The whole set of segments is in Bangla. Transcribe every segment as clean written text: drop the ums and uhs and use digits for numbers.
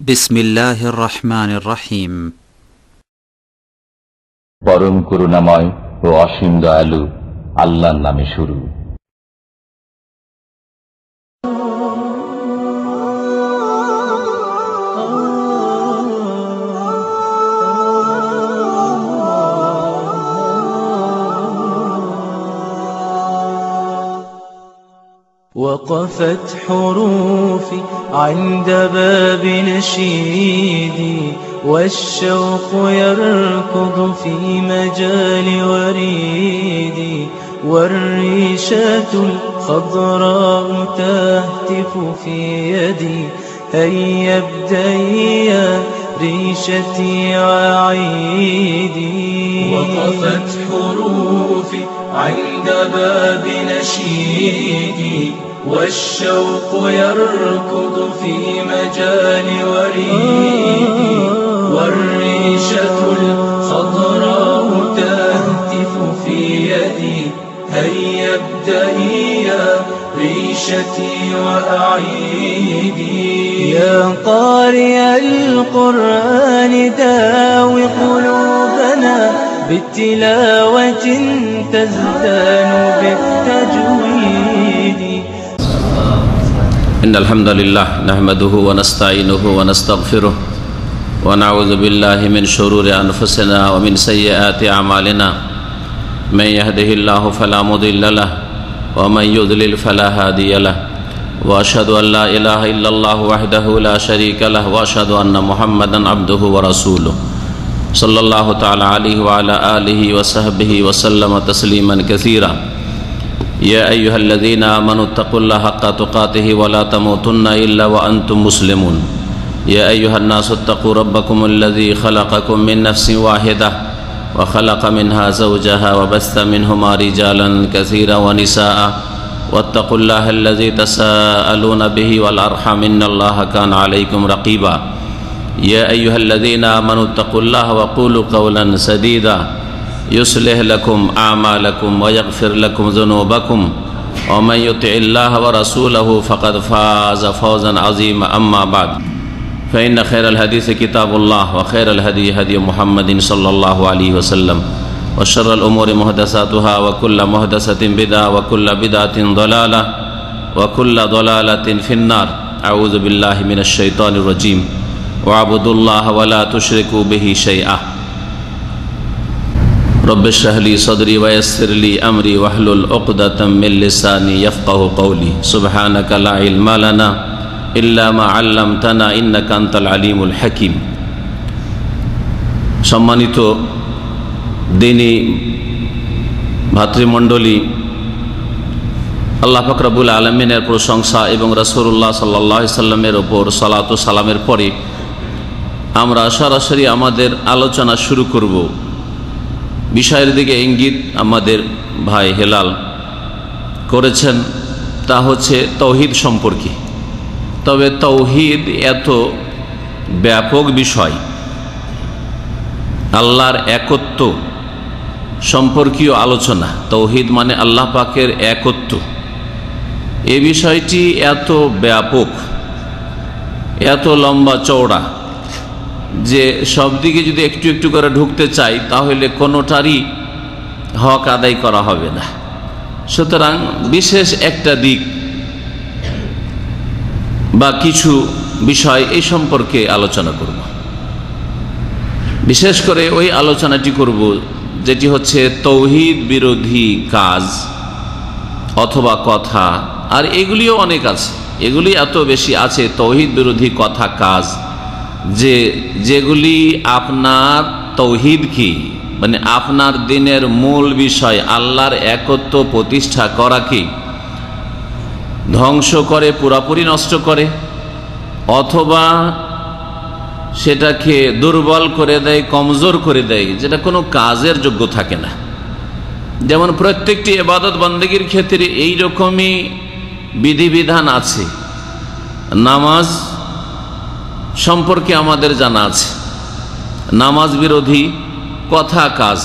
বিসমিল্লাহির রহমানির রহিম। পরম করুণাময় ও অসীম দয়ালু আল্লাহর নামে শুরু। وقفت حروفي عند باب نشيدي والشوق يركض في مجال وريدي والريشة الخضراء تهتف في يدي هيا ابدئي يا ريشتي وعيدي. وقفت حروفي عند باب نشيدي والشوق يركض في مجال وريدي والريشة الخضراء تهتف في يدي هيا ابدئي يا ريشتي وأعيدي. يا قارئ القرآن داوي قلوبنا بالتلاوة تزدان بالتجويد. إن الحمد لله نحمده ونستعينه ونستغفره ونعوذ بالله من شرور أنفسنا ومن سيئات أعمالنا من يهده الله فلا مضل له ومن يضلل فلا هادي له وأشهد أن لا إله إلا الله وحده لا شريك له وأشهد أن محمدا عبده ورسوله صلى الله تعالى عليه وعلى آله وصحبه وسلم تسليما كثيرا. يا أيها الذين آمنوا اتقوا الله حق تقاته ولا تموتن إلا وأنتم مسلمون. يا أيها الناس اتقوا ربكم الذي خلقكم من نفس واحدة وخلق منها زوجها وبث منهما رجالا كثيرا ونساء واتقوا الله الذي تساءلون به والأرحام إن الله كان عليكم رقيبا. يا أيها الذين آمنوا اتقوا الله وقولوا قولا سديدا يصلح لكم أعمالكم ويغفر لكم ذنوبكم ومن يطع الله ورسوله فقد فاز فوزا عظيما. أما بعد فإن خير الحديث كتاب الله وخير الهدي هدي محمد صلى الله عليه وسلم وشر الأمور محدثاتها وكل محدثة بدعة وكل بدعة ضلالة وكل ضلالة في النار. أعوذ بالله من الشيطان الرجيم. واعبدوا الله ولا تشركوا به شيئا. رب اشرح لي صدري ويسر لي أمري واحلل عقدة من لساني يفقهوا قولي. سبحانك لا علم لنا إلا ما علمتنا إنك أنت العليم الحكيم. সম্মানিত দিনী ভাতৃমণ্ডলী, আল্লাহ পাক রব্বুল আলামিনের প্রশংসা এবং রাসূলুল্লাহ সাল্লাল্লাহু আলাইহি সাল্লামের উপর সালাত ও সালামের পরে আমরা সরাসরি আমাদের আলোচনা শুরু করব। বিষয়ের দিকে ইঙ্গিত আমাদের ভাই হেলাল করেছেন, তা হচ্ছে তৌহিদ সম্পর্কে। তবে তৌহিদ এত ব্যাপক বিষয়, আল্লাহর একত্ব সম্পর্কীয় আলোচনা। তৌহিদ মানে আল্লাহ পাকের একত্ব। এই বিষয়টি এত ব্যাপক, এত লম্বা চওড়া যে সব দিকে যদি একটু একটু করে ঢুকতে চাই তাহলে কোনোটারই হক আদায় করা হবে না। সুতরাং বিশেষ একটা দিক বা কিছু বিষয় এই সম্পর্কে আলোচনা করব। বিশেষ করে ওই আলোচনাটি করব যেটি হচ্ছে তৌহিদ বিরোধী কাজ অথবা কথা। আর এগুলিও অনেক আছে, এগুলি এত বেশি আছে তৌহিদ বিরোধী কথা কাজ যেগুলি আপনার তৌহিদ কি মানে আপনার দিনের মূল বিষয় আল্লাহর একত্ব প্রতিষ্ঠা করা কি ধ্বংস করে, পুরাপুরি নষ্ট করে, অথবা সেটাকে দুর্বল করে দেয়, কমজোর করে দেয়, যেটা কোনো কাজের যোগ্য থাকে না। যেমন প্রত্যেকটি ইবাদত বন্দেগীর ক্ষেত্রে এই রকমই বিধিবিধান আছে। নামাজ সম্পর্কে আমাদের জানা আছে, নামাজ বিরোধী কথা কাজ,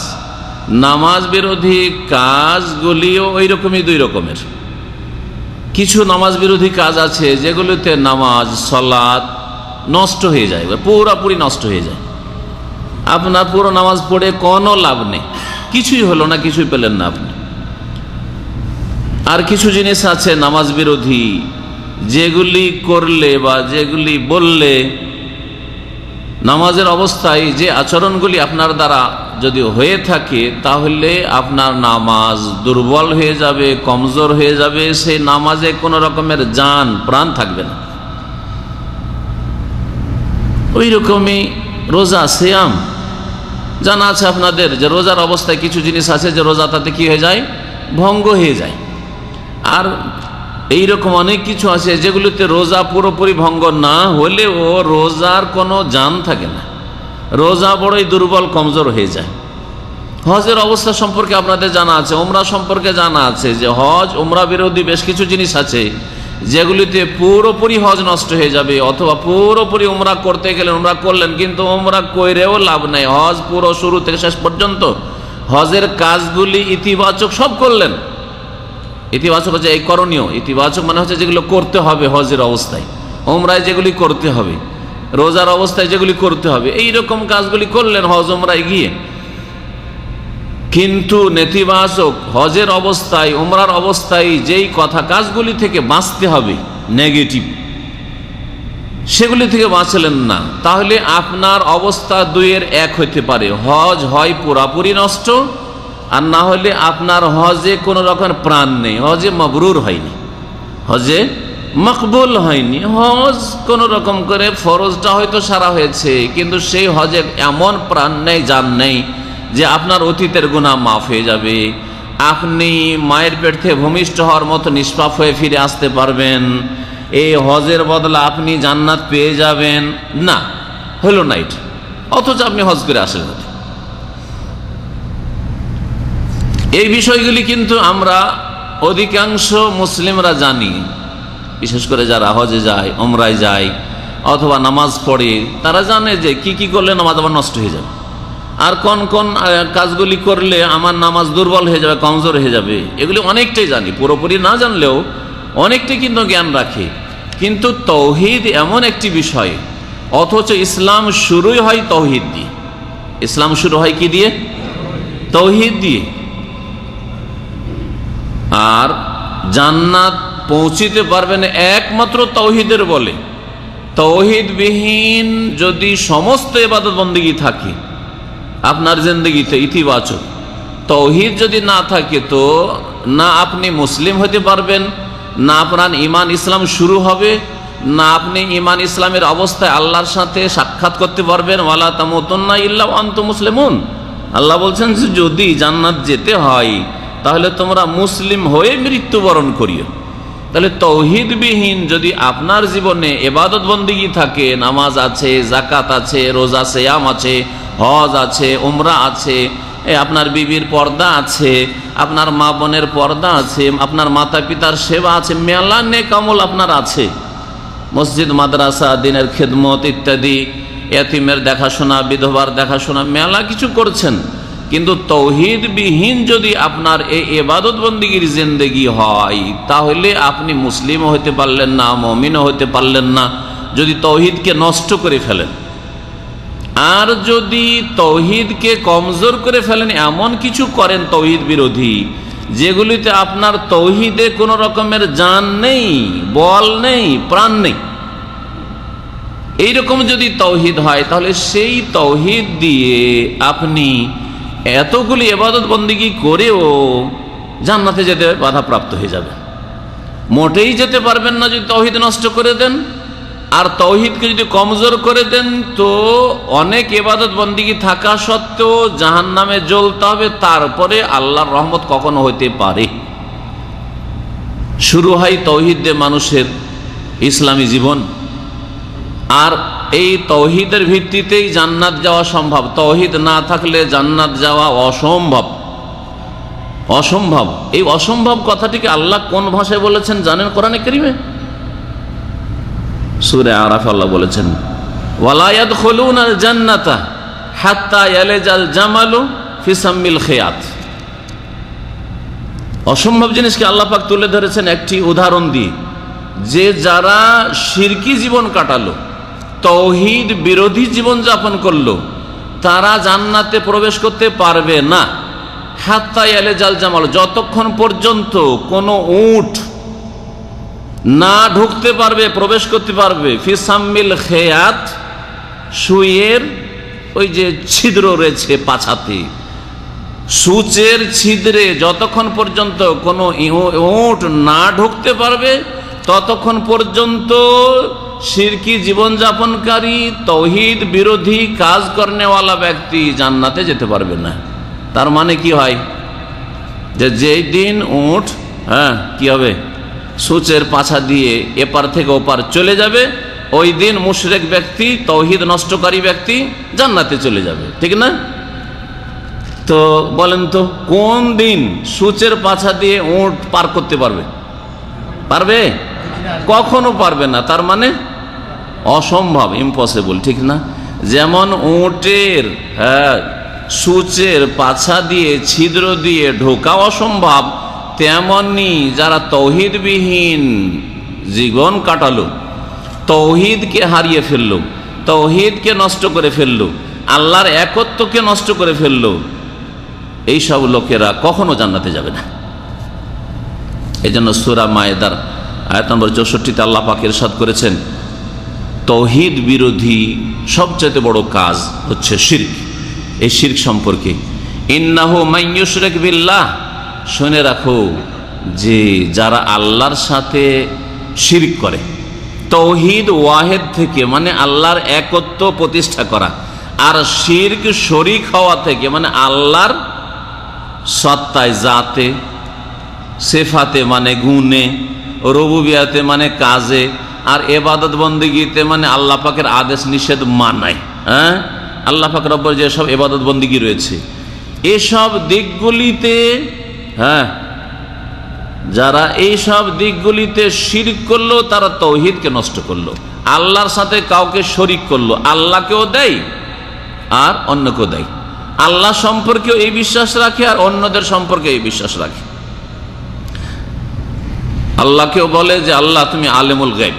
নামাজ বিরোধী কাজগুলিও ওই রকমই দুই রকমের। কিছু নামাজ বিরোধী কাজ আছে যেগুলোতে নামাজ, সালাত নষ্ট হয়ে যায়, পুরোপুরি নষ্ট হয়ে যায়। আপনার পুরো নামাজ পড়ে কোনো লাভ নেই, কিছুই হলো না, কিছুই পেলেন না আপনি। আর কিছু জিনিস আছে নামাজ বিরোধী, যেগুলি করলে বা যেগুলি বললে নামাজের অবস্থায় যে আচরণগুলি আপনার দ্বারা যদি হয়ে থাকে তাহলে আপনার নামাজ দুর্বল হয়ে যাবে, কমজোর হয়ে যাবে, সেই নামাজে কোনো রকমের জান প্রাণ থাকবে না। ওই রকমই রোজা, সিয়াম, জানা আছে আপনাদের যে রোজার অবস্থায় কিছু জিনিস আছে যে রোজা তাতে কি হয়ে যায়, ভঙ্গ হয়ে যায়। আর এইরকম অনেক কিছু আছে যেগুলিতে রোজা পুরোপুরি ভঙ্গ না হলেও রোজার কোনো জান থাকে না, রোজা বড়ই দুর্বল, কমজোর হয়ে যায়। হজের অবস্থা সম্পর্কে আপনাদের জানা আছে, উমরা সম্পর্কে জানা আছে যে হজ উমরা বিরোধী বেশ কিছু জিনিস আছে যেগুলিতে পুরোপুরি হজ নষ্ট হয়ে যাবে, অথবা পুরোপুরি উমরা করতে গেলেন, উমরা করলেন কিন্তু উমরা কইরেও লাভ নাই, হজ পুরো শুরু থেকে শেষ পর্যন্ত হজের কাজগুলি ইতিবাচক সব করলেন। ইতিবাচক হচ্ছে এই করণীয়, ইতিবাচক মানে হচ্ছে যেগুলো করতে হবে হজের অবস্থায়, উমরায় যেগুলি করতে হবে, রোজার অবস্থায় যেগুলি করতে হবে, এই রকম কাজগুলি করলেন হজ উমরায় গিয়ে। কিন্তু নেতিবাচক হজের অবস্থায়, উমরার অবস্থায় যেই কথা কাজগুলি থেকে বাঁচতে হবে, নেগেটিভ, সেগুলি থেকে বাঁচলেন না, তাহলে আপনার অবস্থা দুইয়ের এক হইতে পারে। হজ হয় পুরাপুরি নষ্ট, আর না হলে আপনার হজে কোনো রকম প্রাণ নেই, হজে মাবরুর হয়নি, হজে মকবুল হয়নি। হজ কোন রকম করে ফরজটা হয়তো সারা হয়েছে, কিন্তু সেই হজে এমন প্রাণ নেই, জান নেই যে আপনার অতীতের গুনাহ মাফ হয়ে যাবে, আপনি মায়ের পেট থেকে ভূমিষ্ঠ হওয়ার মতো নিষ্পাপ হয়ে ফিরে আসতে পারবেন, এই হজের বদলা আপনি জান্নাত পেয়ে যাবেন, না, হলো না এটা। অথচ আপনি হজ করে আসেন। এই বিষয়গুলি কিন্তু আমরা অধিকাংশ মুসলিমরা জানি, বিশেষ করে যারা হজে যায়, উমরায় যায় অথবা নামাজ পড়ে, তারা জানে যে কি কি করলে নামাজ আবার নষ্ট হয়ে যাবে, আর কোন কোন কাজগুলি করলে আমার নামাজ দুর্বল হয়ে যাবে, কমজোর হয়ে যাবে, এগুলি অনেকটাই জানি। পুরোপুরি না জানলেও অনেকটাই কিন্তু জ্ঞান রাখে। কিন্তু তৌহিদ এমন একটি বিষয়, অথচ ইসলাম শুরুই হয় তৌহিদ দিয়ে। ইসলাম শুরু হয় কি দিয়ে? তৌহিদ দিয়ে। আর জান্নাত পৌঁছিতে পারবেন একমাত্র তৌহিদের বলে। তৌহিদবিহীন যদি সমস্ত ইবাদত বন্দেগী থাকে আপনার জিন্দগিতে ইতিবাচক, তৌহিদ যদি না থাকে তো না আপনি মুসলিম হতে পারবেন, না আপনার ঈমান ইসলাম শুরু হবে, না আপনি ঈমান ইসলামের অবস্থায় আল্লাহর সাথে সাক্ষাৎ করতে পারবেন। ওয়ালা তামুতুন্না ইল্লা ওয়া আনতুম মুসলিমুন। আল্লাহ বলছেন যে যদি জান্নাত যেতে হয় তাহলে তোমরা মুসলিম হয়ে মৃত্যুবরণ করিও। তাহলে তৌহিদবিহীন যদি আপনার জীবনে ইবাদত বন্দেগী থাকে, নামাজ আছে, যাকাত আছে, রোজা সিয়াম আছে, হজ আছে, উমরা আছে, আপনার বিবির পর্দা আছে, আপনার মা বোনের পর্দা আছে, আপনার মাতা পিতার সেবা আছে, মেলা নেক আমল আপনার আছে, মসজিদ মাদ্রাসা, দিনের খেদমত ইত্যাদি, এতিমের দেখাশোনা, বিধবার দেখাশোনা, মেলা কিছু করছেন, কিন্তু তৌহিদবিহীন যদি আপনার এই ইবাদত বন্দেগীর জিন্দেগি হয় তাহলে আপনি মুসলিমও হতে পারলেন না, মুমিনও হতে পারলেন না, যদি তৌহিদকে নষ্ট করে ফেলেন। আর যদি তৌহিদকে কমজোর করে ফেলেন, এমন কিছু করেন তৌহিদ বিরোধী যেগুলিতে আপনার তৌহিদে কোনো রকমের জান নেই, বল নেই, প্রাণ নেই, এইরকম যদি তৌহিদ হয় তাহলে সেই তৌহিদ দিয়ে আপনি এতগুলি ইবাদত বন্দেগী করেও জান্নাতে যেতে বাধাপ্রাপ্ত হয়ে যাবে, মোটেই যেতে পারবেন না যদি তৌহিদ নষ্ট করে দেন। আর তৌহিদকে যদি কমজোর করে দেন তো অনেক ইবাদত বন্দেগী থাকা সত্ত্বেও জাহান্নামে জ্বলতে হবে, তারপরে আল্লাহর রহমত কখনো হইতে পারে। শুরু হয় তৌহিদ দিয়ে মানুষের ইসলামী জীবন, আর এই তৌহিদের ভিত্তিতেই জান্নাত যাওয়া সম্ভব। তৌহিদ না থাকলে জান্নাত যাওয়া অসম্ভব, অসম্ভব। এই অসম্ভব কথাটিকে আল্লাহ কোন ভাষায় বলেছেন জানেন? কোরআনে কারীমে সূরা আরাফ আল্লাহ বলেছেন, ওয়ালা ইয়াদখুলুনাল জান্নাতা হাত্তা ইয়ালিজাল জামালু ফি সাম্মিল খিয়াত। অসম্ভব জিনিসকে আল্লাহ পাক তুলে ধরেছেন একটি উদাহরণ দিয়ে, যে যারা শিরকি জীবন কাটালো, তৌহিদ বিরোধী জীবন যাপন করলো তারা জান্নাতে প্রবেশ করতে পারবে না। হাত্তা ইয়ালেজাল জামাল, যতক্ষণ পর্যন্ত কোনো উট না ঢুকতে পারবে, প্রবেশ করতে পারবে ফিসাম্মিল খেয়াত, সুইয়ের ওই যে ছিদ্র রয়েছে পাছাতে, সূচের ছিদ্রে যতক্ষণ পর্যন্ত কোনো উট না ঢুকতে পারবে ততক্ষণ পর্যন্ত শিরকি জীবনযাপনকারী তৌহিদ বিরোধী কাজ করেওয়ালা ব্যক্তি জান্নাতে যেতে পারবে না। তার মানে কি হয়, যে যেই দিন উট কি হবে, সূচের পাছা দিয়ে এপার থেকে ওপার চলে যাবে, ওই দিন মুশরিক ব্যক্তি, তৌহিদ নষ্টকারী ব্যক্তি জান্নাতে চলে যাবে, ঠিক না? তো বলেন তো কোন দিন সূচের পাছা দিয়ে উট পার করতে পারবে? পারবে? কখনো পারবে না। তার মানে অসম্ভব, ইম্পসিবল, ঠিক না? যেমন উটের সূচের পাছা দিয়ে ছিদ্র দিয়ে ঢোকা অসম্ভব, তেমনি যারা তৌহিদবিহীন জীবন কাটালো, তৌহিদকে হারিয়ে ফেললো, তৌহিদকে নষ্ট করে ফেললো, আল্লাহর একত্বকে নষ্ট করে ফেললো, এইসব লোকেরা কখনো জান্নাতে যাবে না। এই জন্য সূরা মায়েদার আয়াত নম্বর 64 আল্লাহ পাক ইরশাদ করেছেন, তৌহিদ বিরোধী সবচেয়ে বড় কাজ হচ্ছে শিরক। এই শিরক সম্পর্কে ইন্নাহু মান ইউশরিক বিল্লাহ, শুনে রাখো যে যারা আল্লাহর সাথে শিরক করে, তৌহিদ ওয়াহিদ থেকে মানে আল্লাহর একত্ব প্রতিষ্ঠা করা, আর শিরক শরীক হওয়া থেকে মানে আল্লাহর সত্তায়, জাতে, সেফাতে মানে গুণে, রুবুবিয়াতে মানে কাজে, আর ইবাদত বন্দেগীতে মানে আল্লাহ পাকের আদেশ নিষেধ মানায়। আল্লাহ পাক রব্বুর যেসব ইবাদত বন্দেগী রয়েছে এসব দিকগুলিতে, যারা এইসব দিকগুলিতে শিরক করলো তারা তৌহিদকে নষ্ট করলো, আল্লাহর সাথে কাউকে শরীক করলো, আল্লাহকেও দেয় আর অন্যকেও দেয়, আল্লাহ সম্পর্কেও এই বিশ্বাস রাখে আর অন্যদের সম্পর্কে এই বিশ্বাস রাখে। আল্লাহকেও বলে যে আল্লাহ তুমি আলেমুল গায়ব,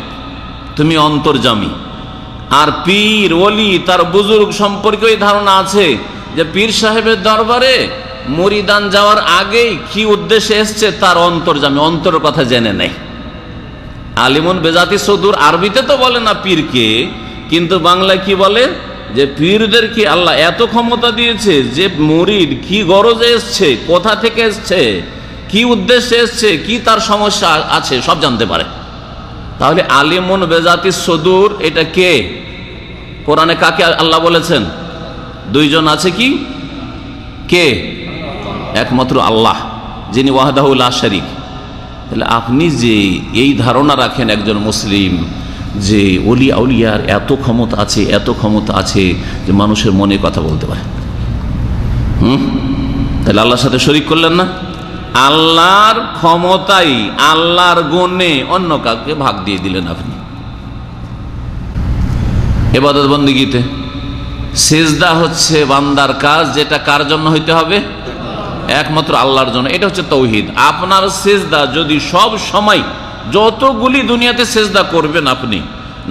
তুমি অন্তর্যামী, আর পীর ওলি তার বুজুর্গ সম্পর্কে এই ধারণা আছে যে পীর সাহেবের দরবারে মুরিদান যাওয়ার আগেই কি উদ্দেশ্যে এসছে তার অন্তর্যামী, অন্তরের কথা জেনে নেয়। আলিমুন বেজাতি সুদূর, আরবিতে তো বলে না পীরকে, কিন্তু বাংলায় কি বলে যে পীরদের কি আল্লাহ এত ক্ষমতা দিয়েছে যে মুরিদ কি গরজে এসছে, কোথা থেকে এসছে, কি উদ্দেশ্যে এসছে, কি তার সমস্যা আছে সব জানতে পারে। তাহলে আলিমুন বেজাতি সুদূর এটা কে? কোরআনে কাকে আল্লাহ বলেছেন? দুইজন আছে, কি কে? একমাত্র আল্লাহ, যিনি ওয়াহদাহু লা শারীক। তাহলে আপনি যে এই ধারণা রাখেন একজন মুসলিম যে ওলি আউলিয়ার এত ক্ষমতা আছে, এত ক্ষমতা আছে যে মানুষের মনে কথা বলতে পারে, তাহলে আল্লাহর সাথে শরীক করলেন না। আল্লাহর ক্ষমতাই, আল্লাহর গুণে অন্য কাউকে ভাগ দিয়ে দিলেন আপনি। ইবাদত বন্দেগীতে সিজদা হচ্ছে বান্দার কাজ, যেটা কার জন্য হইতে হবে? একমাত্র আল্লাহর জন্য। এটা হচ্ছে তৌহিদ। আপনার সিজদা যদি সব সময়, যতগুলি দুনিয়াতে সিজদা করবেন আপনি,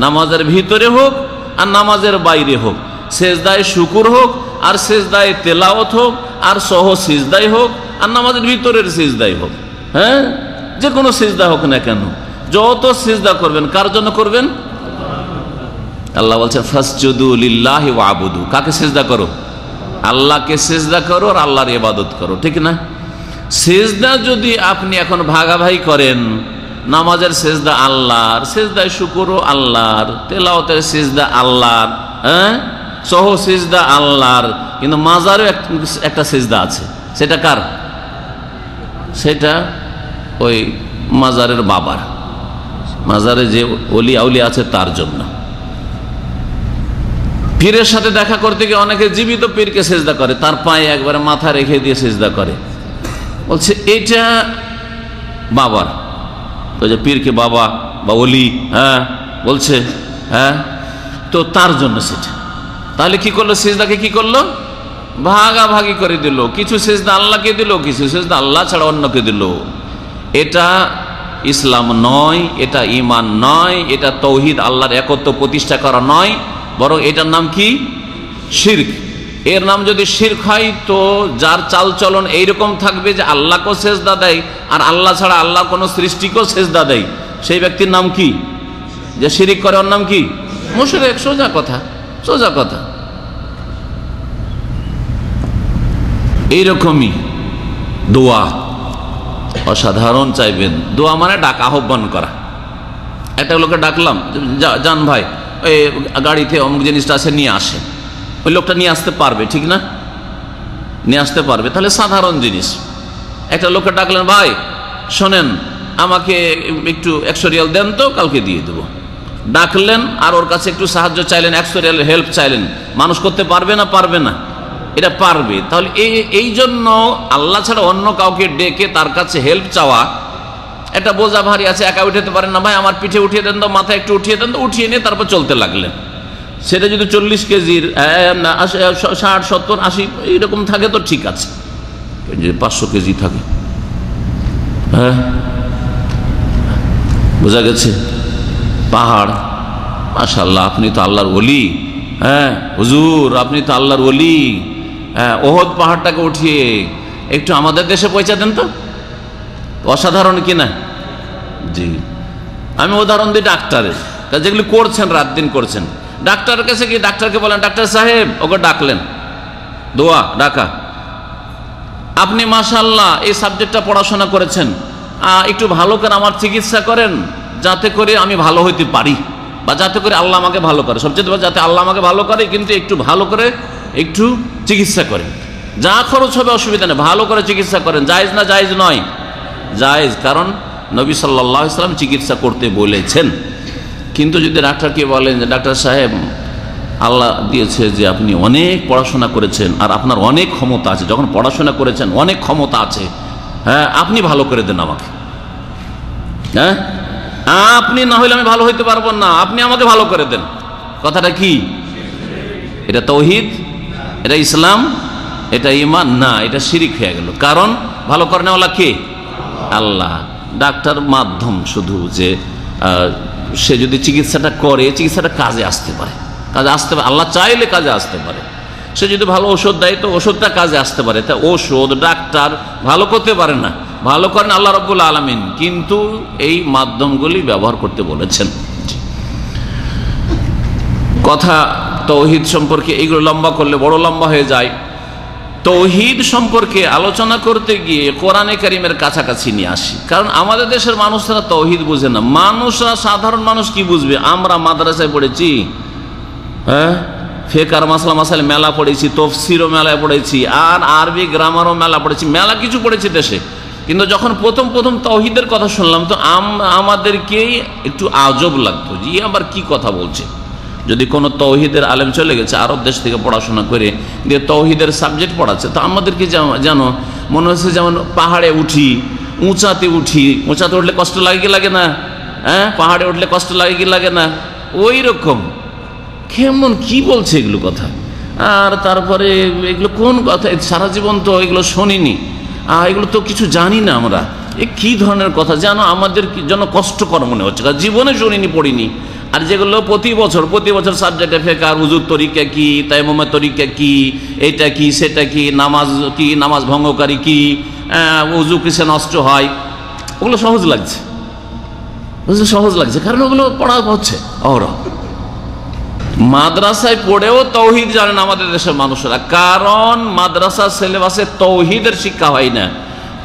নামাজের ভিতরে হোক আর নামাজের বাইরে হোক, সিজদায় শুকুর হোক আর সিজদায় তেলাওয়াত হোক আর সহ সিজদাই হোক আর নামাজের ভিতরের সিজদাই হোক, যে কোনো সিজদা হোক না কেন, যত সিজদা করবেন কার জন্য করবেন? আল্লাহ বলছে ফাসজুদু লিল্লাহি ওয়াবুদু। কাকে সিজদা করো? আল্লাহকে সিজদা করো আর আল্লাহর ইবাদত করো, ঠিক না? সিজদা যদি আপনি এখন ভাগাভাগি করেন, নামাজের সিজদা আল্লাহর, সিজদায় শুকরও আল্লাহর, তেলাওয়াতের সিজদা আল্লাহর, সহ সিজদা আল্লাহর, কিন্তু মাজারও একটা সিজদা আছে, সেটা কার? সেটা ওই মাজারের বাবার, মাজারে যে ওলি আউলি আছে তার জন্য। পীরের সাথে দেখা করতে গিয়ে অনেকে জীবিত পীরকে সিজদা করে, তার পায়ে একবারে মাথা রেখে দিয়ে সিজদা করে, বলছে এটা বাবার, ওই যে পীরকে বাবা বা ওলি বলছে, তো তার জন্য সেটা। তাহলে কি করলো? সিজদাকে কি করলো? ভাগাভাগি করে দিল। কিছু সিজদা আল্লাহকে দিল, কিছু সিজদা আল্লাহ ছাড়া অন্যকে দিল। এটা ইসলাম নয়, এটা ঈমান নয়, এটা তৌহিদ আল্লাহর একত্ব প্রতিষ্ঠা করা নয়, বরং এটার নাম কি? শিরক। এর নাম যদি শিরক হয় তো যার চালচলন এইরকম থাকবে যে আল্লাহকেও সেজদা দেয় আর আল্লাহ ছাড়া আল্লাহ কোনো সৃষ্টিকেও সেজদা দেয়, সেই ব্যক্তির নাম কি? যে শিরক করে ওর নাম কি? মুশরিক। সোজা কথা, সোজা কথা। এইরকমই দোয়া অসাধারণ চাইবেন। দোয়া মানে ডাক, আহ্বান করা। একটা লোককে ডাকলাম, যান ভাই ওই গাড়িতে অমুক জিনিসটা আছে নিয়ে আসে, ওই লোকটা নিয়ে আসতে পারবে, ঠিক না? নিয়ে আসতে পারবে, তাহলে সাধারণ জিনিস। একটা লোককে ডাকলেন, ভাই শোনেন আমাকে একটু 100 রিয়াল দেন তো, কালকে দিয়ে দেবো। ডাকলেন আর ওর কাছে একটু সাহায্য চাইলেন, 100 রিয়াল হেল্প চাইলেন। মানুষ করতে পারবে না পারবে না? এটা পারবে। তাহলে এই জন্য আল্লাহ ছাড়া অন্য কাউকে ডেকে তার কাছে হেল্প চাওয়া, একটা বোঝা ভারী আছে, একা উঠাতে পারেন না, ভাই আমার পিঠে উঠিয়ে দেন তো, মাথায় একটু উঠিয়ে দেন তো, উঠিয়ে নিয়ে তারপর চলতে লাগলেন। সেটা যদি 40 কেজির 60, 70, 80 এইরকম থাকে তো ঠিক আছে, যে 500 কেজি থাকে, হ্যাঁ বোঝা গেছে, পাহাড়, মাশাআল্লাহ আপনি তো আল্লাহর ওলি, হ্যাঁ হুজুর আপনি তো আল্লাহর ওলি, হ্যাঁ ওহদ পাহাড়টাকে উঠিয়ে একটু আমাদের দেশে পৌঁছা দেন তো। অসাধারণ কিনা? জি। আমি উদাহরণ দিই ডাক্তারের, যেগুলি করছেন, রাত দিন করছেন। ডাক্তারের কাছে কি, ডাক্তারকে বলেন ডাক্তার সাহেব, ওকে ডাকলেন, দোয়া ডাকা। আপনি মাশাআল্লাহ এই সাবজেক্টটা পড়াশোনা করেছেন, একটু ভালো করে আমার চিকিৎসা করেন যাতে করে আমি ভালো হইতে পারি, বা যাতে করে আল্লাহ আমাকে ভালো করে, সবচেয়ে যাতে আল্লাহ আমাকে ভালো করে, কিন্তু একটু ভালো করে একটু চিকিৎসা করেন, যা খরচ হবে অসুবিধা নেই, ভালো করে চিকিৎসা করেন। জায়েজ না জায়েজ নয়? জায়েজ, কারণ নবী সাল্লাল্লাহু আলাইহি ওয়াসাল্লাম চিকিৎসা করতে বলেছেন। কিন্তু যদি ডাক্তারকে বলেন যে ডাক্তার সাহেব আল্লাহ দিয়েছে যে আপনি অনেক পড়াশোনা করেছেন আর আপনার অনেক ক্ষমতা আছে, যখন পড়াশোনা করেছেন অনেক ক্ষমতা আছে, হ্যাঁ আপনি ভালো করে দেন আমাকে, হ্যাঁ আপনি না হইলে আমি ভালো হইতে পারবো না, আপনি আমাকে ভালো করে দেন। কথাটা কি? এটা তাওহীদ? এটা ইসলাম? এটা ঈমান? না, এটা শিরক হয়ে গেল। কারণ ভালো করেনওয়ালা কে? আল্লাহ। ডাক্তার মাধ্যম শুধু, যে সে যদি চিকিৎসাটা করে, চিকিৎসাটা কাজে আসতে পারে, কাজে আসতে পারে, আল্লাহ চাইলে কাজে আসতে পারে। সে যদি ভালো ওষুধ দেয় তো ওষুধটা কাজে আসতে পারে। তা ওষুধ ডাক্তার ভালো করতে পারে না, ভালো করেন আল্লাহ রাব্বুল আলামিন, কিন্তু এই মাধ্যমগুলি ব্যবহার করতে বলেছেন। কথা তাওহীদ সম্পর্কে এইগুলো লম্বা করলে বড় লম্বা হয়ে যায়। তাওহীদ সম্পর্কে আলোচনা করতে গিয়ে কোরআনে কারীমের কাছাকাছি নিয়ে আসি, কারণ আমাদের দেশের মানুষরা তাওহীদ বুঝে না। মানুষরা, সাধারণ মানুষ কি বুঝবে? আমরা মাদ্রাসায় পড়েছি, হ্যাঁ ফিকহ মাসলা মাসাইল মেলা পড়েছি, তাফসীরও মেলায় পড়েছি, আর আরবি গ্রামারও মেলা পড়েছি, মেলা কিছু পড়েছি দেশে। কিন্তু যখন প্রথম প্রথম তাওহীদের কথা শুনলাম তো আমাদেরকেই একটু আজব লাগতো, যে আবার কি কথা বলছে। যদি কোনো তাওহীদের আলেম চলে গেছে আরব দেশ থেকে পড়াশোনা করে দিয়ে তাওহীদের সাবজেক্ট পড়াচ্ছে, তো আমাদেরকে যেন মনে হচ্ছে যেমন পাহাড়ে উঠি, উঁচাতে উঠলে কষ্ট লাগে কি লাগে না? হ্যাঁ পাহাড়ে উঠলে কষ্ট লাগে কি লাগে না? ওই রকম কেমন কি বলছে এগুলো কথা। আর তারপরে এগুলো কোন কথা, সারা জীবন তো এগুলো শুনিনি, এগুলো তো কিছু জানি না আমরা, এ কি ধরনের কথা যেন আমাদের যেন কষ্টকর মনে হচ্ছে, কারণ জীবনে শুনিনি, পড়িনি। আর যেগুলো প্রতি বছর সাবজেক্টে ফিকহ, উযুর তরিকা কি, তায়াম্মুমের তরিকা কি, এটা কি সেটা কি, নামাজ কি, নামাজ ভঙ্গকারী কি, উযু কিসে নষ্ট হয়, ওগুলো সহজ লাগছে, কারণ ওগুলো পড়া হচ্ছে। মাদ্রাসায় পড়েও তাওহীদ জানেন আমাদের দেশের মানুষরা, কারণ মাদ্রাসা সিলেবাসে তাওহীদের শিক্ষা হয় না।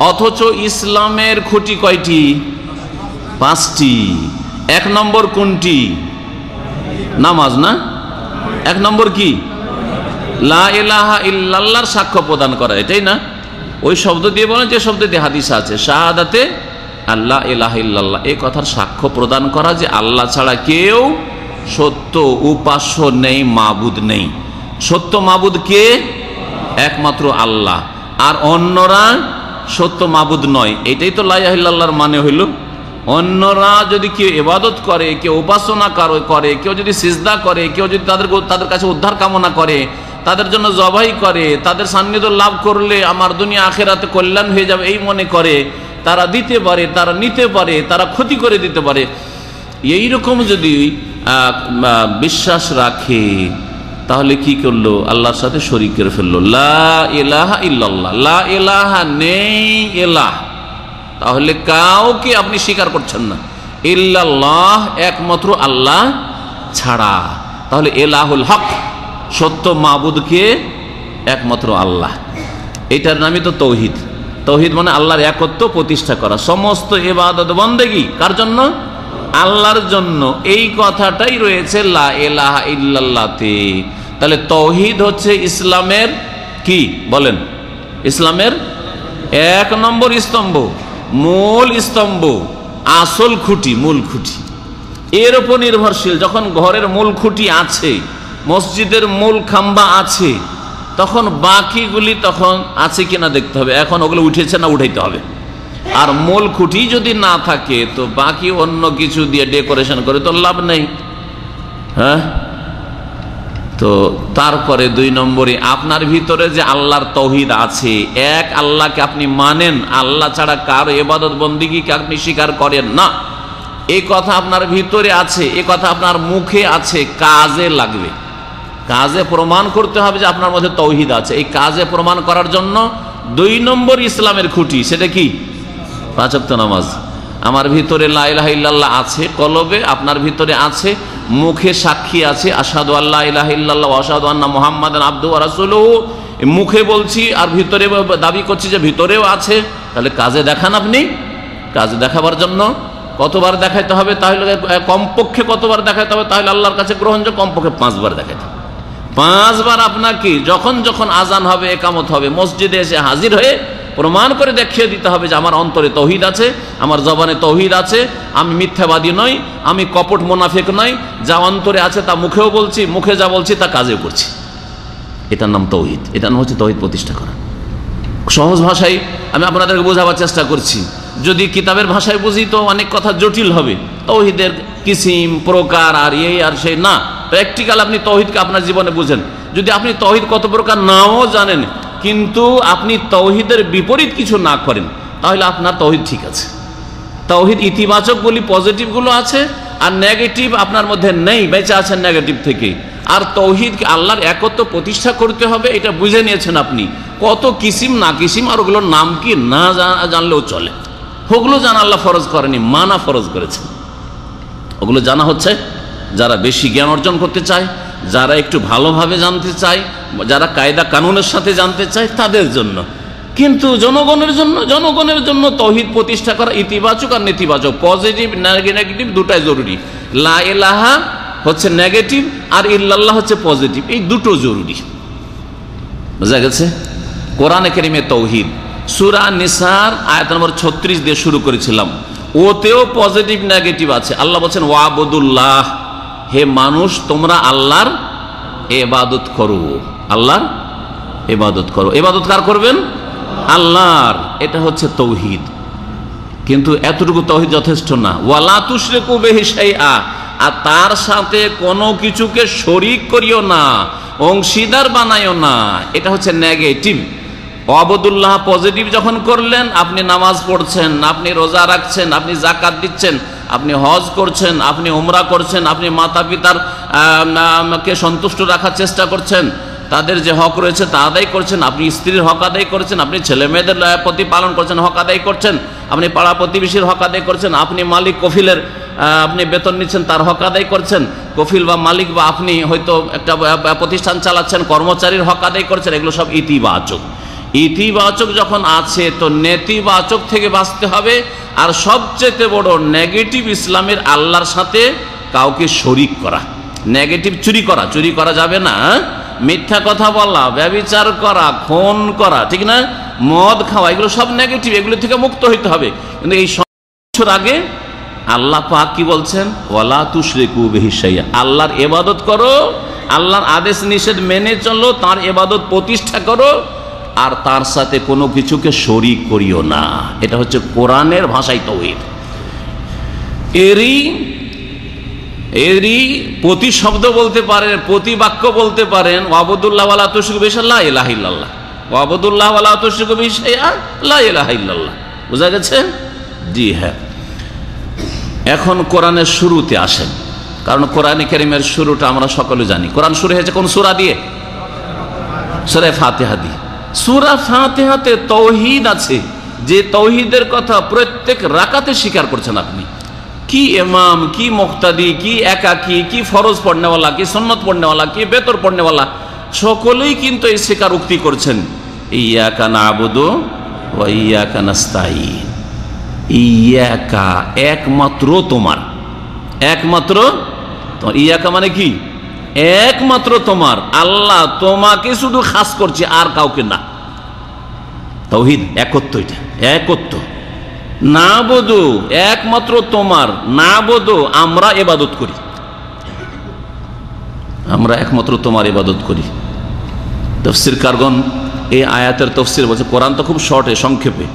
অথচ ইসলামের খুঁটি কয়টি? 5টি। 1 নম্বর কোনটি? নামাজ না? 1 নম্বর কি? লা ইলাহা ইল্লাল্লাহর সাক্ষ্য প্রদান করা, এটাই না? ওই শব্দ দিয়ে বলেন যে শব্দ দিয়ে হাদিসে আছে, শাহাদাতে আল্লাহ ইলাহা ইল্লাল্লাহ, এই কথার সাক্ষ্য প্রদান করা যে আল্লাহ ছাড়া কেউ সত্য উপাস্য নেই, মাবুদ নেই। সত্য মাবুদ কে? একমাত্র আল্লাহ, আর অন্যরা সত্য মাবুদ নয়। এটাই তো লা ইলাহা ইল্লাল্লাহর মানে হইল। অন্যরা যদি কেউ ইবাদত করে, কেউ উপাসনা করে, কেউ যদি সিজদা করে, কেউ যদি তাদের কাছে উদ্ধার কামনা করে, তাদের জন্য জবাই করে, তাদের সান্নিধ্য লাভ করলে আমার দুনিয়া আখিরাতে কল্যাণ হয়ে যাবে এই মনে করে, তারা দিতে পারে, তারা নিতে পারে, তারা ক্ষতি করে দিতে পারে, এইরকম যদি বিশ্বাস রাখে তাহলে কি করলো? আল্লাহর সাথে শরীক করে ফেললো। লা ইলাহা ইল্লাল্লাহ, লা ইলাহা নেই ইলাহ, তাহলে কাউকে আপনি স্বীকার করছেন না, ইল্লাল্লাহ একমাত্র আল্লাহ ছাড়া। তাহলে ইলাহুল হক, সত্য মাবুদকে একমাত্র আল্লাহ, এটার নামই তো তৌহিদ। তৌহিদ মানে আল্লাহর একত্ব প্রতিষ্ঠা করা। সমস্ত ইবাদত বন্দেগী কার জন্য? আল্লাহর জন্য। এই কথাটাই রয়েছে লা ইলাহা ইল্লাল্লাহতে। তাহলে তৌহিদ হচ্ছে ইসলামের কি বলেন? ইসলামের 1 নম্বর স্তম্ভ, মূল স্তম্ভ, আসল খুঁটি, মূল খুঁটি। এর উপর নির্ভরশীল। যখন ঘরের মূল খুঁটি আছে, মসজিদের মূল খাম্বা আছে, তখন বাকিগুলি তখন আছে কিনা দেখতে হবে। এখন ওগুলো উঠেছে না উঠাইতে হবে। আর মূল খুঁটি যদি না থাকে তো বাকি অন্য কিছু দিয়ে ডেকোরেশন করে তো লাভ নেই। হ্যাঁ, তো তারপরে 2 নম্বরে আপনার ভিতরে যে আল্লাহর তৌহিদ আছে, এক আল্লাহকে আপনি মানেন, আল্লাহ ছাড়া কারো ইবাদত বন্দেগীকে আপনি স্বীকার করেন না, এই কথা আপনার ভিতরে আছে, এই কথা আপনার মুখে আছে, কাজে লাগবে। কাজে প্রমাণ করতে হবে যে আপনার মধ্যে তৌহিদ আছে। এই কাজে প্রমাণ করার জন্য 2 নম্বর ইসলামের খুঁটি, সেটা কি? 5 ওয়াক্ত নামাজ। আমার ভিতরে লা ইলাহা ইল্লাল্লাহ আছে, কলবে আপনার ভিতরে আছে, মুখে সাক্ষী আছে আশহাদু আল্লা ইলাহা ইল্লাল্লাহ ওয়া আশহাদু আন্না মুহাম্মাদান আবদুহু ওয়া রাসূলুহু, মুখে বলছি আর ভিতরে দাবি করছি যে ভিতরেও আছে। তাহলে কাজে দেখান আপনি। কাজে দেখাবার জন্য কতবার দেখাইতে হবে? তাহলে কমপক্ষে কতবার দেখাইতে হবে? তাহলে আল্লাহর কাছে গ্রহণযোগ্য কমপক্ষে 5 বার দেখাইতে হবে। 5 বার আপনাকে যখন যখন আজান হবে, একামত হবে, মসজিদে এসে হাজির হয়ে প্রমাণ করে দেখিয়ে দিতে হবে যে আমার অন্তরে তৌহিদ আছে, আমার জবানে তৌহিদ আছে, আমি মিথ্যাবাদী নই, আমি কপট মুনাফিক নই, যা অন্তরে আছে তা মুখেও বলছি, মুখে যা বলছি তা কাজেও করছি। এটার নাম তৌহিদ। এটার নাম হচ্ছে তৌহিদ প্রতিষ্ঠা করা। সহজ ভাষায় আমি আপনাদেরকে বোঝাবার চেষ্টা করছি। যদি কিতাবের ভাষায় বুঝি তো অনেক কথা জটিল হবে। তৌহিদের কিসিম, প্রকার আর এই আর সেই না, প্র্যাকটিক্যাল আপনি তৌহিদকে আপনার জীবনে বুঝেন। যদি আপনি তৌহিদ কত প্রকার নাও জানেন, কিন্তু আপনি তৌহিদের বিপরীত কিছু না করেন, তাহলে আপনার তৌহিদ ঠিক আছে। তৌহিদ ইতিবাচকগুলি, পজিটিভগুলো আছে, আর নেগেটিভ আপনার মধ্যে নেই, বেঁচে আছেন নেগেটিভ থেকে। আর তৌহিদকে আল্লাহর একত্ব প্রতিষ্ঠা করতে হবে, এটা বুঝে নিয়েছেন আপনি। কত কিসিম না কিসিম, আর ওগুলোর নাম কি না জানলেও চলে। ওগুলো জানা আল্লাহ ফরজ করেনি, মানা ফরজ করেছেন। ওগুলো জানা হচ্ছে যারা বেশি জ্ঞান অর্জন করতে চায়, যারা একটু ভালোভাবে জানতে চায়, যারা কায়দা কানুনের সাথে জানতে চায়, তাদের জন্য। কিন্তু জনগণের জন্য তৌহিদ প্রতিষ্ঠা করা ইতিবাচক আর নেতিবাচক, পজিটিভ নেগেটিভ দুটাই জরুরি। লা ইলাহা হচ্ছে নেগেটিভ আর ইল্লাল্লাহ হচ্ছে পজিটিভ, এই দুটো জরুরি। বোঝা গেছে? কোরআনে কারিমে তৌহিদ সূরা নিসার আয়াত নম্বর 36 দিয়ে শুরু করেছিলাম। ওতেও পজিটিভ নেগেটিভ আছে। আল্লাহ বলছেন ওয়াবুদুল্লাহ, হে মানুষ তোমরা আল্লাহর ইবাদত করো, আল্লাহর ইবাদত করো। ইবাদত কার করবেন? আল্লাহর। এটা হচ্ছে তৌহিদ। কিন্তু এতটুকু তৌহিদ যথেষ্ট না। ওয়ালা তুশরিকু বিহি শাইআ, আর তার সাথে কোনো কিছুকে শরীক করিও না, অংশীদার বানাইও না। এটা হচ্ছে নেগেটিভ। ওয়াবুদুল্লাহ পজিটিভ যখন করলেন, আপনি নামাজ পড়ছেন, আপনি রোজা রাখছেন, আপনি জাকাত দিচ্ছেন, আপনি হজ করছেন, আপনি উমরা করছেন, আপনি মাতা পিতার কে সন্তুষ্ট রাখার চেষ্টা করছেন, তাদের যে হক রয়েছে তা আদায় করছেন, আপনি স্ত্রীর হক আদায় করছেন, আপনি ছেলে মেয়েদের প্রতি পালন করছেন, হক আদায় করছেন, আপনি পাড়া প্রতিবেশীর হক আদায় করছেন, আপনি মালিক কফিলের আপনি বেতন নিচ্ছেন, তার হক আদায় করছেন, কফিল বা মালিক বা আপনি হয়তো একটা প্রতিষ্ঠান চালাচ্ছেন, কর্মচারীর হক আদায় করছেন। এগুলো সব ইতিবাচক। ইতিবাচক যখন আছে তো নেতিবাচক থেকে বাঁচতে হবে। আর সবচেয়ে বড় নেগেটিভ ইসলামের আল্লাহর সাথে কাউকে শরীক করা। নেগেটিভ চুরি করা, চুরি করা যাবে না, মিথ্যা কথা বলা, ব্যভিচার করা, খুন করা, ঠিক না, মদ খাওয়া, এগুলো সব নেগেটিভ, এগুলো থেকে মুক্ত হইতে হবে। কিন্তু এই সব আগে আল্লাহ পাক কি বলছেন? ওয়ালা তুশরিকু বিহি শাইআ, আল্লাহর ইবাদত করো, আল্লাহর আদেশ নিষেধ মেনে চলো, তার ইবাদত প্রতিষ্ঠা করো, আর তার সাথে কোনো কিছুকে শরীক করিও না। এটা হচ্ছে কোরআনের ভাষায় তৌহিদ। এরই প্রতি শব্দ বলতে পারেন, প্রতি বাক্য বলতে পারেন ওয়াবুদুল্লাহ ওয়ালা তুশরিকু বিহি লা ইলাহা ইল্লাল্লাহ, ওয়াবুদুল্লাহ ওয়ালা তুশরিকু বিহি শাইআ লা ইলাহা ইল্লাল্লাহ, বোঝা গেছে? জি হ্যাঁ। এখন কোরআনের শুরুতে আসেন, কারণ কোরআনে কারীমের শুরুটা আমরা সকলে জানি। কোরআন শুরু হয়েছে কোন সূরা দিয়ে? সূরা ফাতিহা দিয়ে। সূরা ফাতিহাতে তাওহীদ আছে, যে তাওহীদের কথা প্রত্যেক রাকাতে স্বীকার করছেন আপনি। কি ইমাম, কি মুক্তাদি, কি একাকি, কি ফরজ পড়নেওয়ালা, কি সুন্নত পড়নেওয়ালা, কি বেতর পড়নেওয়ালা, সকলেই কিন্তু এই স্বীকারোক্তি করছেন, ইয়াকা না'বুদু ওয়া ইয়াকা নাস্তাঈন। ইয়াকা একমাত্র তোমার, একমাত্র তোমার। ইয়াকা মানে কি? একমাত্র তোমার। আল্লাহ তোমাকে শুধু খাস করছে, আর কাউকে না। তাওহীদ একত্ব, এটা একত্ব। না'বুদু একমাত্র তোমার, না'বুদু আমরা ইবাদত করি, আমরা একমাত্র তোমার ইবাদত করি। তাফসীরকারগণ এই আয়াতের তাফসীর বলছে, কোরআন তো খুব শর্টে সংক্ষেপে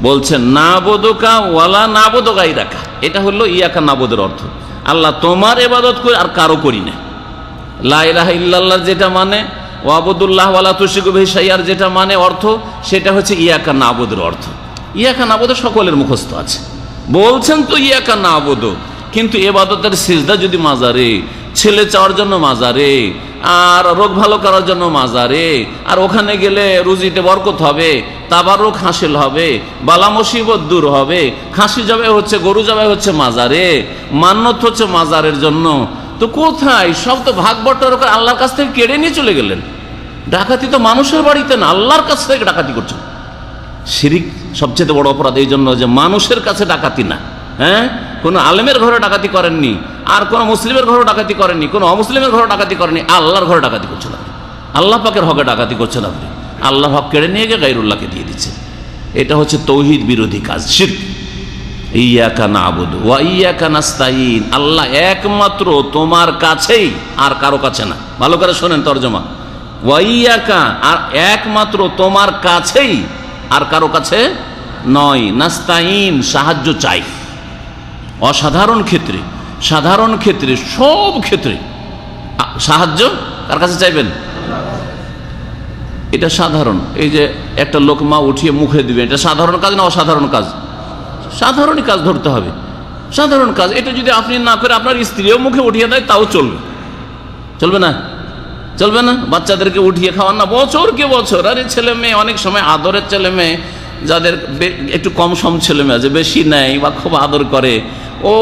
বলছেন, না'বুদুকা ওয়ালা না'বুদু গায়রাকা। এটা হলো ইয়াকা না'বুদের অর্থ। আল্লাহ তোমার ইবাদত করি, আর কারো করি না। লা ইলাহা ইল্লাল্লাহ যেটা মানে, ওয়াবুদুল্লাহ ওয়ালা তুশরিকু বিহি শাইআন যেটা মানে অর্থ, সেটা হচ্ছে ইয়াকা না'বুদের অর্থ। ইয়াকা না'বুদু সকলের মুখস্থ আছে। বলছেন তো ইয়াকা না'বুদু, কিন্তু ইবাদতের সিজদা যদি মাজারে, ছেলে চাওয়ার জন্য মাজারে, আর রোগ ভালো করার জন্য মাজারে, আর ওখানে গেলে রুজিতে বরকত হবে, তাবারুক হাসিল হবে, বালা মুসিবত দূর হবে, খাসি জবাই হচ্ছে, গরু জবাই হচ্ছে মাজারে, মান্নত হচ্ছে মাজারের জন্য, তো কোথায়? সব তো ভাগ বট্টার করে আল্লাহর কাছ থেকে কেড়ে নিয়ে চলে গেলেন। ডাকাতি তো মানুষের বাড়িতে না, আল্লাহর কাছ থেকে ডাকাতি করছেন। শিরিক সবচেয়ে বড় অপরাধ এই জন্য যে মানুষের কাছে ডাকাতি না। হ্যাঁ, কোনো আলেমের ঘরে ডাকাতি করেননি, আর কোনো মুসলিমের ঘরে ডাকাতি করেননি, কোনো অমুসলিমের ঘরে ডাকাতি করেননি, আল্লাহর ঘরে ডাকাতি করছেন আপনি। আল্লাহ পাকের হকে ডাকাতি করছেন আপনি। আল্লাহ হক কেড়ে নিয়ে গিয়ে গায়রুল্লাহকে দিয়ে দিচ্ছে। এটা হচ্ছে তাওহীদ বিরোধী কাজ, শিরক। ইয়াকা না'বুদু ওয়া ইয়াকা নাস্তাঈন। আল্লাহ একমাত্র তোমার কাছেই, আর কারো কাছে না। ভালো করে শোনেন তরজমা। ওয়া ইয়াকা, আর একমাত্র তোমার কাছেই, আর কারো কাছে নয়। নাস্তাঈন সাহায্য চাই। অসাধারণ ক্ষেত্রে, সাধারণ ক্ষেত্রে, সব ক্ষেত্রে সাহায্য কার কাছে চাইবেন? এটা সাধারণ। এই যে একটা লোকমা উঠিয়ে মুখে দিবেন, এটা সাধারণ কাজ না অসাধারণ কাজ? সাধারণই কাজ ধরতে হবে, সাধারণ কাজ। এটা যদি আপনি না করে আপনার স্ত্রীও মুখে উঠিয়ে দেয়, তাও চলবে। চলবে না? চলবে না? বাচ্চাদেরকে উঠিয়ে খাওয়ান না বছরকে বছর। আরে ছেলে মেয়ে অনেক সময় আদরের ছেলে মেয়ে, যাদের একটু কম সম ছেলে মেয়ে আছে, বেশি নেয় বা খুব আদর করে, ও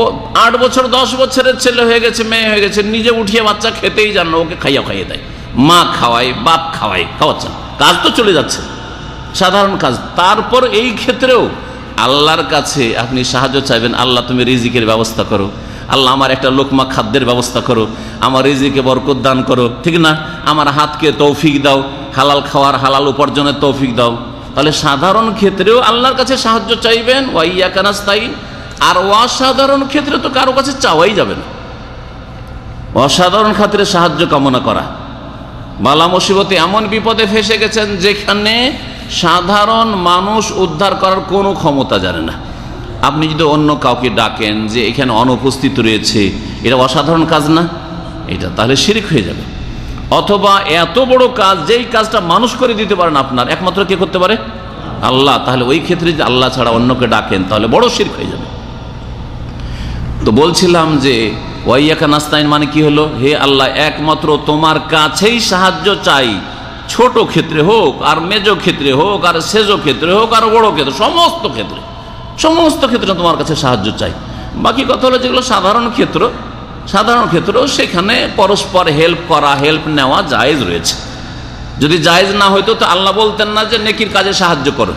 8 বছর 10 বছরের ছেলে হয়ে গেছে, মেয়ে হয়ে গেছে, নিজে উঠিয়ে বাচ্চা খেতেই জান না, ওকে খাইয়ে দেয়। মা খাওয়ায়, বাপ খাওয়ায়, খাওয়াচ্ছেন, কাজ তো চলে যাচ্ছে, সাধারণ কাজ। তারপর এই ক্ষেত্রেও আল্লাহর কাছে আপনি সাহায্য চাইবেন। আল্লাহ তুমি রিজিকের ব্যবস্থা করো, আল্লাহ আমার একটা লোকমা খাদ্যের ব্যবস্থা করো, আমার রিজিকে বরকত দান করো, ঠিক না? আমার হাতকে তৌফিক দাও, হালাল খাওয়ার, হালাল উপার্জনের তৌফিক দাও। তাহলে সাধারণ ক্ষেত্রেও আল্লাহর কাছে সাহায্য চাইবেন, ওয়া ইয়াকা নাস্তাঈন। আর অসাধারণ ক্ষেত্রে তো কারো কাছে চাওয়াই যাবে না। অসাধারণ ক্ষেত্রে সাহায্য কামনা করা, বালা মুসিবতে এমন বিপদে ফেসে গেছেন যেখানে সাধারণ মানুষ উদ্ধার করার কোনো ক্ষমতা জানে না, আপনি যদি অন্য কাউকে ডাকেন যে এখানে অনুপস্থিত রয়েছে, এটা অসাধারণ কাজ না? এটা তাহলে শিরক হয়ে যাবে। অথবা এত বড় কাজ, যেই কাজটা মানুষ করে দিতে পারেন আপনার, একমাত্র কে করতে পারে? আল্লাহ। তাহলে ওই ক্ষেত্রে যদি আল্লাহ ছাড়া অন্যকে ডাকেন, তাহলে বড় শিরক হয়ে যাবে। তো বলছিলাম যে ওয়া ইয়াকা নাস্তাঈন মানে কি হলো? হে আল্লাহ, একমাত্র তোমার কাছেই সাহায্য চাই, ছোট ক্ষেত্রে হোক, আর মেজ ক্ষেত্রে হোক, আর সেজ ক্ষেত্রে হোক, আর বড় ক্ষেত্রে, সমস্ত ক্ষেত্রে, সমস্ত ক্ষেত্রে তোমার কাছে সাহায্য চাই। বাকি কথা হলো যেগুলো সাধারণ ক্ষেত্র, সাধারণ ক্ষেত্র সেখানে পরস্পর হেল্প করা, হেল্প নেওয়া জায়েজ রয়েছে। যদি জায়েজ না হইতো তো আল্লাহ বলতেন না যে নেকির কাজে সাহায্য করো।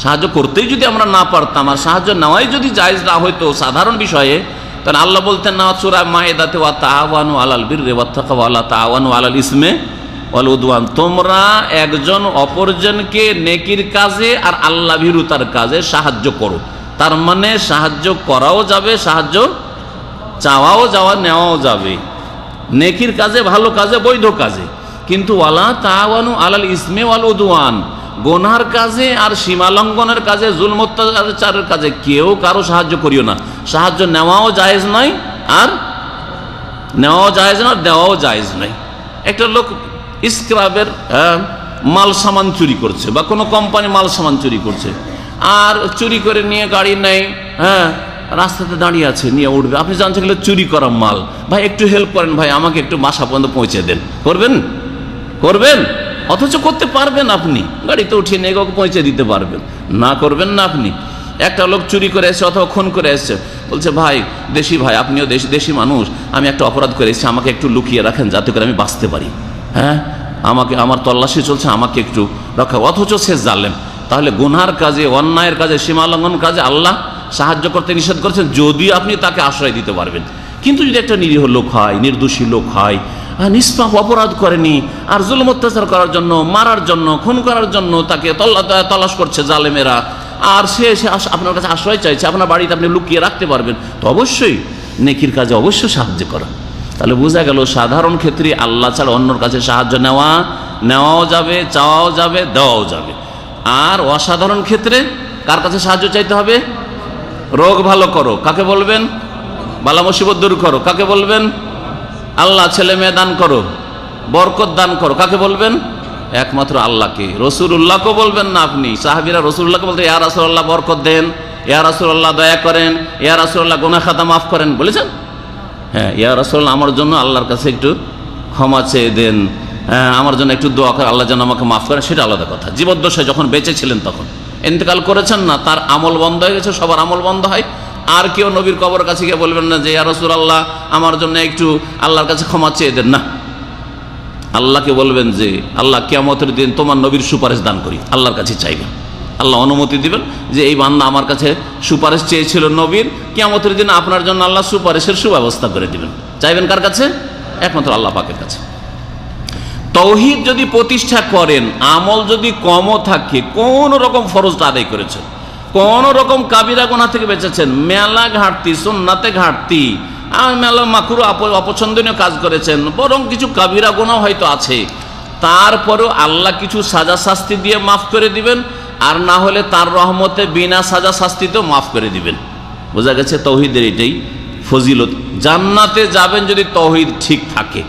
সাহায্য করতেই যদি আমরা না পারতাম, আর সাহায্য নেওয়াই যদি জায়েজ না হইতো সাধারণ বিষয়ে, তাহলে আল্লাহ বলতেন না সূরা মায়েদাতে, ওয়া তাআওয়ানু আলাল বিররি ওয়াত তাকওয়া ওয়া লা তাআওয়ানু আলাল ইসমি ওয়াল উদওয়ান। তোমরা একজন অপরজনকে নেকির কাজে আর আল্লাহ ভীরুতার কাজে সাহায্য করো। তার মানে সাহায্য করাও যাবে, সাহায্য চাওয়াও যাওয়া, নেওয়াও যাবে, নেকির কাজে, ভালো কাজে, বৈধ কাজে। কিন্তু ওয়ালা তাআওয়ানু আলাল ইসমি ওয়াল উদওয়ান, গুনার কাজে আর সীমালঙ্ঘনের কাজে, জুলম অত্যাচারের কাজে কেউ কারো সাহায্য করিও না। সাহায্য নেওয়াও জায়েজ নয়, আর নেওয়াও জায়েজ না, দেওয়াও জায়েজ নয়। একটা লোক স্ক্রাবের মাল সামান চুরি করছে, বা কোনো কোম্পানি মাল সামান চুরি করছে, আর চুরি করে নিয়ে গাড়ি নেই, হ্যাঁ রাস্তাতে দাঁড়িয়ে আছে, নিয়ে উঠবে, আপনি জানছেন এগুলো চুরি করা মাল, ভাই একটু হেল্প করেন, ভাই আমাকে একটু বাসা পর্যন্ত পৌঁছে দেন, করবেন? করবেন? অথচ করতে পারবেন, আপনি গাড়িতে উঠিয়ে নিয়ে কাউকে পৌঁছে দিতে পারবেন না, করবেন না আপনি? একটা লোক চুরি করে এসছে অথবা খুন করে এসছে, বলছে ভাই দেশি ভাই, আপনিও দেশি মানুষ, আমি একটা অপরাধ করে এসেছি, আমাকে একটু লুকিয়ে রাখেন যাতে করে আমি বাঁচতে পারি, হ্যাঁ আমাকে, আমার তল্লাশি চলছে, আমাকে একটু রক্ষা। অথচ সে জালেম। তাহলে গুনহার কাজে, অন্যায়ের কাজে, সীমা লঙ্ঘন কাজে আল্লাহ সাহায্য করতে নিষেধ করেছেন যদি আপনি তাকে আশ্রয় দিতে পারবেন। কিন্তু যদি একটা নিরীহ লোক হয়, নির্দোষী লোক হয়, নিষ্পাপ অপরাধ করেনি, আর জুলুম অত্যাচার করার জন্য, মারার জন্য, খুন করার জন্য তাকে তলাশ করছে জালেমেরা, আর সে আপনার কাছে আশ্রয় চাইছে, আপনার বাড়িতে আপনি লুকিয়ে রাখতে পারবেন, তো অবশ্যই নেকির কাজে অবশ্যই সাহায্য করা। তাহলে বোঝা গেল সাধারণ ক্ষেত্রে আল্লাহ ছাড়া অন্যর কাছে সাহায্য নেওয়াও যাবে, চাওয়াও যাবে, দেওয়াও যাবে। আর অসাধারণ ক্ষেত্রে কার কাছে সাহায্য চাইতে হবে? রোগ ভালো করো, কাকে বলবেন? বালা মুসিবত দূর করো, কাকে বলবেন? আল্লাহ। ছেলে মেয়ে দান করো, বরকত দান করো, কাকে বলবেন? একমাত্র আল্লাহকে। রসুল্লাহকে বলবেন না আপনি। সাহাবীরা রসুল্লাহকে বলতে ইয়া রাসূলুল্লাহ বরকত দেন, ইয়া রাসূলুল্লাহ দয়া করেন, ইয়া রাসূলুল্লাহ গুনাহ খাতা মাফ করেন বলেছেন? হ্যাঁ, ইয়া রাসূলুল্লাহ আমার জন্য আল্লাহর কাছে একটু ক্ষমা চেয়ে দেন, হ্যাঁ আমার জন্য একটু দোয়া করে, আল্লাহ যেন আমাকে মাফ করেন, সেটা আলাদা কথা। জীবদ্দশায় যখন বেঁচে ছিলেন তখন, ইন্তেকাল করেছেন না, তার আমল বন্ধ হয়ে গেছে, সবার আমল বন্ধ হয়। আর কেউ নবীর কবর কাছে গিয়ে বলবেন না যে ইয়া রাসূলুল্লাহ আমার জন্য একটু আল্লাহর কাছে ক্ষমা চেয়ে দেন, না। আল্লাহকে বলবেন যে আল্লাহ কিয়ামতের দিন তোমার নবীর সুপারিশ দান করি, আল্লাহর কাছে চাইবেন, আল্লাহ অনুমতি দিবেন যে এই বান্দা আমার কাছে সুপারিশ চেয়েছিল নবীর, কিয়ামতের দিন আপনার জন্য আল্লাহ সুপারিশের সুব্যবস্থা করে দিবেন। চাইবেন কার কাছে? একমাত্র আল্লাহ পাকের কাছে। তৌহিদ যদি প্রতিষ্ঠা করেন, আমল যদি কমও থাকে, কোন রকম ফরজটা আদায় করেছেন, কোন রকম কাবিরা গুনাহ থেকে বেঁচেছেন, মেলা ঘাটতি, সুন্নাতে ঘাটতি, মেলা মাকরুহ অপছন্দনীয় কাজ করেছেন, বরং কিছু কাবিরা গুনাহ হয়তো আছে, তারপরেও আল্লাহ কিছু সাজা শাস্তি দিয়ে মাফ করে দিবেন, আর না হলে তার রহমতে বিনা সাজা শাস্তিতেও মাফ করে দিবেন। বোঝা গেছে তৌহিদের এটাই ফজিলত। জান্নাতে যাবেন যদি তৌহিদ ঠিক থাকে।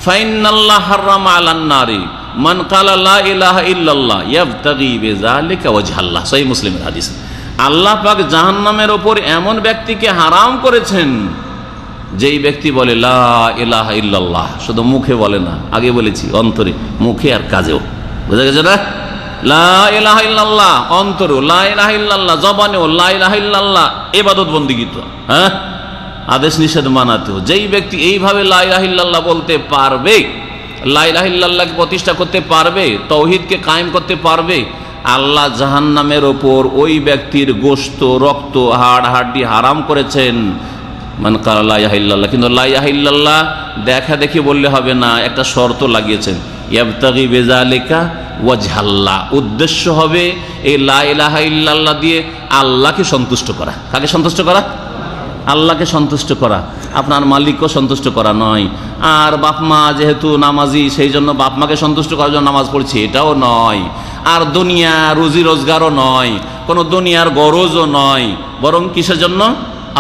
ফাইনাল্লাহ হারামা আলান নারি মান ক্বালা লা ইলাহা ইল্লাল্লাহ ইয়াবতাগি বিযালিকা ওয়াজহাল্লাহ, সহিহ মুসলিমের হাদিস। আল্লাহ পাক জাহান্নামের উপর এমন ব্যক্তিকে হারাম করেছেন যেই ব্যক্তি বলে লা ইলাহা ইল্লাল্লাহ, শুধু মুখে বলে না, আগে বলেছি অন্তরে, মুখে আর কাজেও। বুঝা গেছে না? লা ইলাহা ইল্লাল্লাহ অন্তরেও, লা ইলাহা ইল্লাল্লাহ জবানেও, লা ইলাহা ইল্লাল্লাহ ইবাদত বন্দেগী তো, হ্যাঁ আদেশ নিষেধ মানাতেও। যেই ব্যক্তি এইভাবে লা ইলাহা ইল্লাল্লাহ বলতে পারবে, লা ইলাহা ইল্লাল্লাহকে প্রতিষ্ঠা করতে পারবে, তৌহিদকে কায়েম করতে পারবে, আল্লাহ জাহান্নামের ওপর ওই ব্যক্তির গোশত, রক্ত, হাড় হাড্ডি হারাম করেছেন। মান ক্বালা লা ইলাহা ইল্লাল্লাহ, কিন্তু লা ইলাহা ইল্লাল্লাহ দেখা দেখি বললে হবে না, একটা শর্ত লাগিয়েছেন, ইয়াবতাগি বিযালিকা ওয়াজহাল্লাহ, উদ্দেশ্য হবে এই লা ইলাহা ইল্লাল্লাহ দিয়ে আল্লাহকে সন্তুষ্ট করা। কাকে সন্তুষ্ট করা? আল্লাহকে সন্তুষ্ট করা, আপনার মালিককে সন্তুষ্ট করা নয়। আর বাপ মা যেহেতু নামাজি, সেই জন্য বাপ মাকে সন্তুষ্ট করার জন্য নামাজ পড়ছি, এটাও নয়। আর দুনিয়া রুজি রোজগারও নয়, কোনো দুনিয়ার গরজও নয়, বরং কিসের জন্য?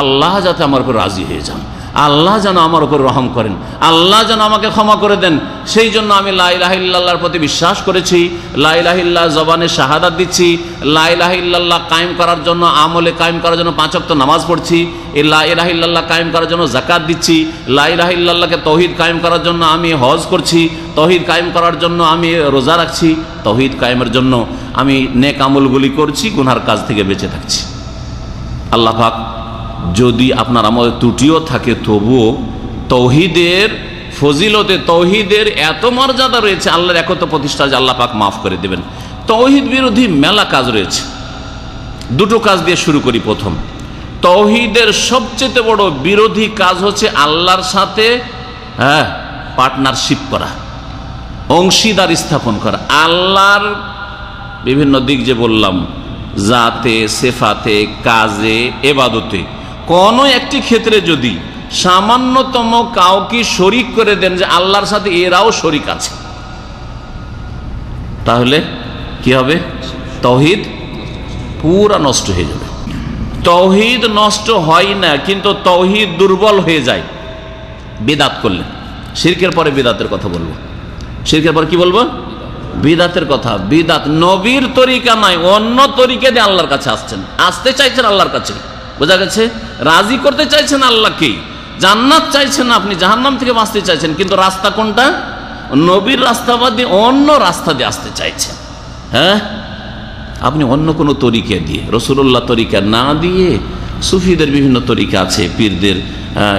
আল্লাহ যাতে আমার উপর রাজি হয়ে যান, আল্লাহ যেন আমার উপর রহম করেন, আল্লাহ যেন আমাকে ক্ষমা করে দেন, সেই জন্য আমি লা ইলাহা ইল্লাল্লাহর প্রতি বিশ্বাস করেছি, লা ইলাহা ইল্লাল্লাহ জবানে শাহাদাত দিচ্ছি, লা ইলাহা ইল্লাল্লাহ কায়েম করার জন্য, আমলে কায়েম করার জন্য 5 ওয়াক্ত নামাজ পড়ছি, এই লা ইলাহা ইল্লাল্লাহ কায়েম করার জন্য যাকাত দিচ্ছি, লা ইলাহা ইল্লাল্লাহকে তৌহিদ কায়েম করার জন্য আমি হজ করছি, তৌহিদ কায়েম করার জন্য আমি রোজা রাখছি, তৌহিদ কায়েমের জন্য আমি নেক আমলগুলি করছি, গুনার কাজ থেকে বেঁচে থাকছি। আল্লাহ পাক যদি আপনার আমলে ত্রুটিও থাকে, তবুও তৌহিদের ফজিলতে, তৌহিদের এত মর্যাদা রয়েছে, আল্লাহর একত্ব প্রতিষ্ঠা, যে আল্লাহ পাক মাফ করে দেবেন। তৌহিদ বিরোধী মেলা কাজ রয়েছে, দুটো কাজ দিয়ে শুরু করি। প্রথম, তৌহিদের সবচেয়ে বড় বিরোধী কাজ হচ্ছে আল্লাহর সাথে পার্টনারশিপ করা, অংশীদার স্থাপন করা। আল্লাহর বিভিন্ন দিক যে বললাম, জাতে, সেফাতে, কাজে, এবাদতে, কোনো একটি ক্ষেত্রে যদি সামান্যতম কাউকে শরিক করে দেন যে আল্লাহর সাথে এরাও শরিক আছে, তাহলে কি হবে? তৌহিদ পুরা নষ্ট হয়ে যাবে। তৌহিদ নষ্ট হয় না, কিন্তু তৌহিদ দুর্বল হয়ে যায় বিদআত করলে। শিরকের পরে বিদআতের কথা বলবো। শিরকের পরে কি বলবো? বিদাতের কথা। বিদাত নবীর তরিকা নয়, অন্য তরিকা দিয়ে আল্লাহর কাছে আসছেন, আসতে চাইছেন আল্লাহর কাছে, বোঝা গেছে? রাজি করতে চাইছেন আল্লাহকে, জান্নাত চাইছেন আপনি, জাহান্নাম থেকে বাঁচতে চাইছেন, কিন্তু রাস্তা কোনটা? নবীর রাস্তা বাদ দিয়ে অন্য রাস্তা দিয়ে আসতে চাইছেন। হ্যাঁ, আপনি অন্য কোনো তরিকা দিয়ে, রাসূলুল্লাহ তরিকা না দিয়ে, সুফিদের বিভিন্ন তরিকা আছে পীরদের,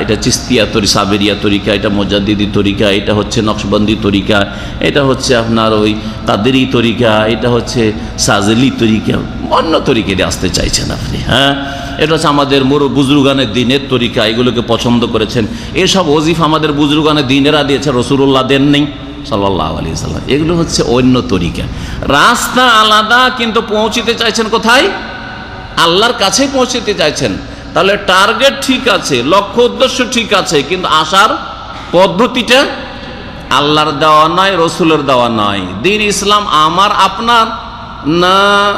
এটা চিস্তিয়া তরিকা, সাবেরিয়া তরিকা, এটা মুজাদ্দিদি তরিকা, এটা হচ্ছে নকশবন্দি তরিকা, এটা হচ্ছে আপনার ওই কাদেরি তরিকা, এটা হচ্ছে সাজেলি তরিকা, অন্য তরিকা দিয়ে আসতে চাইছেন আপনি। হ্যাঁ, এটা হচ্ছে আমাদের বুজরুগানের দিনের তরিকা, এগুলোকে পছন্দ করেছেন। এসব ওজিফা আমাদের বুজরুগানের দিনেরা দিয়েছে, রাসূলুল্লাহ দেন নেই সাল্লাল্লাহু আলাইহি ওয়াসাল্লাম। এগুলো হচ্ছে অন্য তরিকা, রাস্তা আলাদা, কিন্তু পৌঁছিতে চাইছেন কোথায়? আল্লাহর কাছে পৌঁছতে চাইছেন। তাহলে টার্গেট ঠিক আছে, লক্ষ্য উদ্দেশ্য ঠিক আছে, কিন্তু আসার পদ্ধতিটা আল্লাহর দেওয়া নয়, রসুলের দেওয়া নয়। দিন ইসলাম আমার আপনার না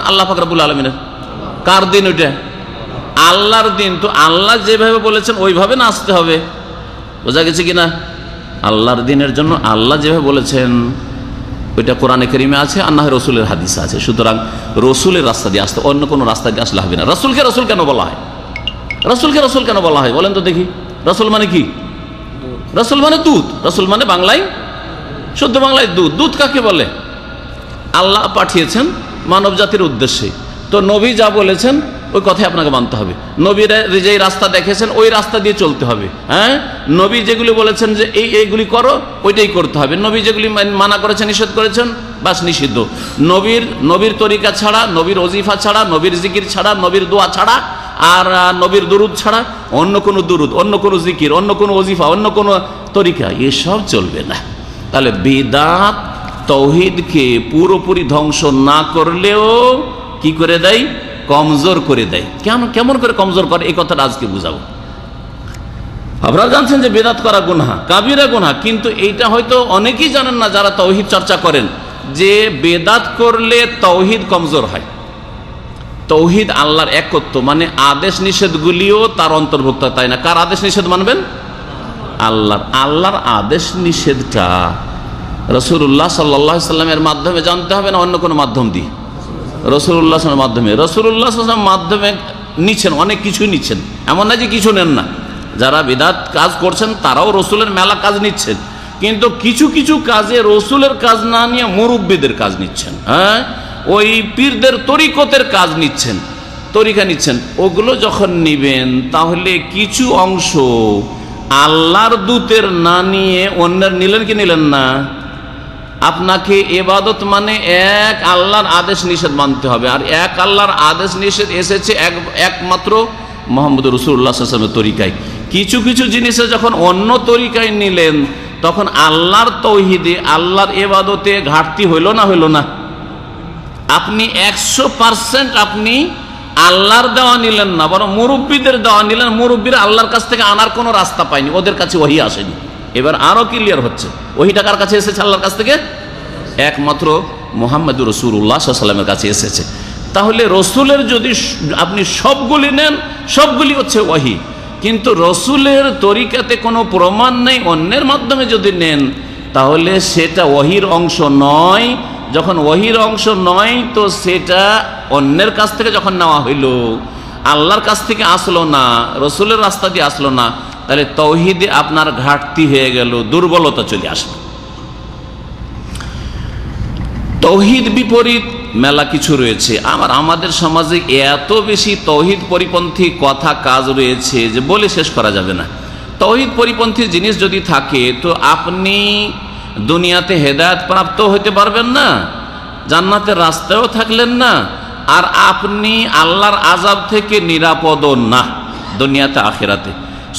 আল্লাহ পাক রব্বুল আলামিনের? কার দিন ওইটা? আল্লাহর দিন। তো আল্লাহ যেভাবে বলেছেন ওইভাবে না আসতে হবে, বোঝা গেছে কিনা? আল্লাহর দিনের জন্য আল্লাহ যেভাবে বলেছেন ওইটা কোরআনে কারিমে আছে, আর না হয় রসুলের হাদিসে আছে। সুতরাং রসুলের রাস্তা দিয়ে আসতে, অন্য কোনো রাস্তা দিয়ে আসলে হবে না। রসুলকে রসুল কেন বলা হয়? রসুলকে রসুল কেন বলা হয় বলেন তো দেখি? রসুল মানে কি? রসুল মানে দুধ, রসুল মানে বাংলায়, শুদ্ধ বাংলায় দুধ। দুধ কাকে বলে? আল্লাহ পাঠিয়েছেন মানব জাতির উদ্দেশ্যে। তো নবী যা বলেছেন ওই কথাই আপনাকে মানতে হবে। নবীরা যেই রাস্তা দেখেছেন ওই রাস্তা দিয়ে চলতে হবে। হ্যাঁ, নবী যেগুলি বলেছেন যে এইগুলি করো, ওইটাই করতে হবে। নবী যেগুলি মানা করেছেন, নিষেধ করেছেন, বাস নিষিদ্ধ। নবীর তরিকা ছাড়া, নবীর ওজিফা ছাড়া, নবীর জিকির ছাড়া, নবীর দোয়া ছাড়া, আর নবীর দুরুদ ছাড়া অন্য কোনো দুরুদ, অন্য কোনো জিকির, অন্য কোনো ওজিফা, অন্য কোনো তরিকা, এসব চলবে না। তাহলে বিদআত তাওহীদকে পুরোপুরি ধ্বংস না করলেও কি করে দেয়? কমজোর করে দেয়। কেমন করে কমজোর করে, এই কথাটা আজকে বুঝাবো। আপনারা জানছেন যে বিদআত করা গুনাহ, কাবিরা গুনাহ, কিন্তু এইটা হয়তো অনেকেই জানেন না যারা তাওহীদ চর্চা করেন, যে বিদআত করলে তাওহীদ কমজোর হয়। তাওহীদ আল্লাহর একত্ব, মানে আদেশ নিষেধগুলিও তার অন্তর্ভুক্ত, তাই না? কার আদেশ নিষেধ মানবেন? আল্লাহর আদেশ নিষেধটা রাসূলুল্লাহ সাল্লাল্লাহু আলাইহি ওয়াসাল্লামের মাধ্যমে জানতে হবে না অন্য কোনো মাধ্যম দিয়ে? রাসূলুল্লাহর মাধ্যমে। রাসূলুল্লাহর মাধ্যমে নিচ্ছেন, অনেক কিছুই নিচ্ছেন, এমন না যে কিছু নেন না। যারা বিদআত কাজ করছেন তারাও রসুলের মেলা কাজ নিচ্ছেন, কিন্তু কিছু কিছু কাজে রসুলের কাজ না নিয়ে মুরব্বিদের কাজ নিচ্ছেন। হ্যাঁ, ওই পীরদের তরিকতের কাজ নিচ্ছেন, তরিকা নিচ্ছেন। ওগুলো যখন নিবেন তাহলে কিছু অংশ আল্লাহর দূতের না নিয়ে অন্যের নিলেন কি নিলেন না? আপনাকে ইবাদত মানে এক আল্লাহর আদেশ নিষেধ মানতে হবে, আর এক আল্লাহর আদেশ নিষেধ এসেছে একমাত্র মুহাম্মদ রাসূলুল্লাহ সাল্লাল্লাহু আলাইহি ওয়াসাল্লামের তরিকায়। কিছু কিছু জিনিসে যখন অন্য তরিকায় নিলেন তখন আল্লাহর তাওহীদে, আল্লাহর ইবাদতে ঘাটতি হইল না হইল না? আপনি 100% আপনি আল্লাহর দেওয়া নিলেন না, বরং মুরব্বীদের দেওয়া নিলেন। মুরব্বীরা আল্লাহর কাছ থেকে আনার কোনো রাস্তা পায়নি, ওদের কাছে ওহী আসেনি। এবার আরো ক্লিয়ার হচ্ছে, ওহীটা কার কাছে এসেছে? আল্লাহর কাছ থেকে, একমাত্র মুহাম্মদুর রাসূলুল্লাহ সাল্লাল্লাহু আলাইহি ওয়াসাল্লামের কাছে এসেছে। তাহলে রসুলের যদি আপনি সবগুলি নেন, সবগুলি হচ্ছে ওহী, কিন্তু রসুলের তরিকাতে কোনো প্রমাণ নেই, অন্যের মাধ্যমে যদি নেন তাহলে সেটা ওহীর অংশ নয়। যখন ওহীর অংশ নয় তো সেটা অন্যের কাছ থেকে যখন নেওয়া হইল, আল্লাহর কাছ থেকে আসলো না, রসুলের রাস্তা দিয়ে আসলো না, তাহলে তাওহীদে আপনার ঘাটতি হয়ে গেল, দুর্বলতা চলে আসলো। তাওহীদ বিপরীত মেলা কিছু রয়েছে। আমাদের সমাজে এত বেশি তাওহীদ পরিপন্থী কথা কাজ রয়েছে যে বলে শেষ করা যাবে না। তাওহীদ পরিপন্থী জিনিস যদি থাকে তো আপনি দুনিয়াতে হেদায়েত প্রাপ্ত হতে পারবেন না, জান্নাতের রাস্তায়ও থাকলেন না, আর আপনি আল্লাহর আযাব থেকে নিরাপদও না দুনিয়াতে আখিরাতে।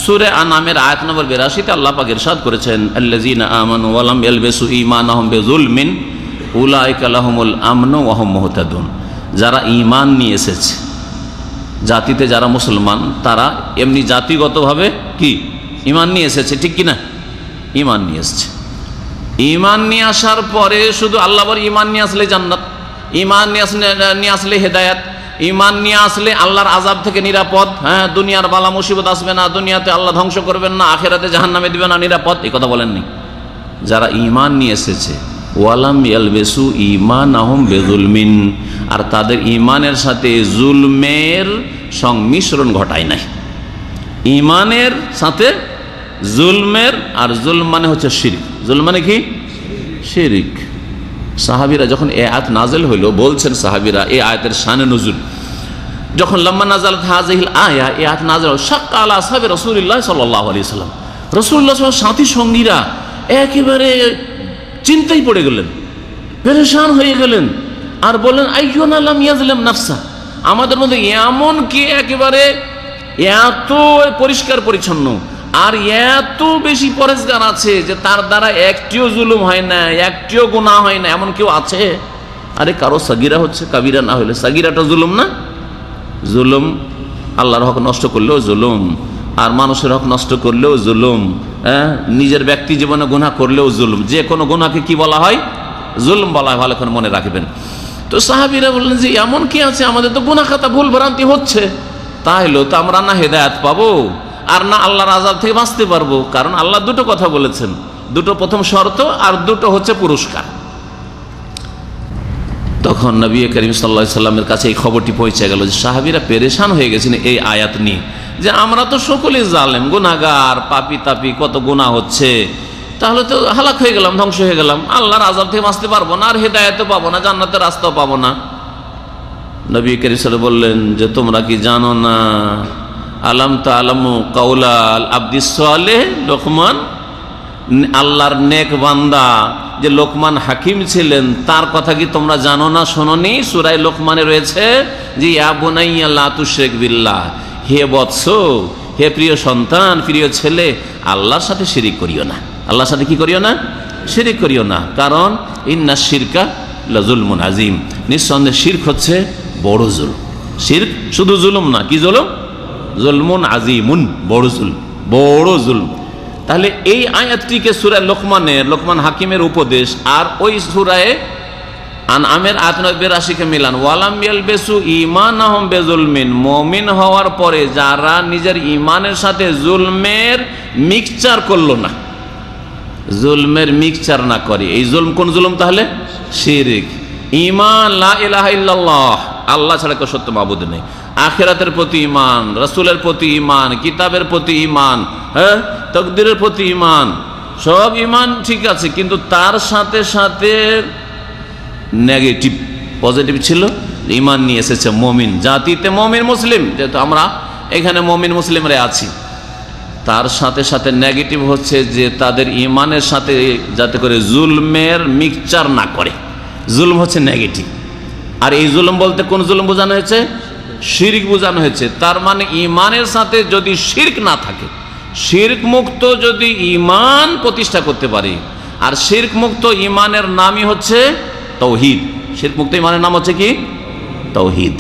সূরা আনামের আয়াত নম্বর 82 তে আল্লাহ পাক ইরশাদ করেছেন, আল্লাযীনা আমানু ওয়া লাম ইয়ালবিসু ঈমানাহুম বিযুলমিন উলাইকা লাহুমুল আমনু ওয়া হুম মুহতাদুন। যারা ঈমান নিয়ে এসেছে, জাতিতে যারা মুসলমান, তারা এমনি জাতিগতভাবে কি ঈমান নিয়ে এসেছে, ঠিক কি না? ঈমান নিয়ে এসেছে। ঈমান নিয়ে আসার পরে শুধু আল্লাহ বলে ঈমান নিয়ে আসলে জান্নাত, ঈমান নিয়ে আসলে হেদায়েত, ঈমান নিয়ে আসলে আল্লাহর আযাব থেকে নিরাপদ। হ্যাঁ, দুনিয়ার বালা মুসিবত আসবে না, দুনিয়াতে আল্লাহ ধ্বংস করবেন না, আখিরাতে জাহান্নামে দিবেন না, নিরাপদ, এই কথা বলেননি। যারা ঈমান নিয়ে এসেছে ওয়ালাম ইয়ালবিসু ঈমানাহুম বিযুলমিন, আর তাদের ঈমানের সাথে জুলমের সংমিশ্রণ ঘটায় নাই। ঈমানের সাথে জুলমের, আর জুলম মানে হচ্ছে শিরক। জুলম মানে কি? শিরক। সাহাবীরা যখন এই আয়াত নাযিল হইল, বলছেন সাহাবীরা এই আয়াতের শানে নুজুল, যখন লাম্মা নাযালাত হাযিহিল আয়া, এই আয়াত নাযিল হল, শাক্কা আলা আসহাবি রাসূলিল্লাহ সাল্লাল্লাহু আলাইহি ওয়াসাল্লাম, রাসূলুল্লাহ সাল্লাল্লাহু আলাইহি ওয়াসাল্লাম সাথী সঙ্গীরা একেবারে চিন্তায় পড়ে গেলেন, পেরেশান হয়ে গেলেন, আর বললেন আইয়ুনা লাম ইয়াজলিম নাফসা, আমাদের মধ্যে এমন কি একেবারে এত পরিষ্কার পরিচ্ছন্ন আর এত বেশি পরেজগার আছে যে তার দ্বারা একটিও জুলুম হয় না, একটিও গুনাহ হয় না, এমন কেউ আছে? আরে কারো সাগিরা হচ্ছে, কাবিরা না হলে সাগিরাটা জুলুম না? জুলুম আল্লাহর হক নষ্ট করলেও জুলুম, আর মানুষের হক নষ্ট করলেও জুলুম, নিজের ব্যক্তি জীবনে গুনাহ করলেও জুলুম। যে কোনো গুনাহকে কি বলা হয়? জুলুম বলা হয়, ভালো করে মনে রাখবেন। তো সাহাবীরা বললেন যে এমন কি আছে, আমাদের তো গুনাহ খাতা ভুল ভ্রান্তি হচ্ছে, তাহলে তো আমরা না হেদায়েত পাবো আর না আল্লাহর আযাব থেকে বাঁচতে পারবো। কারণ আল্লাহ দুটো কথা বলেছেন, দুটো প্রথম শর্ত আর দুটো হচ্ছে পুরস্কার। তখন নবী করিম সাল্লাল্লাহু আলাইহি সাল্লামের কাছে এই খবরটি পৌঁছে গেল যে সাহাবীরা পেরেশান হয়ে গেছেন এই আয়াত নিয়ে, যে আমরা তো সকলেই জালেম, গুনাহগার, পাপী তাপী, কত গুনাহ হচ্ছে, তাহলে তো হালাক হয়ে গেলাম, ধ্বংস হয়ে গেলাম, আল্লাহর আযাব থেকে বাঁচতে পারবো না, আর হেদায়েতও পাবো না, জান্নাতের রাস্তাও পাবো না। নবী করিম সাল্লাল্লাহু আলাইহি ওয়াসাল্লাম বললেন যে তোমরা কি জানো না, আলাম তাআলামু কাউলাল আবদিস সালেহ লোকমান, আল্লাহর নেক বান্দা যে লোকমান হাকিম ছিলেন তার কথা কি তোমরা জানো না, শোনোনি? সূরা লোকমানে রয়েছে যে ইয়া বুনাইয়া লা তুশরিক বিল্লাহ, হে বৎস, হে প্রিয় সন্তান, প্রিয় ছেলে, আল্লাহর সাথে শিরিক করিও না। আল্লাহর সাথে কি করিও না? শিরিক করিও না। কারণ ইন্না শিরকা লাযুলমুন আযীম, নিঃসন্দেহে শিরক হচ্ছে বড় জুলম। শিরক শুধু জুলুম না, কি জুলুম? জুলমুন আযীমুন, বড় জুলম, বড় জুলম। তাহলে এই আয়াতটিকে সূরা লোকমানের, লোকমান হাকিমের উপদেশ, আর ওই সূরায়ে আনআমের আয়াত 82 মিলান, ওয়ালাম ইয়ালবিসু ঈমানাহুম বিযুলমিন, মুমিন হওয়ার পরে যারা নিজের ঈমানের সাথে জুলমের মিক্সচার করলো না, জুলমের মিক্সচার না করে, এই জুলম কোন জুলম? তাহলে শিরক। ঈমান, লা ইলাহা ইল্লাল্লাহ, আল্লাহ ছাড়া কেউ সত্য মাবুদ নেই, আখিরাতের প্রতি ঈমান, রাসূলের প্রতি ঈমান, কিতাবের প্রতি ঈমান, তাকদীরের প্রতি ঈমান, সব ঈমান ঠিক আছে, কিন্তু তার সাথে সাথে নেগেটিভ, পজিটিভ ছিল, ঈমান নিয়ে এসেছে মুমিন জাতিতে, মুমিন মুসলিম, যেহেতু আমরা এখানে মুমিন মুসলিমরা আছি, তার সাথে সাথে নেগেটিভ হচ্ছে যে তাদের ঈমানের সাথে যাতে করে জুলমের মিক্সচার না করে, জুলম হচ্ছে নেগেটিভ। আর এই জুলম বলতে কোন জুলম বোঝানো হয়েছে? শিরক বোঝানো হয়েছে। তার মানে ঈমানের সাথে যদি শিরক না থাকে, শিরক মুক্ত যদি ঈমান প্রতিষ্ঠা করতে পারে, আর শিরক মুক্ত ঈমানের নামই হচ্ছে তাওহীদ। শিরক মুক্ত ঈমানের নাম হচ্ছে কি? তাওহীদ।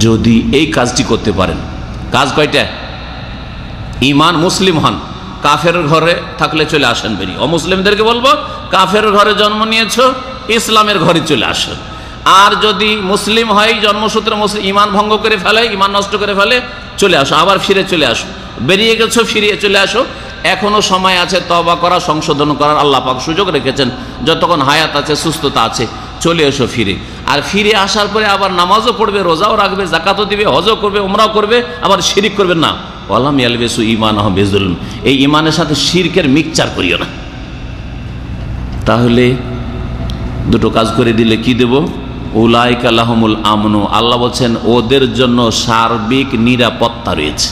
যদি এই কাজটি করতে পারেন, কাজ কয়টা? ঈমান, মুসলিম হন, কাফের ঘরে থাকলে চলে আসেন বেরিয়ে, অমুসলিমদেরকে বলবো কাফের ঘরে জন্ম নিয়েছো, ইসলামের ঘরে চলে আসো। আর যদি মুসলিম হয়, জন্মসূত্রে মুসলিম, ঈমান ভঙ্গ করে ফেলে, ঈমান নষ্ট করে ফেলে, চলে আসো, আবার ফিরে চলে আসো। বেরিয়ে গেছো, ফিরিয়ে চলে আসো, এখনো সময় আছে তওবা করা, সংশোধন করার আল্লাহ পাক সুযোগ রেখেছেন, যতক্ষণ হায়াত আছে, সুস্থতা আছে, চলে এসো ফিরে। আর ফিরে আসার পরে আবার নামাজও পড়বে, রোজাও রাখবে, যাকাতও দিবে, হজও করবে, উমরাও করবে, আবার শিরক করবে না। ওয়ালাম ইয়ালবিসু ঈমানাহুম বিযুলম, এই ঈমানের সাথে শিরকের মিক্সচার করিও না। তাহলে দুটো কাজ করে দিলে কি দেব? উলাইকা লাহুমুল আমনু, আল্লাহ বলছেন ওদের জন্য সার্বিক নিরাপত্তা রয়েছে,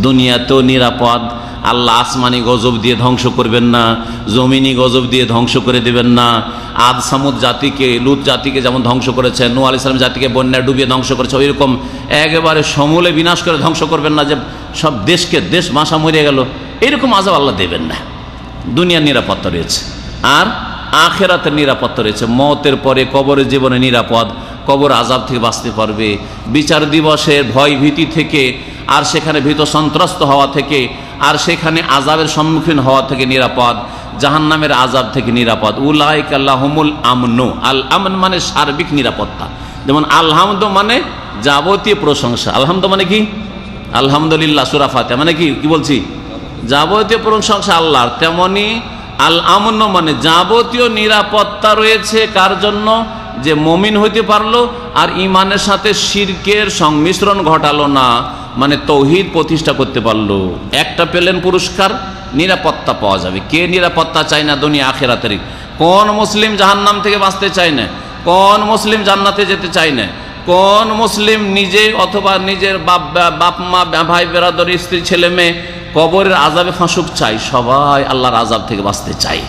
দুনিয়াতেও নিরাপদ, আল্লাহ আসমানি গজব দিয়ে ধ্বংস করবেন না, জমিনি গজব দিয়ে ধ্বংস করে দেবেন না। আদ সামুদ জাতিকে, লুত জাতিকে যেমন ধ্বংস করেছেন, নূহ আলাইহিস সালাম জাতিকে বন্যায় ডুবিয়ে ধ্বংস করেছে, ওইরকম একেবারে সমূলে বিনাশ করে ধ্বংস করবেন না, যে সব দেশকে দেশ মাসা মরে গেল, এরকম আযাব আল্লাহ দেবেন না। দুনিয়ার নিরাপত্তা রয়েছে, আর আখিরাতের নিরাপত্তা রয়েছে। মওতের পরে কবরের জীবনে নিরাপদ, কবর আযাব থেকে বাঁচতে পারবে, বিচার দিবসের ভয় ভীতি থেকে, আর সেখানে ভীত সন্ত্রস্ত হওয়া থেকে, আর সেখানে আযাবের সম্মুখীন হওয়া থেকে নিরাপদ, জাহান্নামের আযাব থেকে নিরাপদ। উলাইকা লাহুমুল আমনু, আল আমন মানে সার্বিক নিরাপত্তা। যেমন আলহামদু মানে যাবতীয় প্রশংসা, আলহামদু মানে কি? আলহামদুলিল্লাহ, সূরা ফাতিহা মানে কি? কি বলছি? যাবতীয় প্রশংসা আল্লাহর। তেমনি আল আমন মানে যাবতীয় নিরাপত্তা রয়েছে কার জন্য? যে মুমিন হইতে পারলো আর ইমানের সাথে শিরকের সংমিশ্রণ ঘটালো না, মানে তৌহিদ প্রতিষ্ঠা করতে পারলো। একটা পেলেন পুরস্কার, নিরাপত্তা পাওয়া যাবে। কে নিরাপত্তা চায় না দুনিয়া আখিরাতের? কোন মুসলিম জাহান্নাম থেকে বাঁচতে চায় না? কোন মুসলিম জান্নাতে যেতে চায় না? কোন মুসলিম নিজে অথবা নিজের বাপ মা ভাই বেরাদর স্ত্রী ছেলে মেয়ে কবরের আযাবে ফাঁসুক চাই? সবাই আল্লাহর আযাব থেকে বাঁচতে চাই।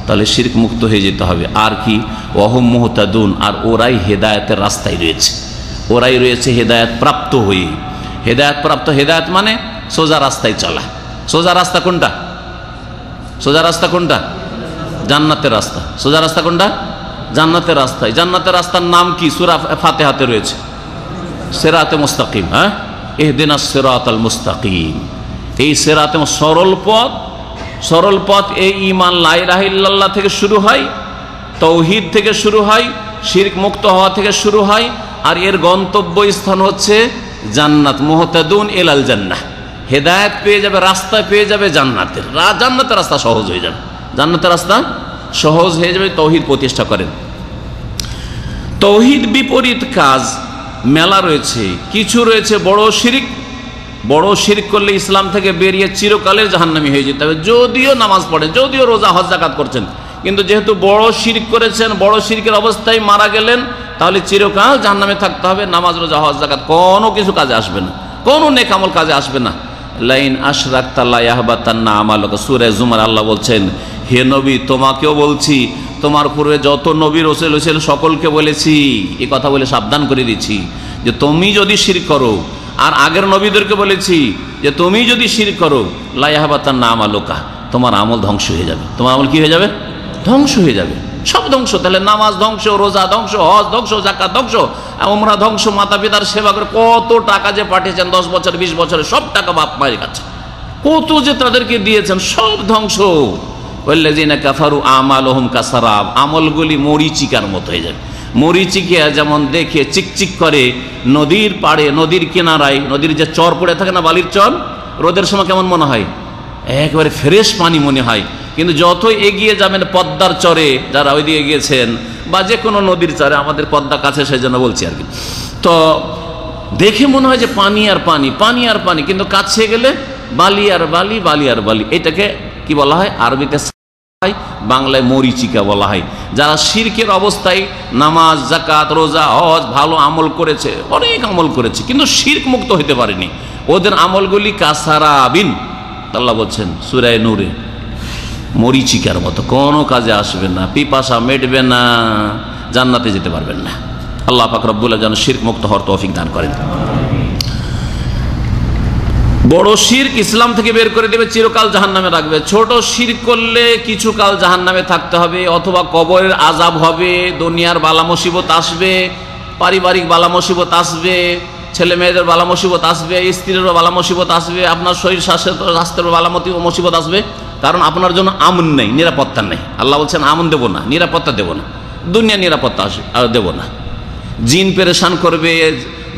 তাহলে শিরক মুক্ত হয়ে যেতে হবে। আর কি? ওয়াহুম মুহতাদুন, আর ওরাই হেদায়েতের রাস্তায় রয়েছে, ওরাই রয়েছে হেদায়েত প্রাপ্ত হয়ে। হেদায়েত প্রাপ্ত, হেদায়েত মানে সোজা রাস্তায় চলা। সোজা রাস্তা কোনটা? সোজা রাস্তা কোনটা? জান্নাতের রাস্তা। সোজা রাস্তা কোনটা? জান্নাতের রাস্তায়। জান্নাতের রাস্তার নাম কি? সূরা ফাতিহাতে রয়েছে, সিরাতে মুস্তাকিম। হ্যাঁ, ইহদিনাস সিরাতাল মুস্তাকিম। এই সিরাতে সরল পথ, সরল পথ এই ঈমান লা ইলাহা ইল্লাল্লাহ থেকে শুরু হয়, তৌহিদ থেকে শুরু হয়, শিরক মুক্ত হওয়া থেকে শুরু হয়, আর এর গন্তব্য স্থান হচ্ছে জান্নাত। মুহতাদুন ইলাল জান্নাহ, হেদায়েত পেয়ে যাবে, রাস্তা পেয়ে যাবে জান্নাতের। জান্নাতের রাস্তা সহজ হয়ে যাবে, জান্নাতের রাস্তা সহজ হয়ে যাবে তৌহিদ প্রতিষ্ঠা করেন। তৌহিদ বিপরীত কাজ মেলা রয়েছে। কিছু রয়েছে বড় শিরক, বড় শিরক করলে ইসলাম থেকে বেরিয়ে চিরকালের জাহান্নামী হয়ে যেতে হবে। যদিও নামাজ পড়েন, যদিও রোজা হজ যাকাত করছেন, কিন্তু যেহেতু বড় শিরক করেছেন, বড় শিরকের অবস্থায় মারা গেলেন, তাহলে চিরকাল জাহান্নামে থাকতে হবে। নামাজ রোজা হজ যাকাত কোনো কিছু কাজে আসবে না, কোনো নেক আমল কাজে আসবে না। লাইন আশরাকতা লা ইয়াহবাতান্না আমালুকা, সূরা জুমার আল্লাহ বলছেন, হে নবী তোমাকেও বলছি, তোমার পূর্বে যত নবী রাসূল ছিল সকলকে বলেছি, এই কথা বলে সাবধান করে দিচ্ছি যে তুমি যদি শিরক করো, আর আগের নবীদেরকে বলেছি যে তুমি যদি শিরক করো, লা ইয়াহবাতান্না আমালুকা, তোমার আমল ধ্বংস হয়ে যাবে। তোমার আমল কি হয়ে যাবে? ধ্বংস হয়ে যাবে, সব ধ্বংস। তাহলে নামাজ ধ্বংস, রোজা ধ্বংস, হজ ধ্বংস, যাকাত ধ্বংস, উমরা ধ্বংস, মাতা পিতার সেবা করে কত টাকা যে পাঠিয়েছেন 10 বছর 20 বছরে, সব টাকা বাপ মায়ের কাছে কত যে তাদেরকে দিয়েছেন, সব ধ্বংস। ওয়াল্লাযিনা কাফারু আমালুহুম কাসারাব, আমলগুলি মরিচিকার মতো হয়ে যাবে। মরিচিকা যেমন দেখে চিকচিক করে নদীর পাড়ে, নদীর কিনারায়, নদীর যে চর পড়ে থাকে না, বালির চর, রোদের সময় কেমন মনে হয়? একেবারে ফ্রেশ পানি মনে হয়। কিন্তু যতই এগিয়ে যাবেন পদ্মার চরে, যারা ওইদিকে গিয়েছেন, বা যে কোনো নদীর চরে, আমাদের পদ্মা কাছে সেই জন্য বলছি আর কি, তো দেখে মনে হয় যে পানি আর পানি, পানি আর পানি, কিন্তু কাছে গেলে বালি আর বালি, বালি আর বালি। এটাকে কি বলা হয়? আরবিতে বাংলায় মরিচিকা বলা হয়। যারা শিরকের অবস্থায় নামাজ, যাকাত, রোজা, হজ ভালো আমল করেছে, অনেক আমল করেছে, কিন্তু শিরক মুক্ত হতে পারেনি, ওদের আমলগুলি কাসারাবিন, আল্লাহ বলছেন সূরা নূরে, মরিচিকার মতো, কোনো কাজে আসবে না, পিপাসা মেটবে না, জান্নাতে যেতে পারবেন না। আল্লাহ পাক রব্বুল আলামিন যেন শিরক মুক্ত হওয়ার তৌফিক দান করেন। বড় শিরক ইসলাম থেকে বের করে দেবে, চিরকাল জাহান্নামে রাখবে। ছোট শিরক করলে কিছু কাল জাহান্নামে থাকতে হবে, অথবা কবরের আযাব হবে, দুনিয়ার বালা মুসিবত আসবে, পারিবারিক বালা মুসিবত আসবে, ছেলে মেয়েদের বালা মুসিবত আসবে, স্ত্রীরও বালা মুসিবত আসবে, আপনার শরীর স্বাস্থ্যের বালা মুসিবত আসবে, কারণ আপনার জন্য আমন নেই, নিরাপত্তা নেই। আল্লাহ বলছেন আমন দেবো না, নিরাপত্তা দেবো না, দুনিয়া নিরাপত্তা দেবো না। জিন পেরেশান করবে,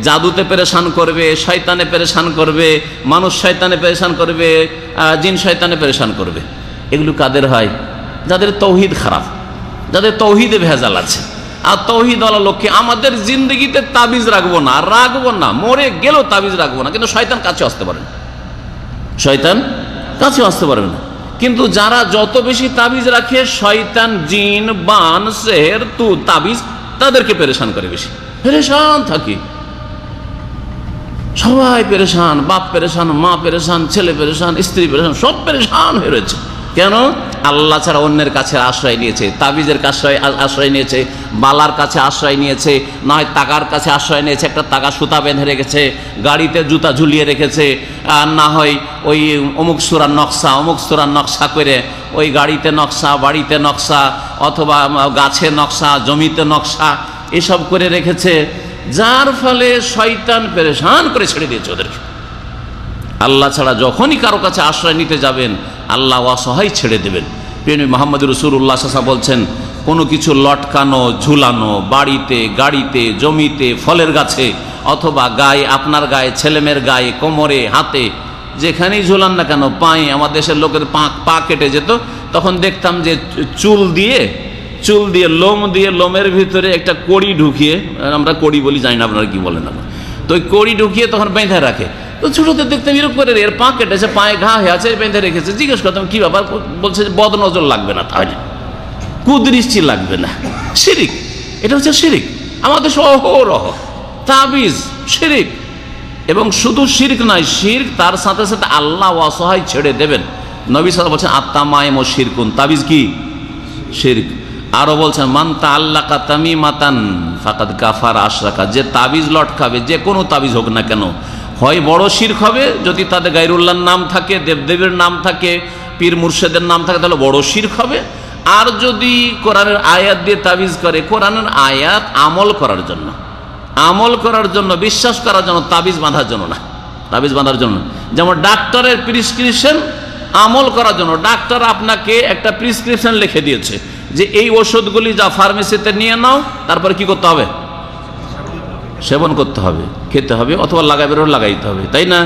জাদুতে পেরেশান করবে, শয়তানে পেরেশান করবে, মানুষ শয়তানে পেরেশান করবে, জিন শয়তানে পেরেশান করবে। এগুলো কাদের হয়? যাদের তৌহিদ খারাপ, যাদের তৌহিদে ভেজাল আছে। আর তৌহিদওয়ালা লোককে আমাদের জিন্দগিতে তাবিজ রাখবো না, রাখবো না, মরে গেলেও তাবিজ রাখবো না, কিন্তু শয়তান কাছে আসতে পারে না, শয়তান কাছে আসতে পারবে না। কিন্তু যারা যত বেশি তাবিজ রাখে, শয়তান, জিন, বান, সেহের, তাবিজ তাদেরকে পেরেশান করে, বেশি পেরেশান থাকে, সবাই পেরেশান, বাপ পেরেশান, মা পেরেশান, ছেলে পেরেশান, স্ত্রী পেরেশান, সব পেরেশান হয়ে রয়েছে। কেন? আল্লাহ ছাড়া অন্যের কাছে আশ্রয় নিয়েছে, তাবিজের কাছে আশ্রয় নিয়েছে, বালার কাছে আশ্রয় নিয়েছে, না হয় টাকার কাছে আশ্রয় নিয়েছে, একটা টাকা সুতা বেঁধে রেখেছে, গাড়িতে জুতা ঝুলিয়ে রেখেছে, আর না হয় ওই অমুক সূরার নকশা, অমুক সূরার নকশা করে ওই গাড়িতে নকশা, বাড়িতে নকশা, অথবা গাছে নকশা, জমিতে নকশা, এসব করে রেখেছে, যার ফলে শয়তান পেরেশান করে ছেড়ে দিয়েছে ওদেরকে। আল্লাহ ছাড়া যখনই কারো কাছে আশ্রয় নিতে যাবেন, আল্লাহ অসহায় ছেড়ে দেবেন। প্রিয় মুহাম্মদ রাসূলুল্লাহ সাল্লাল্লাহু আলাইহি ওয়াসাল্লাম বলছেন, কোনো কিছু লটকানো, ঝুলানো, বাড়িতে, গাড়িতে, জমিতে, ফলের গাছে, অথবা গায়ে, আপনার গায়ে, ছেলেমেয়ের গায়ে, কোমরে, হাতে, যেখানেই ঝুলান না কেন, পায়ে, আমার দেশের লোকের পা কেটে যেত, তখন দেখতাম যে চুল দিয়ে লোম দিয়ে লোমের ভিতরে একটা কড়ি ঢুকিয়ে, আমরা কড়ি বলি, জানি না আপনারা কি বলেন, তো ওই কড়ি ঢুকিয়ে তখন বেঁধে রাখে। তো ছোটতে দেখতাম এরকম করে, এর পা কেটেছে, পায়ে ঘা হয়ে আছে, বেঁধে রেখেছে। জিজ্ঞেস করতাম কি ব্যাপার, বলছে বদনজর লাগবে না, তাহলে কুদৃষ্টি লাগবে না। শিরিক, এটা হচ্ছে শিরিক। আমাদের অহরহ তাবিজ শিরিক, এবং শুধু শিরক নয়, শিরক তার সাথে সাথে আল্লাহ অসহায় ছেড়ে দেবেন। নবী সাল্লাল্লাহু আলাইহি ওয়াসাল্লাম বলছেন আত্তামাইম ও শিরকুন, তাবিজ কি শিরক। আরো বলছেন মান তাআল্লাকা তামিমাতান ফাকাদ কাফারা আশরাকা, যে তাবিজ লটকাবে, যে কোনো তাবিজ হোক না কেন, হয় বড় শিরক হবে, যদি তাদের গায়রুল্লাহর নাম থাকে, দেবদেবীর নাম থাকে, পীর মুর্শেদের নাম থাকে, তাহলে বড় শিরক হবে। আর যদি কোরআনের আয়াত দিয়ে তাবিজ করে, কোরআনের আয়াত আমল করার জন্য, বিশ্বাস করার জন্য, তাবিজ বাঁধার জন্য না, তাবিজ বাঁধার জন্য। যেমন ডাক্তারের প্রেসক্রিপশন আমল করার জন্য, ডাক্তার আপনাকে একটা প্রেসক্রিপশন লিখে দিয়েছে যে এই ওষুধগুলি যা ফার্মেসিতে নিয়ে নাও, তারপরে কি করতে হবে, সেবন করতে হবে, খেতে হবে, অথবা লাগাইতে হবে, তাই না?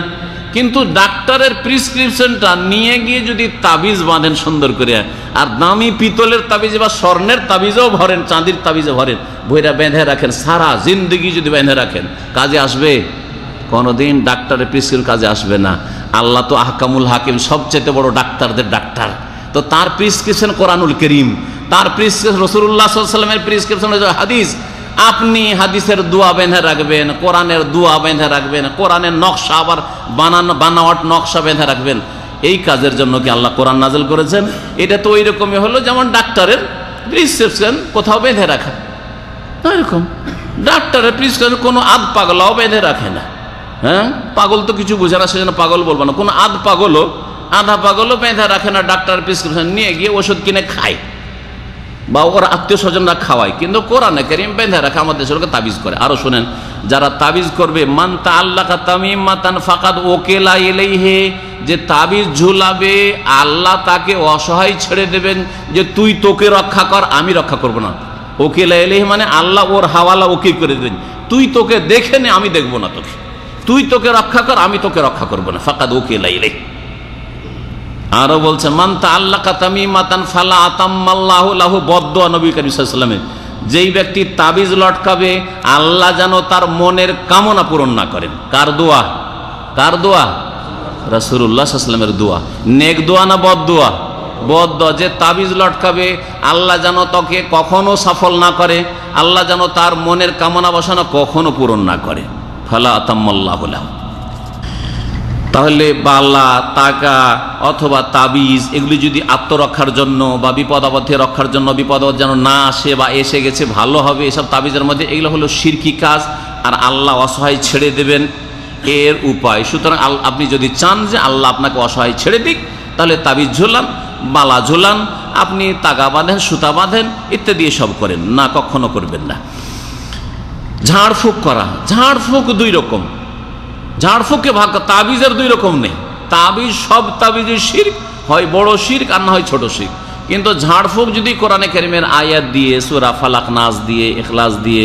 কিন্তু ডাক্তারের প্রেসক্রিপশনটা নিয়ে গিয়ে যদি তাবিজ বাঁধেন সুন্দর করে, আর দামি পিতলের তাবিজ বা স্বর্ণের তাবিজও ভরেন, চাঁদির তাবিজও ভরেন, বইরা বেঁধে রাখেন, সারা জিন্দগি যদি বেঁধে রাখেন, কাজে আসবে? কোনোদিন ডাক্তারের প্রেসক্রিপশন কাজে আসবে না। আল্লাহ তো আহকামুল হাকিম, সবচেয়ে বড় ডাক্তারদের ডাক্তার, তো তার প্রেসক্রিপশন কোরআনুল করিম, তার প্রেসক্রিপশন রাসূলুল্লাহ সাল্লাল্লাহু আলাইহি ওয়াসাল্লামের প্রেসক্রিপশন হাদিস। আপনি হাদিসের দোয়া বেঁধে রাখবেন, কোরআনের দোয়া বেঁধে রাখবেন, কোরআনের নকশা আবার বানাওয়াট নকশা বেঁধে রাখবেন, এই কাজের জন্য কি আল্লাহ কোরআন নাযিল করেছেন? এটা তো ওই রকমই হলো যেমন ডাক্তারের প্রেসক্রিপশন কোথাও বেঁধে রাখা, এরকম ডাক্তারের প্রেসক্রিপশন কোনো আধ পাগলাও বেঁধে রাখে না। হ্যাঁ, পাগল তো কিছু বোঝে না, সেজন্য পাগল বলবো না, কোনো আধা পাগলও বেঁধে রাখে না। ডাক্তার প্রেসক্রিপশন নিয়ে গিয়ে ওষুধ কিনে খায় বা ওর আত্মীয় স্বজনরা খাওয়ায়, কিন্তু কোরআনে কারীম বেঁধে রাখা আমাদের দেশের তাবিজ করে। আরো শুনেন, যারা তাবিজ করবে, মান তাআল্লাকা তামিমাতান ফাকাদ ওকিলা ইলাইহি, যে তাবিজ ঝুলাবে আল্লাহ তাকে অসহায় ছেড়ে দেবেন, যে তুই তোকে রক্ষা কর, আমি রক্ষা করব না। ওকিলা ইলাইহি মানে আল্লাহ ওর হাওয়ালা ওকে করে দেবেন, তুই তোকে দেখে নে, আমি দেখবো না তোকে, তুই তোকে রক্ষা কর, আমি তোকে রক্ষা করবো না। ফাকাদ ওকিলা ইলাইহি। আরো বলছেন মান তাআল্লাকা তামিমাতান ফালা আতাম্মাল্লাহু লাহু, বদদুয়া নবী করিম সাল্লাল্লাহু আলাইহি ওয়াসাল্লামের, যেই ব্যক্তি তাবিজ লটকাবে আল্লাহ যেন তার মনের কামনা পূরণ না করেন। কার দোয়া? রাসূলুল্লাহ সাল্লাল্লাহু আলাইহি ওয়াসাল্লামের দোয়া। নেক দোয়া না বদদুয়া? বদদুয়া। যে তাবিজ লটকাবে আল্লাহ যেন তাকে কখনো সফল না করে, আল্লাহ যেন তার মনের কামনা বাসনা কখনো পূরণ না করে। ফালা আতাম্মাল্লাহু লাহু। তাহলে বালা, তাকা অথবা তাবিজ, এগুলি যদি আত্মরক্ষার জন্য বা বিপদ আপদে রক্ষার জন্য, বিপদ যেন না আসে বা এসে গেছে ভালো হবে, এসব তাবিজের মধ্যে এগুলো হলো শিরকি কাজ, আর আল্লাহ অসহায় ছেড়ে দেবেন এর উপায়। সুতরাং আপনি যদি চান যে আল্লাহ আপনাকে অসহায় ছেড়ে দিক, তাহলে তাবিজ ঝোলান, বালা ঝোলান, আপনি তাগা বাঁধেন, সুতা বাঁধেন, ইত্যাদি সব করেন না, কখনো করবেন না। ঝাড়ফুঁক করা, ঝাড়ফুঁক দুই রকম, ঝাড়ফুঁকে ভাগ, তাবিজের দুই রকম নেই। তাবিজ সব তাবিজের শিরক, হয় বড় শিরক আর না হয় ছোট শিরক। কিন্তু ঝাড়ফুঁক যদি কোরআনে কারীমের আয়াত দিয়ে, সূরা ফালাক, নাস দিয়ে, ইখলাস দিয়ে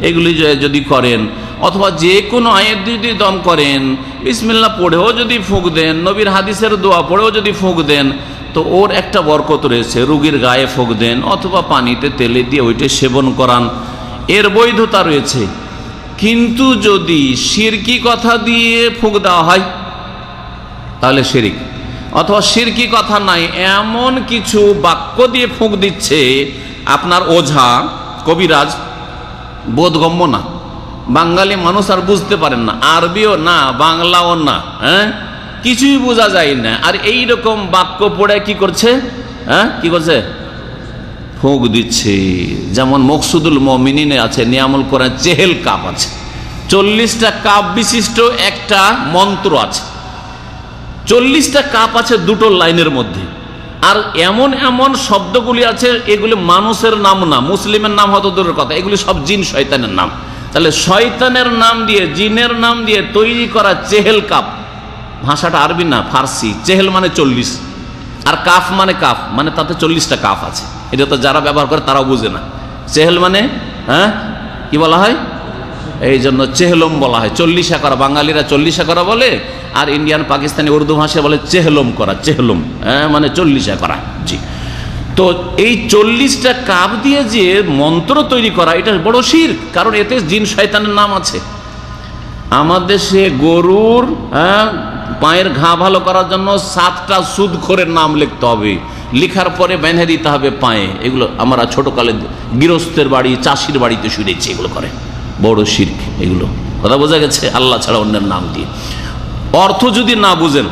এগুলি যদি করেন, অথবা যে কোনো আয়াত দিয়ে যদি দম করেন, বিসমিল্লাহ পড়েও যদি ফুঁক দেন, নবীর হাদিসের দোয়া পড়েও যদি ফুঁক দেন, তো ওর একটা বরকত রয়েছে। রোগীর গায়ে ফুঁক দেন অথবা পানিতে তেলে দিয়ে ওইটা সেবন করান, এর বৈধতা রয়েছে। কিন্তু যদি শিরকি কথা দিয়ে ফুঁক দেওয়া হয় তাহলে শিরক, অথবা শিরকি কথা নাই এমন কিছু বাক্য দিয়ে ফুঁক দিচ্ছে আপনার ওঝা কবিরাজ, বোধগম্য না, বাঙালি মানুষ আর বুঝতে পারেন না, আরবিও না, বাংলাও না, হ্যাঁ, কিছুই বোঝা যায় না। আর এই রকম বাক্য পড়ে কি করছে? কি করছে? ফুঁক দিচ্ছে। যেমন মকসুদুল মুমিনিনে আছে, নিয়ামুল কোরআন চেহেল কাপ আছে, 40টা কাপ বিশিষ্ট একটা মন্ত্র আছে, 40টা কাপ আছে দুটো লাইনের মধ্যে। আর এমন এমন শব্দগুলি আছে, এগুলি মানুষের নাম না, মুসলিমের নাম হয়তো দূরের কথা, এগুলি সব জিন শয়তানের নাম। তাহলে শয়তানের নাম দিয়ে, জিনের নাম দিয়ে তৈরি করা চেহেল কাপ, ভাষাটা আরবি না ফার্সি। চেহেল মানে 40, আর কাফ মানে তাতে 40টা কাফ আছে। এটা তো যারা ব্যবহার করে তারাও বুঝে না। চেহেল মানে কি বলা হয়? এই জন্য চেহলম বলা হয়। 40 করা, বাঙালিরা 40 করা বলে, আর ইন্ডিয়ান পাকিস্তানি উর্দু ভাষায় বলে চেহলম করা। চেহলম মানে 40 করা। জি, তো এই 40টা কাপ দিয়ে যে মন্ত্র তৈরি করা, এটা বড় শিরক, কারণ এতে জিন শয়তানের নাম আছে। আমাদের দেশে গরুর পায়ের ঘা ভালো করার জন্য 7টা সুদখোরের নাম লিখতে হবে, লিখার পরে বেঁধে দিতে হবে পায়ে। এগুলো আমরা ছোটকালে গৃহস্থের বাড়ি, চাষির বাড়িতে শুনেছি, এগুলো করে। বড় শিরক এগুলো, কথা বোঝা গেছে? আল্লাহ ছাড়া অন্যের নাম দিয়ে। অর্থ যদি না বুঝেন,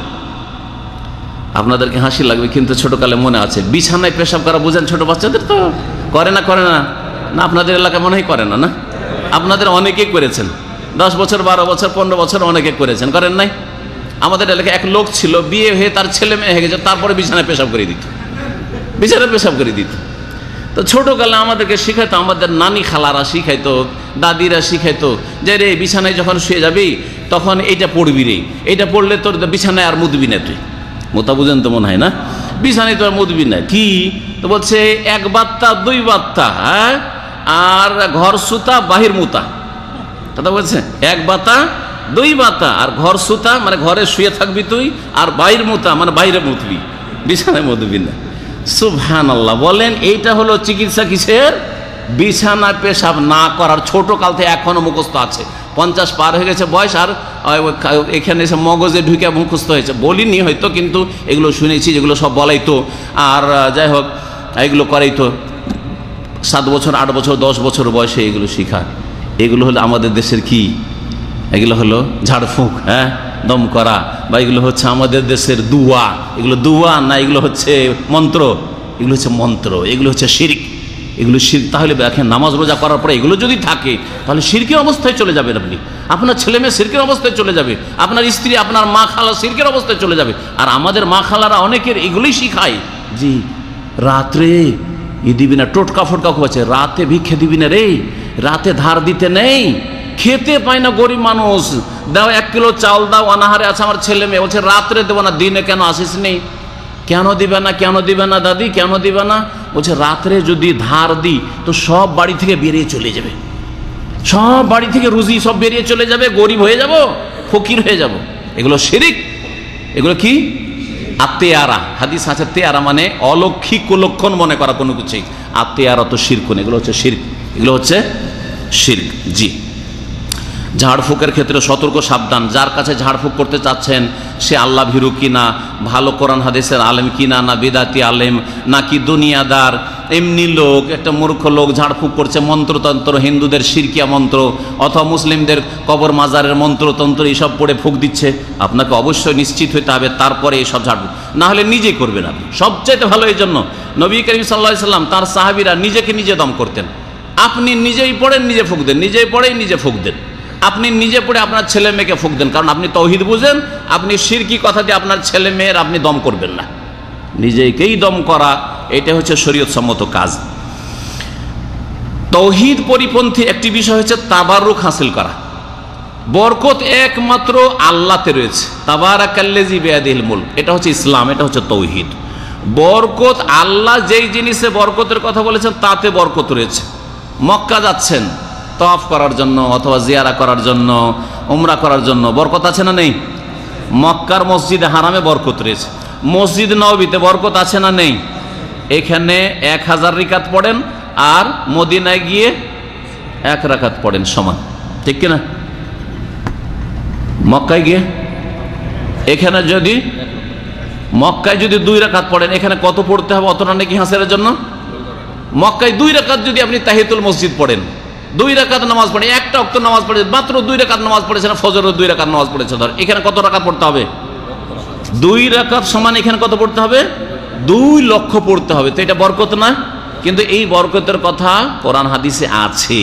আপনাদেরকে হাসি লাগবে কিন্তু ছোটকালে মনে আছে, বিছানায় পেশাব করা বুঝেন? ছোট বাচ্চাদের তো করে না, করে না? না আপনাদের এলাকায় মনে হয় করে না, না? আপনাদের অনেকেই করেছেন, 10 বছর 12 বছর 15 বছর অনেকে করেছেন, করেন নাই? আমাদের এলাকায় এক লোক ছিল, বিয়ে হয়ে তার ছেলে মেয়ে হয়ে গেছে, তারপরে বিছানায় পেশাব করে দিত, বিছানায় পেশাব করে দিত। তো ছোটকালে আমাদেরকে শিখাইতো, আমাদের নানি খালারা শিখাইতো, দাদিরা শিখাইতো যে রে বিছানায় যখন শুয়ে যাবি তখন এইটা পড়বি রে, এইটা পড়লে তোর বিছানায় আর মুদবি না, তুই মোতা বুঝেন তো মনে হয় না, বিছানায় তো আর মুদবি না। কি তো বলছে? 1 বাত্তা 2 বাত্তা, হ্যাঁ, আর ঘর সুতা বাহির মুতা, কথা বলছে? 1 বাতা 2 বাতা, আর ঘর সুতা মানে ঘরে শুয়ে থাকবি তুই, আর বাহির মুতা মানে বাইরে মুতবি, বিছানায় মুতবি না। সুবহানাল্লাহ। বলেন এইটা হলো চিকিৎসা কিসের? বিছানা পেশাব না করার। ছোট কাল থেকে এখনো মুখস্থ আছে, 50 পার হয়ে গেছে বয়স, আর এখানে এসে মগজে ঢুকে মুখস্থ হয়েছে। বলিনি হয়তো, কিন্তু এগুলো শুনেছি, যেগুলো সব বলাইতো। আর যাই হোক, এগুলো করাইতো 7 বছর 8 বছর 10 বছর বয়সে এগুলো শিখা। এগুলো হলো আমাদের দেশের কি? এগুলো হলো ঝাড়ফুঁক, হ্যাঁ, দম করা, বা এগুলো হচ্ছে আমাদের দেশের দুয়া। এগুলো দুয়া না, এগুলো হচ্ছে মন্ত্র, এগুলো হচ্ছে মন্ত্র, এগুলো হচ্ছে শিরক, এগুলো শিরক। তাহলে দেখেন, নামাজ রোজা করার পরে এগুলো যদি থাকে তাহলে শিরকের অবস্থায় চলে যাবেন আপনি, আপনার ছেলে মেয়ে শিরকের অবস্থায় চলে যাবে, আপনার স্ত্রী আপনার মা খালা শিরকের অবস্থায় চলে যাবে। আর আমাদের মা খালারা অনেকের এগুলোই শিখায়, জি রাত্রে দিবি না, টোটকা ফোটকা খুঁজছে, রাতে ভিক্ষে দিবি না রে, রাতে ধার দিতে নেই, খেতে পায় না গরিব মানুষ, দাও 1 কিলো চাল দাও, অনাহারে আছে আমার ছেলে মেয়ে। বলছে রাত্রে দেবো না, দিনে কেন আসিস নেই? কেন দিবে না, কেন দিবে না দাদি, কেন দিবে না? বলছে রাত্রে যদি ধার দিই তো সব বাড়ি থেকে বেরিয়ে চলে যাবে, সব বাড়ি থেকে রুজি সব বেরিয়ে চলে যাবে, গরিব হয়ে যাব, ফকির হয়ে যাব। এগুলো শিরক। এগুলো কি? আত্মেয়ারা। হাদিস আছে, তেয়ারা মানে অলৌকিক কুলক্ষণ মনে করা কোনো কিছুই। আত্মেয়ারা তো শিরকুন, এগুলো হচ্ছে শিরক, এগুলো হচ্ছে শিরক। জি, ঝাড়ফুঁকের ক্ষেত্রে সতর্ক সাবধান। যার কাছে ঝাড়ফুঁক করতে চাচ্ছেন সে আল্লাহ ভীরু কিনা, ভালো কোরআন হাদিসের আলেম কিনা, না বিদাতি আলেম, নাকি দুনিয়াদার এমনি লোক, একটা মূর্খ লোক ঝাড়ফুঁক করছে, মন্ত্রতন্ত্র, হিন্দুদের শিরকিয়া মন্ত্র অথবা মুসলিমদের কবর মাজারের মন্ত্রতন্ত্র এইসব পড়ে ফুঁক দিচ্ছে। আপনাকে অবশ্যই নিশ্চিত হতে হবে, তারপরে এইসব ঝাড়ফুঁক না হলে নিজেই করবেন আপনি, সবচাইতে ভালো। এই জন্য নবী করিম সাল্লাল্লাহু আলাইহি সাল্লাম তার সাহাবীরা নিজেকে নিজে দম করতেন। আপনি নিজেই পড়েন, নিজে ফুঁক দেন, নিজেই পড়েন, নিজে ফুঁক দেন। আপনি নিজে পড়ে আপনার ছেলে মেয়েকে ফুঁক দেন, কারণ আপনি তাওহীদ বুঝেন। আপনি শিরকি কথা দিয়ে আপনার ছেলে মেয়ের আপনি দম করবেন না, নিজেকেই দম করা, এটা হচ্ছে শরীয়ত সম্মত কাজ। তাওহীদ পরিপন্থী একটি বিষয় হচ্ছে তাবাররুক হাসিল করা। বরকত একমাত্র আল্লাহতে রয়েছে, তাবারাকাল্লাযী বিয়াদিহিল মুলক, এটা হচ্ছে ইসলাম, এটা হচ্ছে তাওহীদ। বরকত আল্লাহ যেই জিনিসে বরকতের কথা বলেছেন তাতে বরকত রয়েছে। মক্কা যাচ্ছেন তওয়াফ করার জন্য অথবা জিয়ারা করার জন্য, উমরা করার জন্য, বরকত আছে না নেই? মক্কার মসজিদে হারামে বরকত রয়েছে, মসজিদ নববীতে বরকত আছে না নেই? এখানে 1000 রাকাত পড়েন আর মদিনায় গিয়ে 1 রাকাত পড়েন, সমান, ঠিক কিনা? মক্কায় গিয়ে এখানে যদি মক্কায় যদি 2 রাকাত পড়েন, এখানে কত পড়তে হবে অতটা নাকি হাসিলের জন্য? মক্কায় 2 রাকাত যদি আপনি তাহিয়াতুল মসজিদ পড়েন, 2 রাকাত নামাজ পড়ে, একটা ওয়াক্ত নামাজ পড়ে, মাত্র 2 রাকাত নামাজ পড়েছেন, ফজরের 2 রাকাত নামাজ পড়েছে, ধর এখানে কত রাকাত পড়তে হবে? 2 রাকাত সমান এখানে কত পড়তে হবে? 2 লক্ষ পড়তে হবে। তো এটা বরকত না? কিন্তু এই বরকতের কথা কোরআন হাদিসে আছে,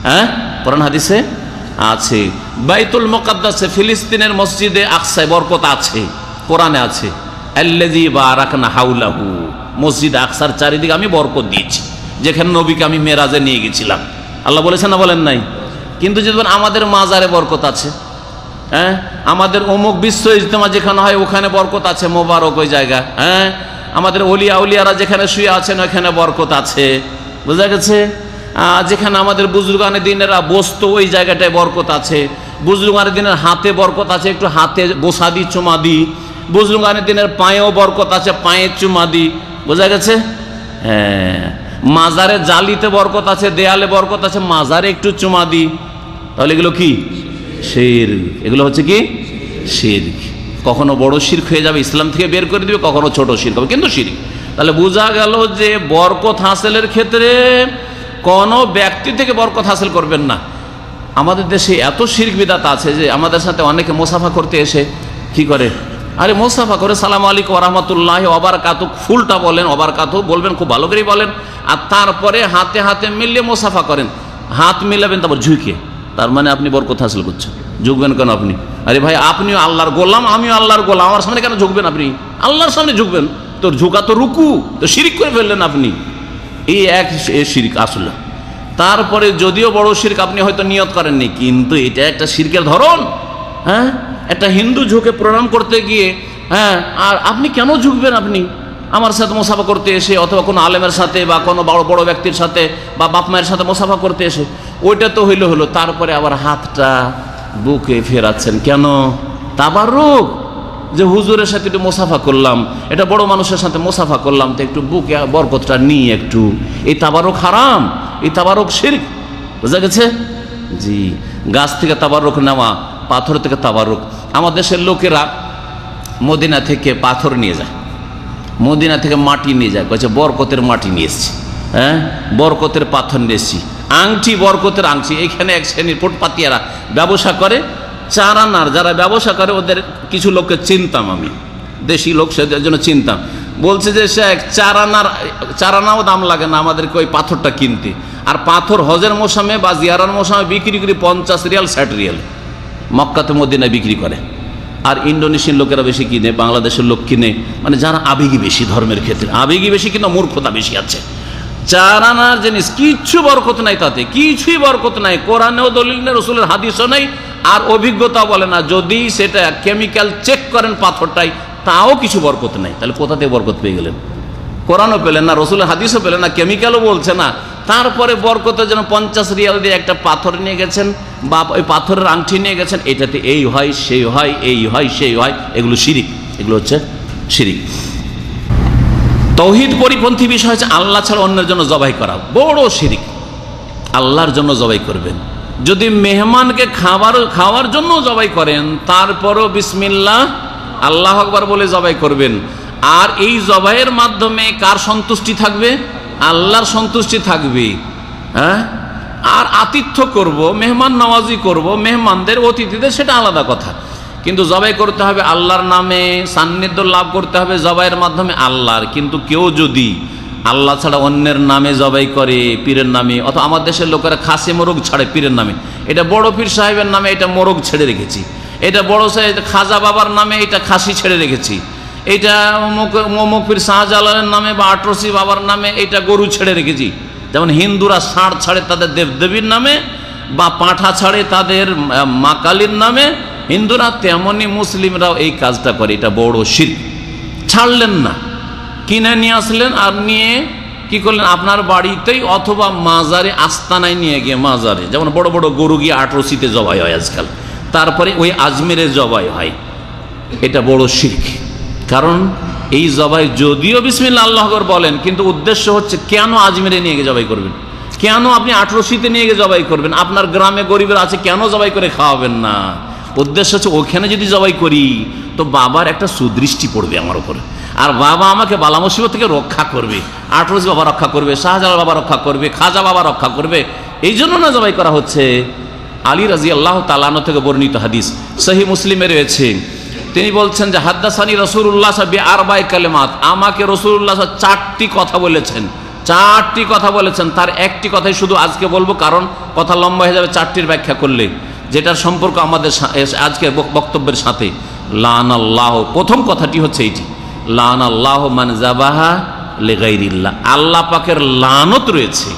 হ্যাঁ, কোরআন হাদিসে আছে। বাইতুল মুকাদ্দাসে, ফিলিস্তিনের মসজিদে আকসায় বরকত আছে, কোরআনে আছে, আল্লাযী বারাকনা হাওলাহু, মসজিদ আকসার চারিদিকে আমি বরকত দিয়েছি, যেখানে নবীকে আমি মেরাজে নিয়ে গেছিলাম। আল্লাহ বলেছেন না বলেন নাই? কিন্তু যদি আমাদের মাজারে বরকত আছে, হ্যাঁ, আমাদের অমুক বিশ্ব ইজতেমা যেখানে হয় ওখানে বরকত আছে, মোবারক ওই জায়গা, হ্যাঁ, আমাদের ওলিয়া উলিয়ারা যেখানে শুয়ে আছেন ওখানে বরকত আছে, বোঝা গেছে? যেখানে আমাদের বুজুর্গানে দিনেরা বসতো ওই জায়গাটায় বরকত আছে, বুজুর্গানে দিনের হাতে বরকত আছে, একটু হাতে বসা দি, চুমা দি, বুজুর্গানে দিনের পায়েও বরকত আছে, পায়ে চুমা দি, বোঝা গেছে? হ্যাঁ, মাজারে জালিতে বরকত আছে, দেয়ালে বরকত আছে, মাজারে একটু চুমা দিই, তাহলে এগুলো কি? শিরক। এগুলো হচ্ছে কি? শিরক। কখনো বড় শিরক হয়ে যাবে, ইসলাম থেকে বের করে দিবে, কখনো ছোট শিরক হবে, কিন্তু শিরক। তাহলে বোঝা গেল যে বরকত হাসিলের ক্ষেত্রে কোনো ব্যক্তি থেকে বরকত হাসিল করবেন না। আমাদের দেশে এত শিরক বিদাত আছে যে আমাদের সাথে অনেকে মোসাফা করতে এসে কি করে, আরে মোসাফা করে সালাম আলাইকুম ওয়া রাহমাতুল্লাহি ওয়া বারাকাতুহু, ফুলটা বলেন ওয়াবারাকাতুহু বলবেন, খুব ভালো করে বলেন, আর তারপরে হাতে হাতে মিলিয়ে মোসাফা করেন, হাত মিলাবেন তারপর ঝুঁকে, তার মানে আপনি বরকত হাসিল করছেন। ঝুঁকবেন কেন আপনি? আরে ভাই, আপনিও আল্লাহর গোলাম, আমিও আল্লাহর গোলাম, আমার সামনে কেন ঝুঁকবেন? আপনি আল্লাহর সামনে ঝুঁকবেন, তোর ঝুঁকা তো রুকু, তো শিরক করে ফেললেন আপনি। এই এক শিরক আসলে। তারপরে যদিও বড় শিরক আপনি হয়তো নিয়ত করেননি, কিন্তু এটা একটা শিরকের ধরন। হ্যাঁ, একটা হিন্দু ঝুঁকে প্রণাম করতে গিয়ে, হ্যাঁ, আর আপনি কেন ঝুঁকবেন? আপনি আমার সাথে মোসাফা করতে এসে, অথবা কোনো আলেমের সাথে বা কোনো বড় বড় ব্যক্তির সাথে বা বাপ মায়ের সাথে মোসাফা করতে এসে, ওইটা তো হলো। তারপরে আবার হাতটা বুকে ফেরাচ্ছেন কেন? তাবারুক, যে হুজুরের সাথে একটু মোসাফা করলাম, এটা বড় মানুষের সাথে মোসাফা করলাম, তো একটু বুকে বরকতটা নিয়ে একটু, এই তাবারুক হারাম, এই তাবারুক শিরক। বোঝা গেছে? জি। গাছ থেকে তাবারুক নেওয়া, পাথর থেকে তাবারুক। আমাদের দেশের লোকেরা মদিনা থেকে পাথর নিয়ে যায়, মদিনা থেকে মাটি নিয়ে যায়, বলছে বরকতের মাটি নিয়ে এসছি, হ্যাঁ, বরকতের পাথর নিয়ে এসছি, আংটি, বরকতের আংটি। এখানে এক শ্রেণীর ফুটপাতিয়ারা ব্যবসা করে, চারানার যারা ব্যবসা করে, ওদের কিছু লোককে চিনতাম আমি, দেশি লোক, সেদের জন্য চিনতাম। বলছে যে শেখ, চারানাও দাম লাগে না আমাদেরকে ওই পাথরটা কিনতে, আর পাথর হজের মৌসুমে বা জিয়ারার মৌসুমে বিক্রি করি 50 রিয়াল 60 রিয়াল, মক্কাতে মদিনায় বিক্রি করে। আর ইন্ডোনেশিয়ান লোকেরা বেশি কিনে, বাংলাদেশের লোক কিনে, মানে যারা আবেগী বেশি, ধর্মের ক্ষেত্রে আবেগী বেশি, কিন্তু মূর্খতা বেশি আছে। চারানার জিনিস কিচ্ছু বরকত নাই, তাতে কিছুই বরকত নাই, কোরআনেও দলিল নেই, রসুলের হাদিসও নেই, আর অভিজ্ঞতা বলে না। যদি সেটা কেমিক্যাল চেক করেন পাথরটাই, তাও কিছু বরকত নাই। তাহলে কোথা থেকে বরকত পেয়ে গেলেন? কোরআনও পেলেন না, রসুলের হাদিসও পেলেন না, কেমিক্যালও বলছে না। তারপরে বরকতের জন্য 50 রিয়াল দিয়ে একটা পাথর নিয়ে গেছেন, বা ওই পাথরের আংটি নিয়ে গেছেন, এটাতে এই হয়, সেই হয়, এই হয়, সেই হয়। এগুলো শিরিক, এগুলো হচ্ছে শিরিক। তৌহিদ পরিপন্থী বিষয় হচ্ছে আল্লাহ ছাড়া অন্যের জন্য জবাই করা, বড় শিরিক। আল্লাহর জন্য জবাই করবেন। যদি মেহমানকে খাওয়ার জন্য জবাই করেন, তারপরও বিসমিল্লাহ আল্লাহু আকবার বলে জবাই করবেন। আর এই জবাইয়ের মাধ্যমে কার সন্তুষ্টি থাকবে? আল্লাহর সন্তুষ্টি থাকবে। হ্যাঁ, আর আতিথ্য করব, মেহমান নওয়াজি করব, মেহমানদের, অতিথিদের, সেটা আলাদা কথা। কিন্তু জবাই করতে হবে আল্লাহর নামে, সান্নিধ্য লাভ করতে হবে জবাইয়ের মাধ্যমে আল্লাহর। কিন্তু কেউ যদি আল্লাহ ছাড়া অন্যের নামে জবাই করে, পীরের নামে, অথবা আমার দেশের লোকেরা খাসি মোরগ ছাড়ে পীরের নামে, এটা বড় পীর সাহেবের নামে এটা মোরগ ছেড়ে রেখেছি, এটা বড় সাহেব খাজা বাবার নামে এটা খাসি ছেড়ে রেখেছি, এটা অমুক পীর শাহজালালের নামে বা আটরসি বাবার নামে এটা গরু ছেড়ে রেখেছি। যেমন হিন্দুরা ষাঁড় ছাড়ে তাদের দেবদেবীর নামে, বা পাঁঠা ছাড়ে তাদের মা কালীর নামে হিন্দুরা, তেমনি মুসলিমরাও এই কাজটা করে। এটা বড় শিরক। ছাড়লেন না, কিনে নিয়ে আসলেন, আর নিয়ে কি করলেন? আপনার বাড়িতেই অথবা মাজারে, আস্তানায় নিয়ে গিয়ে, মাজারে যেমন বড় বড় গরু গিয়ে আটরসিতে জবাই হয় আজকাল, তারপরে ওই আজমিরে জবাই হয়। এটা বড় শিরক। কারণ এই জবাই যদিও বিসমিল্লাহ আল্লাহু আকবার বলেন, কিন্তু উদ্দেশ্য হচ্ছে কেন আজমিরে নিয়ে গিয়ে জবাই করবেন? কেন আপনি আটরসিতে নিয়ে গিয়ে জবাই করবেন? আপনার গ্রামে গরিবের আছে, কেন জবাই করে খাওয়াবেন না? উদ্দেশ্য হচ্ছে ওখানে যদি জবাই করি তো বাবার একটা সুদৃষ্টি পড়বে আমার উপরে, আর বাবা আমাকে বালা মুসিবত থেকে রক্ষা করবে। আটরসি বাবা রক্ষা করবে, শাহজালাল বাবা রক্ষা করবে, খাজা বাবা রক্ষা করবে। এই জন্য না জবাই করা হচ্ছে। আলী রাদিয়াল্লাহু তাআলা আনহু থেকে বর্ণিত হাদিস সহিহ মুসলিমে রয়েছে, তিনি বলছেন যে হাদ্দাসানি রাসূলুল্লাহ বিআরবা'i কালিমাত, আমাকে রাসূলুল্লাহ 4টি কথা বলেছেন, 4টি কথা বলেছেন। তার একটি কথাই শুধু আজকে বলবো, কারণ কথা লম্বা হয়ে যাবে 4টির ব্যাখ্যা করলে, যেটার সম্পর্ক আমাদের আজকের বক্তব্যের সাথে। লানাল্লাহু, প্রথম কথাটি হচ্ছে এইটি, লানাল্লাহু মান যাবাহা লিগাইরিল্লাহ। আল্লাহ পাকের লানত রয়েছে,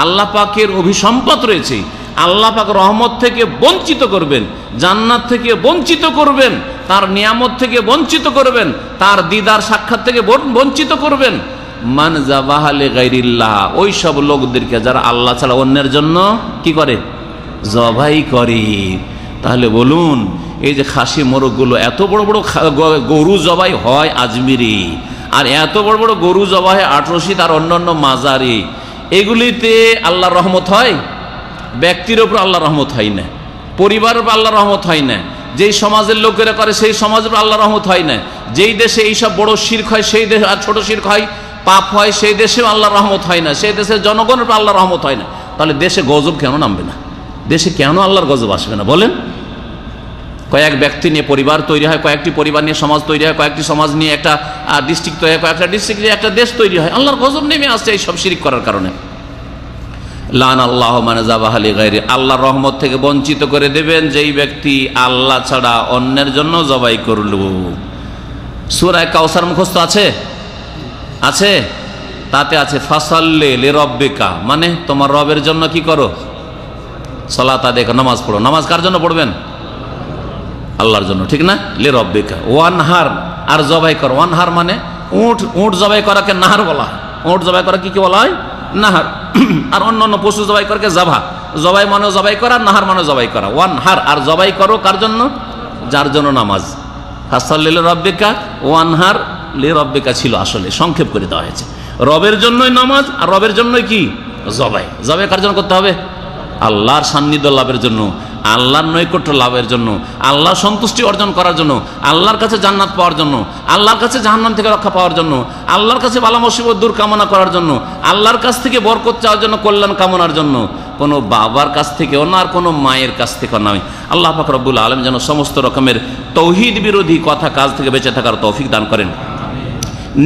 আল্লাহ পাকের অভিসম্পাত রয়েছে। আল্লাহ পাক রহমত থেকে বঞ্চিত করবেন, জান্নাত থেকে বঞ্চিত করবেন, তার নিয়ামত থেকে বঞ্চিত করবেন, তার দিদার সাক্ষাৎ থেকে বঞ্চিত করবেন। মান যাবাহা লিগাইরিল্লাহ, ওই সব লোকদেরকে যারা আল্লাহ ছাড়া অন্যের জন্য কি করে? জবাই করে। তাহলে বলুন, এই যে খাসি মোরগগুলো, এত বড় বড় গরু জবাই হয় আজমিরে, আর এত বড় বড় গরু জবাহে 8 রশিদ আর অন্যান্য মাজারি, এগুলিতে আল্লাহর রহমত হয়? ব্যক্তির উপর আল্লাহর রহমত হয় না, পরিবারের উপর আল্লাহর রহমত হয় না, যেই সমাজের লোকেরা করে সেই সমাজের উপর আল্লাহর রহমত হয় না, যেই দেশে এইসব বড় শিরক হয় সেই দেশে, আর ছোট শিরক হয়, পাপ হয়, সেই দেশেও আল্লাহর রহমত হয় না, সেই দেশের জনগণের উপর আল্লাহর রহমত হয় না। তাহলে দেশে গজব কেন নামবে না? দেশে কেন আল্লাহর গজব আসবে না বলেন? কয়েক ব্যক্তি নিয়ে পরিবার তৈরি হয়, কয়েকটি পরিবার নিয়ে সমাজ তৈরি হয়, কয়েকটি সমাজ নিয়ে একটা ডিস্ট্রিক্ট তৈরি হয়, কয়েকটা ডিস্ট্রিক্ট নিয়ে একটা দেশ তৈরি হয়। আল্লাহর গজব নেমে আসছে এই সব শিরক করার কারণে। লান আল্লাহ মানে যাবাহ লিগাইরি, আল্লাহর রহমত থেকে বঞ্চিত করে দেবেন যেই ব্যক্তি আল্লাহ ছাড়া অন্যের জন্য জবাই করল। সূরা কাউসার মুখস্থ আছে? আছে? তাতে আছে ফাসাল্লি লিরাব্বিকা, মানে তোমার রবের জন্য কি করো? সালাত আদায় করো, নামাজ পড়ো। নামাজ কার জন্য পড়বেন? আল্লাহর জন্য, ঠিক না? লিরাব্বিকা ওয়ানহার, আর জবাই করো। ওয়ানহার মানে উট, উট জবাই করাকে নাহার বলা হয়। উট জবাই করা কি বলা হয়? নাহার। আর অন্য পশু জবাই করাকে জাভা। জবাই মানে জবাই করা, নাহার মানে জবাই করা। ওয়ানহার, আর জবাই করো কার জন্য? যার জন্য নামাজ। ফাসাল্লি লিরাব্বিকা ওয়ানহার, লিরাব্বিকা ছিল আসলে, সংক্ষেপ করে দেওয়া হয়েছে। রবের জন্যই নামাজ, আর রবের জন্যই কি? জবাই। জবাই কার জন্য করতে হবে? আল্লাহর সান্নিধ্য লাভের জন্য, আল্লাহর নৈকট্য লাভের জন্য, আল্লাহর সন্তুষ্টি অর্জন করার জন্য, আল্লাহর কাছে জান্নাত পাওয়ার জন্য, আল্লাহর কাছে জাহান্নাম থেকে রক্ষা পাওয়ার জন্য, আল্লাহর কাছে বালা মুসিবত দূর কামনা করার জন্য, আল্লাহর কাছ থেকে বরকত চাওয়ার জন্য, কল্যাণ কামনার জন্য। কোনো বাবার কাছ থেকেও না, আর কোনো মায়ের কাছ থেকেও নয়। আল্লাহ পাক রব্বুল আলামিন যেন সমস্ত রকমের তৌহিদ বিরোধী কথা কাজ থেকে বেঁচে থাকার তৌফিক দান করেন।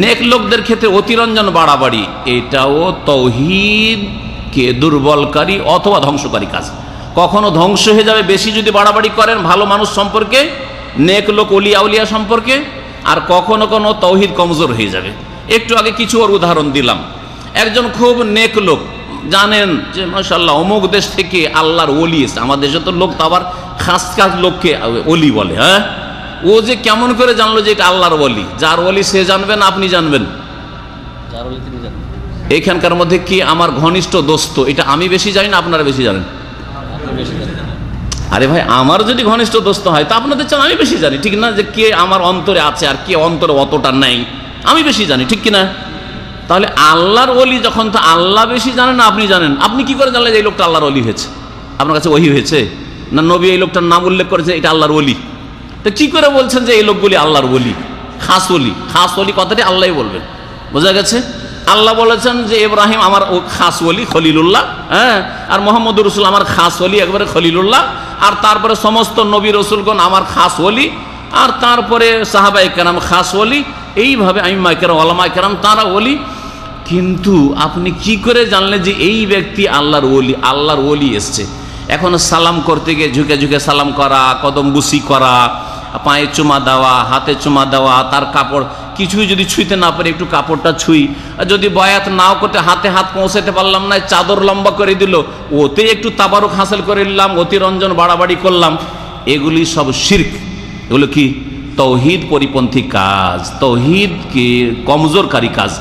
নেক লোকদের ক্ষেত্রে অতিরঞ্জন বাড়াবাড়ি, এটাও তৌহিদকে দুর্বলকারী অথবা ধ্বংসকারী কাজ। কখনো ধ্বংস হয়ে যাবে বেশি যদি বাড়াবাড়ি করেন ভালো মানুষ সম্পর্কে, নেক লোক ওলিয়া উলিয়া সম্পর্কে, আর কখনো কোনো তৌহিদ কমজোর হয়ে যাবে। একটু আগে কিছু ওর উদাহরণ দিলাম। একজন খুব নেক লোক, জানেন যে মাশাআল্লাহ অমুক দেশ থেকে আল্লাহর ওলি এসে, আমার দেশে তো লোক তো আবার খাস খাস লোককে ওলি বলে। হ্যাঁ, ও যে কেমন করে জানলো যে এটা আল্লাহর ওলি? যার ওলি সে জানবেন, আপনি জানবেন। এখানকার মধ্যে কি আমার ঘনিষ্ঠ দোস্ত, এটা আমি বেশি জানি না আপনারা বেশি জানেন? আরে ভাই, আমার যদি ঘনিষ্ঠ দোস্ত হয় তা আপনাদের চান আমি বেশি জানি, ঠিক না? যে কে আমার অন্তরে আছে আর কে অন্তরে অতটা নেই, আমি বেশি জানি, ঠিক কিনা? তাহলে আল্লাহর ওলি যখন, তো আল্লাহ বেশি জানেন না আপনি জানেন, আপনি কি করে জানলেন যে এই লোকটা আল্লাহর ওলি হয়েছে? আপনার কাছে ওহী হয়েছে না? নবী এই লোকটার নাম উল্লেখ করেছে এটা আল্লাহর ওলি, তো কি করে বলছেন যে এই লোকগুলি আল্লাহর ওলি? খাস ওলি, খাস ওলি কথাটি আল্লাহই বলবেন, বোঝা গেছে? আল্লাহ বলেছেন যে ইব্রাহিম আমার ও খাস ওলি খলিলুল্লাহ, হ্যাঁ, আর মোহাম্মদ রসুল আমার খাস ওলি একবারে খলিলুল্লাহ, আর তারপরে সমস্ত নবী রসুলগণ আমার খাস ওলি, আর তারপরে সাহাবায়ে কেরাম খাস ওলি, এইভাবে আইম্মায়ে কেরাম ওলামায়ে কেরাম তারা ওলি। কিন্তু আপনি কি করে জানলেন যে এই ব্যক্তি আল্লাহর ওলি? আল্লাহর ওলি এসছে। এখন সালাম করতে গিয়ে ঝুঁকে ঝুঁকে সালাম করা, কদম বুসি করা, পায়ে চুমা দেওয়া, হাতে চুমা দেওয়া, তার কাপড় কিছুই যদি ছুঁইতে না পারে একটু কাপড়টা ছুঁই, আর যদি বয়াত নাও করতে হাতে হাত পৌঁছাতে পারলাম না, চাদর লম্বা করে দিল, ওতে একটু তাবারুক হাসিল করে নিলাম, অতিরঞ্জন বাড়াবাড়ি করলাম, এগুলি সব শিরক। এগুলো কি? তৌহিদ পরিপন্থী কাজ, তৌহিদকে কমজোরকারী কাজ।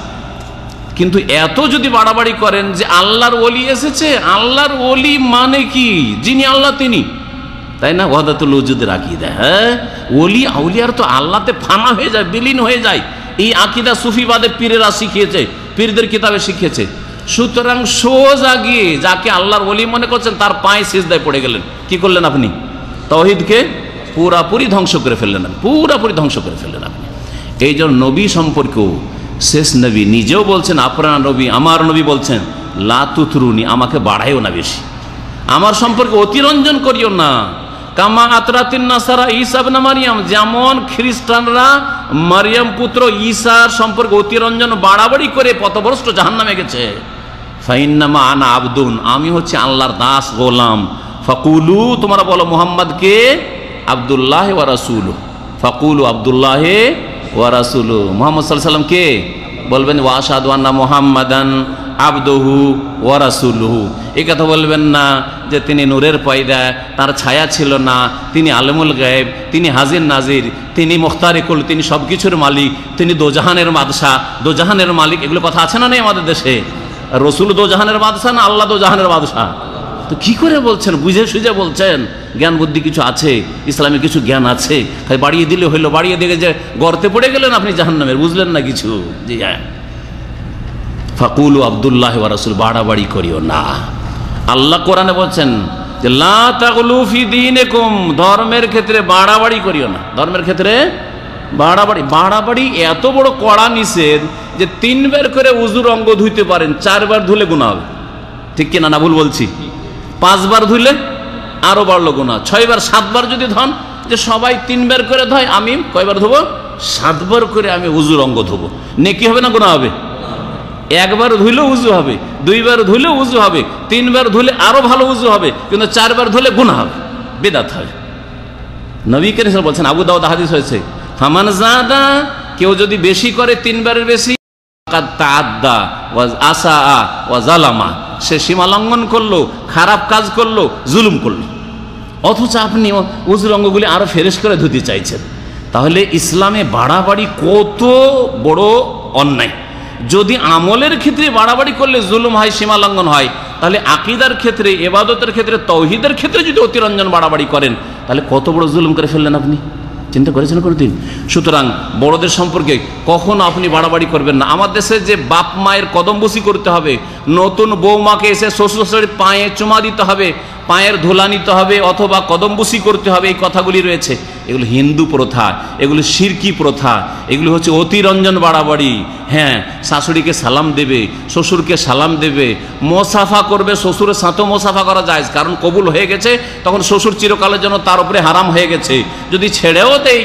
কিন্তু এত যদি বাড়াবাড়ি করেন যে আল্লাহর ওলি এসেছে, আল্লাহর ওলি মানে কি? যিনি আল্লাহ তিনি, তাই না? ওয়াহদাতুল ওজুদের আকীদা। হ্যাঁ, ওলি আউলিয়ার তো আল্লাহতে ফানা হয়ে যায়, বিলীন হয়ে যায়। এই আকীদা সুফিবাদে পীরেরা শিখিয়েছে, পীরদের কিতাবে শিখিয়েছে। সুতরাং সোজা গিয়ে যাকে আল্লাহর ওলি মনে করছেন তার পায়ে সিজদায় পড়ে গেলেন। কি করলেন আপনি? তাওহীদকে পুরাপুরি ধ্বংস করে ফেললেন, পুরাপুরি ধ্বংস করে ফেললেন আপনি। এই জন্য নবী সম্পর্কেও শেষ নবী নিজেও বলছেন, আপনার নবী আমার নবী বলছেন, লা তুতরুনি, আমাকে বাড়াইও না বেশি, আমার সম্পর্কে অতিরঞ্জন করিও না। কামা আতরাতিন নাসারা ঈসা ইবনে মারইয়াম, যেমন খ্রিস্টানরা মারইয়াম পুত্র ঈসার সম্পর্কে অতিরঞ্জন বাড়াবাড়ি করে পথভ্রষ্ট জাহান্নামে গেছে। ফাইন্নামা আনা আবদুন, আমি হচ্ছে আল্লাহর দাস গোলাম। ফাকুলু, তোমরা বলো মুহাম্মদকে আব্দুল্লাহ ওয়া রাসূলুহু, ফাকুলু আব্দুল্লাহ ওয়া রাসূলুহু। মুহাম্মদ সাল্লাল্লাহু আলাইহি ওয়াসাল্লাম কে বলবেন? ওয়া আশহাদু আন্না মুহাম্মাদান আবদুহু ওয়া রাসূলুহু। এই কথা বলবেন না যে তিনি নূরের পয়দা, তার ছায়া ছিল না, তিনি আলেমুল গায়েব, তিনি হাজির নাজির, তিনি মুখতারিকুল, তিনি সব কিছুর মালিক, তিনি দোজাহানের বাদশাহ, দোজাহানের মালিক। এগুলো কথা আছে না নেই আমাদের দেশে? রসুল দোজাহানের বাদশাহ না আল্লাহ দোজাহানের বাদশাহ? তো কি করে বলছেন? বুঝে সুঝে বলছেন? জ্ঞান বুদ্ধি কিছু আছে, ইসলামে কিছু জ্ঞান আছে, তাই বাড়িয়ে দিলে হইলো। বাড়িয়ে দিলে যে গর্তে পড়ে গেলেন আপনি জাহান্নামের, বুঝলেন না কিছু। জি হ্যাঁ, ফাকুলু আব্দুল্লাহ ওয়া রাসূল, বাড়াবাড়ি করিও না। আল্লাহ কোরআনে বলছেন যে লা তাগলু ফি দীনিকুম, ধর্মের ক্ষেত্রে বাড়াবাড়ি করিও না। ধর্মের ক্ষেত্রে বাড়াবাড়ি এত বড় কড়া নিষেধ যে 3 বার করে উযুর অঙ্গ ধুইতে পারেন, 4 বার ধুলে গুনাহ হবে। ঠিক কিনা, না ভুল বলছি? 5 বার ধুইলে আরো বাড়লো গুনাহ। 6 বার 7 বার যদি ধন, যে সবাই 3 বার করে ধয়, আমি কয়বার ধোবো? 7 বার করে আমি উযুর অঙ্গ ধোবো। নেকি হবে না গুনাহ হবে? 1 বার ধুইলেও উযু হবে, 2 বার ধুইলেও উযু হবে, 3 বার ধুলে আরো ভালো উযু হবে, কিন্তু 4 বার ধুলে গুনাহ হবে, বিদআত হবে। নবী করিম সাল্লাল্লাহু আলাইহি ওয়াসাল্লাম বলছেন, আবু দাউদ হাদিস হয়েছে, ফামান জাদা, কেউ যদি বেশি করে 3 বারের বেশি, ফাকাদ তাআদ্দা ওয়া আসা ওয়া জালামা, সে সীমা লঙ্ঘন করলো, খারাপ কাজ করলো, জুলুম করলো। অথচ আপনি উযুর অঙ্গগুলি আরো ফেরেশ করে ধুতে চাইছেন। তাহলে ইসলামে বাড়াবাড়ি কত বড় অন্যায়। যদি আমলের ক্ষেত্রে বাড়াবাড়ি করলে জুলুম হয়, সীমা লঙ্ঘন হয়, তাহলে আকীদার ক্ষেত্রে, ইবাদতের ক্ষেত্রে, তাওহীদের ক্ষেত্রে যদি অতিরঞ্জন বাড়াবাড়ি করেন, তাহলে কত বড় জুলুম করে ফেললেন আপনি। চিন্তা করেছেন কোনোদিন? সুতরাং বড়দের সম্পর্কে কখনো আপনি বাড়াবাড়ি করবেন না। আমার দেশে যে বাপ মায়ের কদমবুসি করতে হবে, নতুন বৌমাকে এসে শ্বশুর শাশুড়ির পায়ে চুমা দিতে হবে, পায়ের ধুলা নিতে হবে, অথবা কদমবুসি করতে হবে, এই কথাগুলি রয়েছে, এগুলো হিন্দু প্রথা, এগুলো শিরকি প্রথা, এগুলো হচ্ছে অতিরঞ্জন বাড়াবাড়ি। হ্যাঁ, শাশুড়িকে সালাম দেবে, শ্বশুরকে সালাম দেবে, মোসাফা করবে, শ্বশুরের সাথেও মোসাফা করা যায়, কারণ কবুল হয়ে গেছে, তখন শ্বশুর চিরকালের জন্য তার উপরে হারাম হয়ে গেছে। যদি ছেড়েও দেয়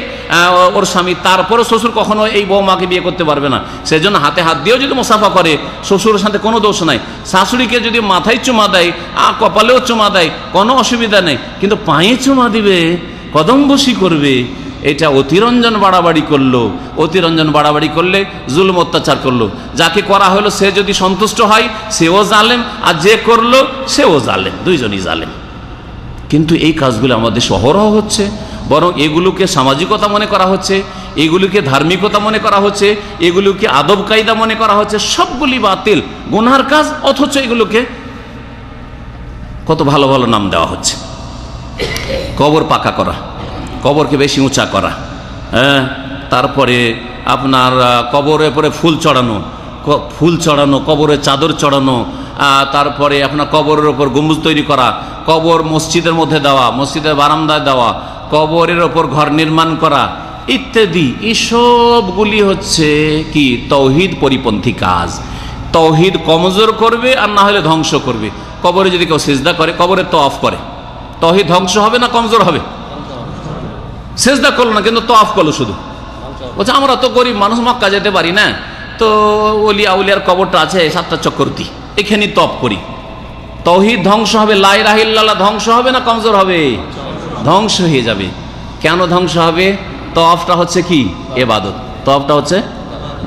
ওর স্বামী, তারপরে শ্বশুর কখনো এই বৌমাকে বিয়ে করতে পারবে না। সেজন্য হাতে হাত দিয়েও যদি মোসাফা করে, শ্বশুরের সাথে কোনো দোষ নাই। শাশুড়িকে যদি মাথায় চুমা দেয়, কপালেও চুমা দেয়, কোনো অসুবিধা নেই, কিন্তু পায়ে চুমা দিবে, কদমবুসি করবে, এটা অতিরঞ্জন বাড়াবাড়ি করলো। অতিরঞ্জন বাড়াবাড়ি করলে জুলুম অত্যাচার করলো। যাকে করা হলো সে যদি সন্তুষ্ট হয়, সেও জালেম, আর যে করলো সেও জালেম, দুইজনই জালেম। কিন্তু এই কাজগুলো আমাদের অহরহ হচ্ছে, বরং এগুলোকে সামাজিকতা মনে করা হচ্ছে, এগুলোকে ধার্মিকতা মনে করা হচ্ছে, এগুলোকে আদব কায়দা মনে করা হচ্ছে। সবগুলি বাতিল, গুনার কাজ, অথচ এগুলোকে কত ভালো ভালো নাম দেওয়া হচ্ছে। কবর পাকা করা, কবরকে বেশি উঁচা করা, হ্যাঁ, তারপরে আপনার কবরের পরে ফুল চড়ানো, কবরে চাদর চড়ানো, তারপরে আপনার কবরের ওপর গম্বুজ তৈরি করা, কবর মসজিদের মধ্যে দেওয়া, মসজিদের বারান্দায় দেওয়া, কবরের ওপর ঘর নির্মাণ করা ইত্যাদি। এসবগুলি হচ্ছে কি তাওহীদ পরিপন্থী কাজ। তাওহীদ কমজোর করবে, আর না হলে ধ্বংস করবে। কবরে যদি কেউ সিজদা করে, কবরে তওয়াফ করে, তাওহীদ ধ্বংস হবে না কমজোর হবে? সিজদা করলো না, কিন্তু তওয়াফ করলো শুধু। বলছে আমরা তো গরিব মানুষ, মক্কা যেতে পারি না, তো ওলিয়া উলিয়ার কবরটা আছে 7টা চক্করতি, এখানেই তওয়াফ করি। তাওহীদ ধ্বংস হবে, লা ইলাহা ইল্লাল্লাহ ধ্বংস হবে না কমজোর হবে? ধ্বংস হয়ে যাবে। কেন ধ্বংস হবে? তওয়াফটা হচ্ছে কি ইবাদত, তওয়াফটা হচ্ছে,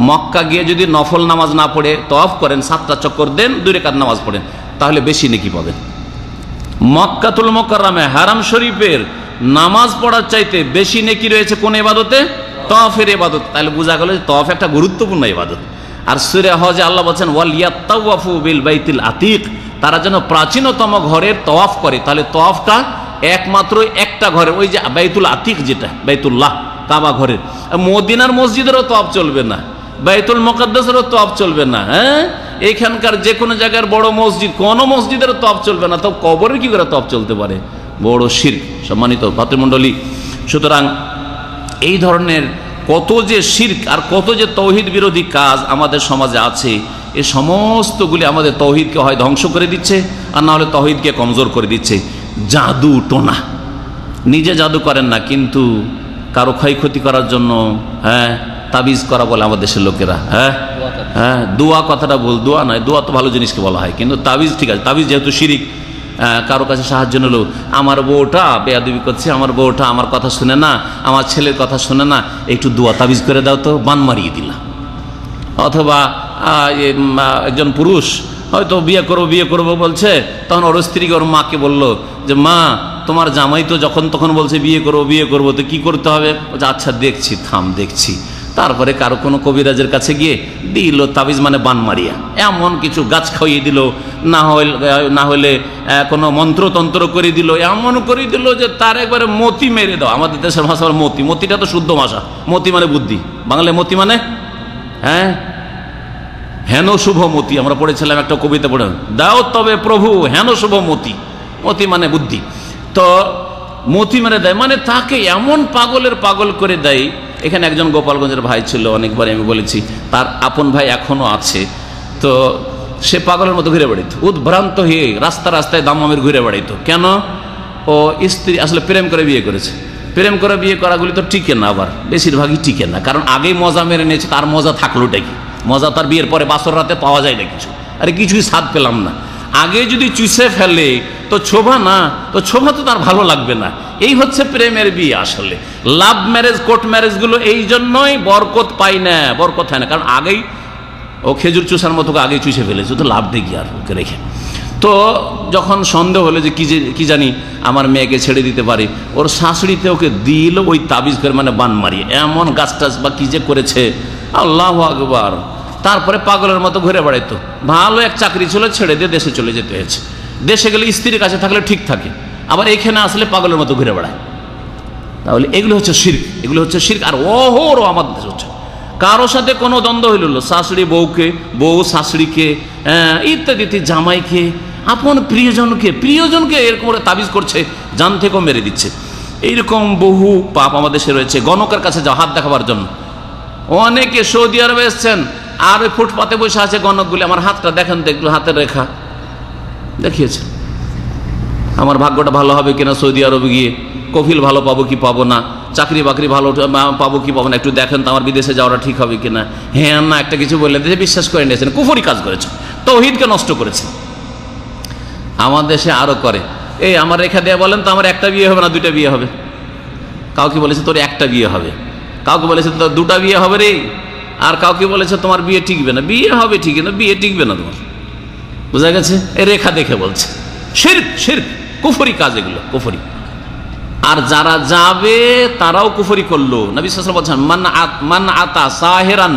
মক্কা গিয়ে যদি নফল নামাজ না পড়ে তওয়াফ করেন, 7টা চক্কর দেন, 2 রাকাত নামাজ পড়েন, তাহলে বেশি নেকি পাবেন। মক্কাতুল মুকাররমে হারাম শরীফের নামাজ পড়ার চাইতে বেশি নেকি রয়েছে কোন ইবাদতে? তওয়াফের ইবাদত। তাহলে বোঝা গেল যে তওয়াফ একটা গুরুত্বপূর্ণ ইবাদত। আর সূরা হজে আল্লাহ বলেন ওয়াল ইয়াতাওয়াফু বিল বাইতিল আতিক, তারা যেন প্রাচীনতম ঘরের তওয়াফ করে। তাহলে তওয়াফটা একমাত্র একটা ঘরের, ওই যে বাইতুল আতিক, যেটা বাইতুল্লাহ কাবা ঘরের, মদিনার মসজিদেরও তওয়াফ চলবে না, বাইতুল মুকাদ্দাসেরও তওয়াফ চলবে না। হ্যাঁ, এইখানকার যে কোনো জায়গার বড় মসজিদ, কোনো মসজিদেরও তওয়াফ চলবে না। তো কবরের কি করে তওয়াফ চলতে পারে? বড় শিরক। সম্মানিত ভাতৃমণ্ডলী, সুতরাং এই ধরনের কত যে শিরক আর কত যে তাওহীদ বিরোধী কাজ আমাদের সমাজে আছে, এই সমস্তগুলি আমাদের তাওহীদকে হয় ধ্বংস করে দিচ্ছে, আর না হলে তাওহীদকে কমজোর করে দিচ্ছে। জাদু টোনা, নিজে জাদু করেন না, কিন্তু কারো ক্ষয়ক্ষতি করার জন্য, হ্যাঁ, তাবিজ করা বলে আমাদের দেশের লোকেরা। হ্যাঁ হ্যাঁ, দোয়া কথাটা ভুল, দোয়া নয়, দোয়া তো ভালো জিনিসকে বলা হয়, কিন্তু তাবিজ ঠিক আছে। তাবিজ যেহেতু শিরিক, কারো কাছে সাহায্য নিল, আমার বউটা বেয়াদবি করছে, আমার বউটা আমার কথা শুনে না, আমার ছেলের কথা শুনে না, একটু দোয়া তাবিজ করে দাও তো, বান মারিয়ে দিলাম। অথবা একজন পুরুষ হয়তো বিয়ে করবো বলছে, তখন ওর স্ত্রীকে, ওর মাকে বলল যে মা, তোমার জামাই তো যখন তখন বলছে বিয়ে করবো, তো কি করতে হবে? আচ্ছা দেখছি, থাম দেখছি। তারপরে কারো কোনো কবিরাজের কাছে গিয়ে দিল তাবিজ, মানে বান মারিয়া, এমন কিছু গাছ খাইয়ে দিল, না হলে কোনো মন্ত্রতন্ত্র করে দিল, এমন করে দিল যে তার একবারে মতি মেরে দাও। আমাদের দেশের ভাষা মতিটা তো শুদ্ধ ভাষা, মতি মানে বুদ্ধি, বাংলায় মতি মানে হেন শুভ মতি। আমরা পড়েছিলাম একটা কবিতা পড়ে, দাও তবে প্রভু হেন শুভ মতি, মতি মানে বুদ্ধি। তো মতি মেরে দেয়, মানে তাকে এমন পাগল করে দেয়। এখানে একজন গোপালগঞ্জের ভাই ছিল, অনেকবার আমি বলেছি, তার আপন ভাই এখনো আছে। তো সে পাগলের মতো ঘুরে বেড়াইত, উদ্ভ্রান্ত হয়ে রাস্তায় দামামের ঘুরে বেড়াইতো। কেন? ও স্ত্রী আসলে প্রেম করে বিয়ে করেছে। প্রেম করে বিয়ে করাগুলি তো টিকে না, আবার বেশিরভাগই টিকে না, কারণ আগেই মজা মেরে নিয়েছে। তার মজা থাকলোটাই কি? মজা তার বিয়ের পরে বাসর রাতে পাওয়া যায় না কিছু, আরে কিছুই স্বাদ পেলাম না। আগে যদি চুষে ফেলে তো ছোভা না, তো ছোভা তো তার ভালো লাগবে না। এই হচ্ছে প্রেমের বিয়ে। আসলে লাভ ম্যারেজ, কোর্ট ম্যারেজগুলো এই জন্যই বরকত পায় না, বরকত হয় না, কারণ আগেই ও খেজুর চুষার মতো আগেই চুষে ফেলেছে, তো লাভ দেখি আর ওকে রেখে। তো যখন সন্দেহ হলো যে কি জানি আমার মেয়েকে ছেড়ে দিতে পারি, ওর শাশুড়িতে ওকে দিল ওই তাবিজ করে, মানে বান মারিয়ে, এমন গাছ টাছ বা কি যে করেছে, আল্লাহু আকবার। তারপরে পাগলের মতো ঘুরে বেড়াইতো। ভালো এক চাকরি ছিল, ছেড়ে দিয়ে দেশে চলে যেতে হয়েছে। দেশে গেলে স্ত্রীর কাছে থাকলে ঠিক থাকে, আবার এখানে আসলে পাগলের মতো ঘুরে বেড়ায়। তাহলে এগুলো হচ্ছে শিরক, এগুলো হচ্ছে শিরক। আর ওহরও আমাদের দেশ হচ্ছে, কারোর সাথে কোনো দ্বন্দ্ব হইল, শাশুড়ি বউকে, বউ শাশুড়িকে, ইত্যাদি জামাইকে, আপন প্রিয়জনকে এরকম তাবিজ করছে, জান থেকেও মেরে দিচ্ছে। এইরকম বহু পাপ আমাদের দেশে রয়েছে। গণকের কাছে যাও হাত দেখাবার জন্য, অনেকে সৌদি আরবে এসছেন, আর ওই ফুটপাতে বসে আছে গণকগুলি, আমার হাতটা দেখেন তো একটু, হাতের রেখা দেখিয়েছে, আমার ভাগ্যটা ভালো হবে কিনা সৌদি আরবে গিয়ে, কফিল ভালো পাবো কি পাবো না, চাকরি বাকরি ভালো পাবো কি পাবো না, একটু দেখেন তো আমার বিদেশে যাওয়াটা ঠিক হবে কিনা। হ্যাঁ না একটা কিছু বললেন, বিশ্বাস করে নিয়েছেন, কুফরি কাজ করেছে, তাওহীদকে নষ্ট করেছে। আমার দেশে আরো করে, এই আমার রেখা দেয়া বলেন তো আমার একটা বিয়ে হবে না দুইটা বিয়ে হবে। কাউকে বলেছে তোর একটা বিয়ে হবে, কাউকে বলেছে তোর দুটা বিয়ে হবে রে, আর কাউকে বলেছে তোমার বিয়ে টিকবে না। বিয়ে হবে ঠিক না, বিয়ে টিকবে না তোমার, বোঝা গেছে? এই রেখা দেখে বলছে। শিরক, শিরক, কুফরি কাজ এগুলো, কুফরি। আর যারা যাবে তারাও কুফরি করলো। নবী সাল্লাল্লাহু আলাইহি ওয়াসাল্লাম বলছেন, মান আতা সাহিরান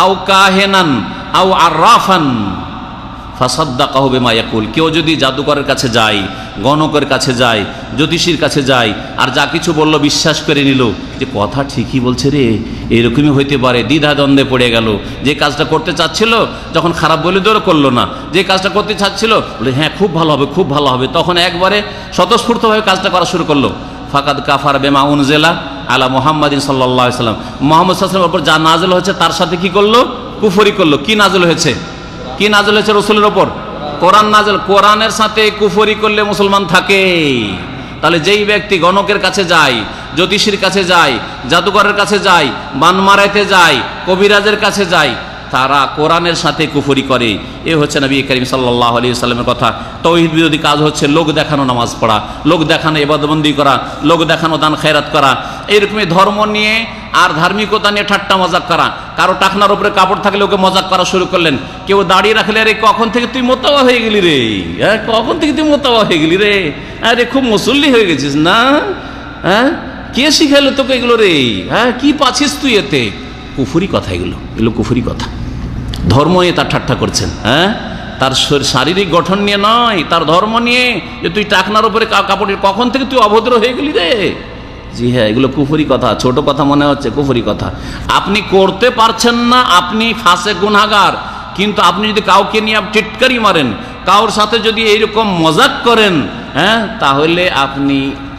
আও কাহিনান আও আরাফান ফাসাদ্দাকাহু বিমা ইয়াকুল। কেউ যদি জাদুকরের কাছে যায়, গণকের কাছে যায়, জ্যোতিষীর কাছে যায়, আর যা কিছু বলল বিশ্বাস করে নিল, যে কথা ঠিকই বলছে রে, এরকমই হইতে পারে, দ্বিধাদ্বন্দ্বে পড়ে গেল। যে কাজটা করতে চাচ্ছিল যখন খারাপ বলে দৌড় করলো না, যে কাজটা করতে চাচ্ছিল বলে হ্যাঁ খুব ভালো হবে, খুব ভালো হবে, তখন একবারে স্বতঃস্ফূর্তভাবে কাজটা করা শুরু করলো। ফাকাদ কাফার বিমা উনজিলা আলা মুহাম্মাদিন সাল্লাল্লাহু আলাইহি ওয়াসাল্লাম। মুহাম্মদ সাল্লাল্লাহু আলাইহি ওয়াসাল্লামের উপর যা নাযিল হয়েছে তার সাথে কি করলো? কুফরি করলো। কি নাযিল হয়েছে? কি নাযিল হয়েছে রাসূলের উপর? কোরআন নাযিল। কোরআনের সাথে কুফরি করলে মুসলমান থাকে। তাহলে যেই ব্যক্তি গণকের কাছে যায়, জ্যোতিষীর কাছে যায়, জাদুকরের কাছে যায়, বান মারাইতে যায়, কবিরাজের কাছে যায়, তারা কোরআনের সাথে কুফরি করে। এ হচ্ছে নবী করিম সাল্লাল্লাহু আলাইহি ওয়াসাল্লামের কথা। তাওহীদ বিরোধী কাজ হচ্ছে লোক দেখানো নামাজ পড়া, লোক দেখানো ইবাদতবন্দি করা, লোক দেখানো দান খেরাত করা, এইরকমই ধর্ম নিয়ে আর ধার্মিকতা নিয়ে ঠাট্টা মজাক করা। কারো টাকনার উপরে কাপড় থাকলে ওকে মজাক করা শুরু করলেন। কেউ দাঁড়িয়ে রাখলে, আরে কখন থেকে তুই মোতাবা হয়ে গেলি রে, হ্যাঁ কখন থেকে তুই মোতাবা হয়ে গেলি রে, আরে খুব মুসল্লি হয়ে গেছিস না, হ্যাঁ কে শিখাইলো তোকে এগুলো রে, হ্যাঁ কি পাচ্ছিস তুই এতে? কুফরি কথা এগুলো, এগুলো কুফরি কথা। ধর্ম নিয়ে তার ঠাট্টা করছেন, হ্যাঁ তার শারীরিক গঠন নিয়ে নয়, তার ধর্ম নিয়ে, যে তুই টাকনার উপরে কাপড়ের কখন থেকে তুই অভদ্র হয়ে গেলি রে। জি হ্যাঁ, এগুলো কুফরি কথা, ছোট কথা মনে হচ্ছে, কুফরি কথা। আপনি করতে পারছেন না, আপনি ফাসেক গুনাহগার, কিন্তু আপনি যদি কাউকে নিয়ে টিটকারি মারেন, কারোর সাথে যদি এইরকম মজাক করেন, হ্যাঁ তাহলে আপনি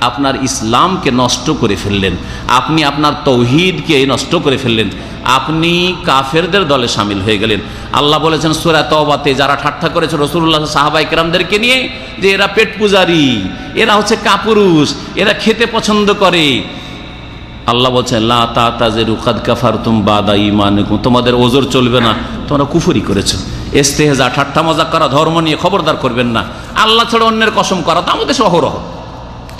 আপনার ইসলামকে নষ্ট করে ফেললেন, আপনি আপনার তৌহিদকে নষ্ট করে ফেললেন, আপনি কাফেরদের দলে শামিল হয়ে গেলেন। আল্লাহ বলেছেন সূরা তাওবাতে, যারা ঠাট্টা করেছে রাসূলুল্লাহ সাহাবায়ে কেরামদেরকে নিয়ে, যে এরা পেট পূজারি, এরা হচ্ছে কাপুরুষ, এরা খেতে পছন্দ করে, আল্লাহ বলছেন লা তাতাযিরু কাদ কাফারতুম বাদা ঈমানিকুম, তোমাদের ওজর চলবে না, তোমরা কুফরি করেছো। ইস্তেহজা, ঠাট্টা মজাক করা ধর্ম নিয়ে খবরদার করবেন না। আল্লাহ ছাড়া অন্যের কসম করা তো আমাদের অহরহ।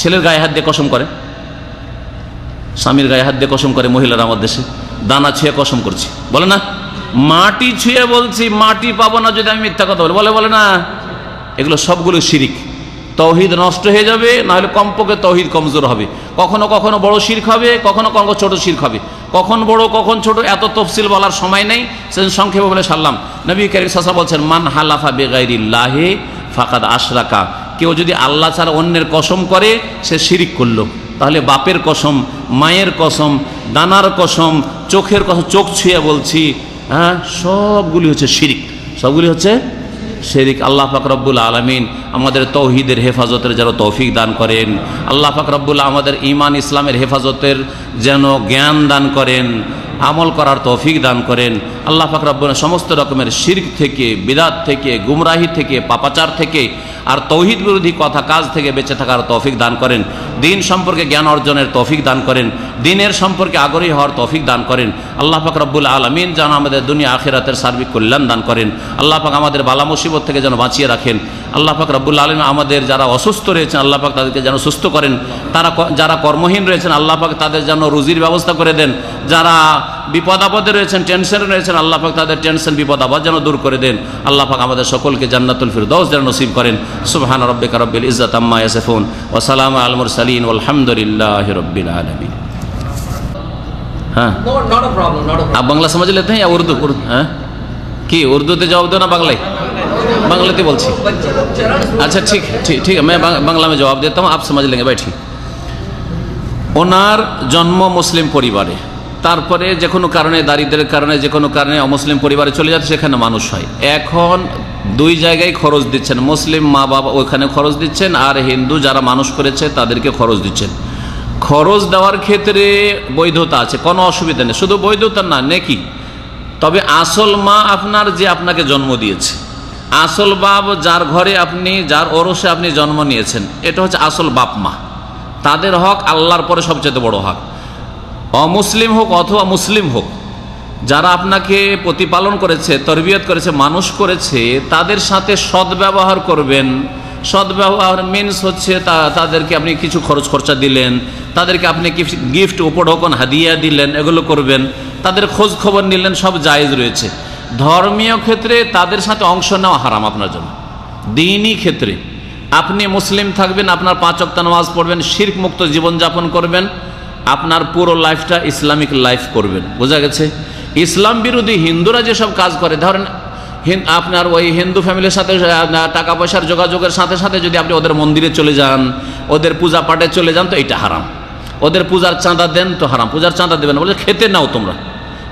ছেলের গায়ে হাত দিয়ে কসম করে, স্বামীর গায়ে হাত দিয়ে কসম করে মহিলারা আমার দেশে, দানা ছুঁয়ে কসম করছি, বলে না, মাটি ছুঁয়ে বলছি মাটি পাবো না যদি আমি মিথ্যা কথা বলি, বলে না, এগুলো সবগুলো শিরিক। তৌহিদ নষ্ট হয়ে যাবে, না হলে কমপক্ষে তৌহিদ কমজোর হবে। কখনো কখনো বড় শিরক হবে, কখনো কখনো ছোট শিরক হবে। কখন বড় কখন ছোট এত তফসিল বলার সময় নেই, সেজন্য সংক্ষেপে বলে সারলাম। নবী করিম সাল্লাল্লাহু আলাইহি ওয়াসাল্লাম বলছেন, মান হালাফা বিগাইরিল্লাহি ফাকাদ আশরাকা, কেউ যদি আল্লাহ ছাড়া অন্যের কসম করে সে শিরিক করলো। তাহলে বাপের কসম, মায়ের কসম, দানার কসম, চোখের কসম, চোখ ছুঁয়ে বলছি, হ্যাঁ, সবগুলি হচ্ছে শিরিক, সবগুলি হচ্ছে শিরিক। আল্লাহ পাক রব্বুল আলামিন আমাদের তৌহিদের হেফাজতের যেন তৌফিক দান করেন। আল্লাহ পাক রব্বুল আমাদের ঈমান ইসলামের হেফাজতের যেন জ্ঞান দান করেন, আমল করার তৌফিক দান করেন। আল্লাহ পাক রব্বুল সমস্ত রকমের শিরক থেকে, বিদআত থেকে, গুমরাহি থেকে, পাপাচার থেকে আর তৌহিদ বিরোধী কথা কাজ থেকে বেঁচে থাকার তৌফিক দান করেন। দিন সম্পর্কে জ্ঞান অর্জনের তৌফিক দান করেন, দিনের সম্পর্কে আগ্রহী হওয়ার তৌফিক দান করেন। আল্লাহ পাক রব্বুল আলামিন যেন আমাদের দুনিয়া আখিরাতের সার্বিক কল্যাণ দান করেন। আল্লাহ পাক আমাদের বালা মুসিবত থেকে যেন বাঁচিয়ে রাখেন। আল্লাহ পাক রব্বুল আলামিন আমাদের যারা অসুস্থ রয়েছেন আল্লাহ পাক তাদেরকে যেন সুস্থ করেন। যারা কর্মহীন রয়েছেন আল্লাহ পাক তাদের যেন রুজির ব্যবস্থা করে দেন। যারা বিপদ আপদে রয়েছেন, টেনশনে রয়েছেন আল্লাহ পাক তাদের টেনশন বিপদ আপদ যেন দূর করে দেন। আল্লাহ পাক আমাদের সকলকে জান্নাতুল ফিরদাউস যেন নসিব করেন। সুবহান রাব্বিকা রাব্বিল ইজ্জাতি আম্মা ইয়াসিফুন ওয়া সালামু আলাল মুরসালিন ওয়ালহামদুলিল্লাহি রাব্বিল আলামিন। हाँ, not a problem. आप बांग्ला समझ लेते हैं या उर्दू? हाँ, कि उर्दू ते जवाब दो ना बांग्ला? बांग्लाते बोलছি। अच्छा ठीक है, मैं बांग्ला में जवाब देता हूँ, आप समझ लेंगे। बैठिए। ওনার জন্ম মুসলিম পরিবারে, তারপরে যে কোনো কারণে, দারিদ্রের কারণে, যে কোনো কারণে অমুসলিম পরিবারে চলে যাচ্ছে, সেখানে মানুষ হয়। এখন দুই জায়গায় খরচ দিচ্ছেন, মুসলিম মা বাবা ওইখানে খরচ দিচ্ছেন, আর হিন্দু যারা মানুষ করেছে তাদেরকে খরচ দিচ্ছেন। খরচ দেওয়ার ক্ষেত্রে বৈধতা আছে, কোনো অসুবিধা নেই, শুধু বৈধতা না, নেকি। তবে আসল মা আপনার, যে আপনাকে জন্ম দিয়েছে, আসল বাপ যার ঘরে আপনি, যার ওরসে আপনি জন্ম নিয়েছেন, এটা হচ্ছে আসল বাপ মা। তাদের হক আল্লাহর পরে সবচেয়ে বড় হক। অমুসলিম হোক অথবা মুসলিম হোক, যারা আপনাকে প্রতিপালন করেছে, তরবিয়ত করেছে, মানুষ করেছে, তাদের সাথে সদ্ব্যবহার করবেন। সদ্ব্যবহার মিনস হচ্ছে তাদেরকে আপনি কিছু খরচ খরচা দিলেন, তাদেরকে আপনি গিফট উপঢৌকন হাদিয়া দিলেন, এগুলো করবেন। তাদের খোঁজ খবর নিলেন, সব জায়েজ রয়েছে। ধর্মীয় ক্ষেত্রে তাদের সাথে অংশ নেওয়া হারাম আপনার জন্য। দ্বীনি ক্ষেত্রে আপনি মুসলিম থাকবেন, আপনার 5 ওয়াক্ত নামাজ পড়বেন, শিরক মুক্ত জীবনযাপন করবেন, আপনার পুরো লাইফটা ইসলামিক লাইফ করবেন। বোঝা গেছে? ইসলাম বিরোধী হিন্দুরা যেসব কাজ করে, ধরেন আপনার ওই হিন্দু ফ্যামিলির সাথে টাকা পয়সার যোগাযোগের সাথে সাথে যদি আপনি ওদের মন্দিরে চলে যান, ওদের পূজা পাঠে চলে যান, তো এটা হারাম। ওদের পূজার চাঁদা দেন তো হারাম। পূজার চাঁদা দেবেন, বলে খেতে নাও, তোমরা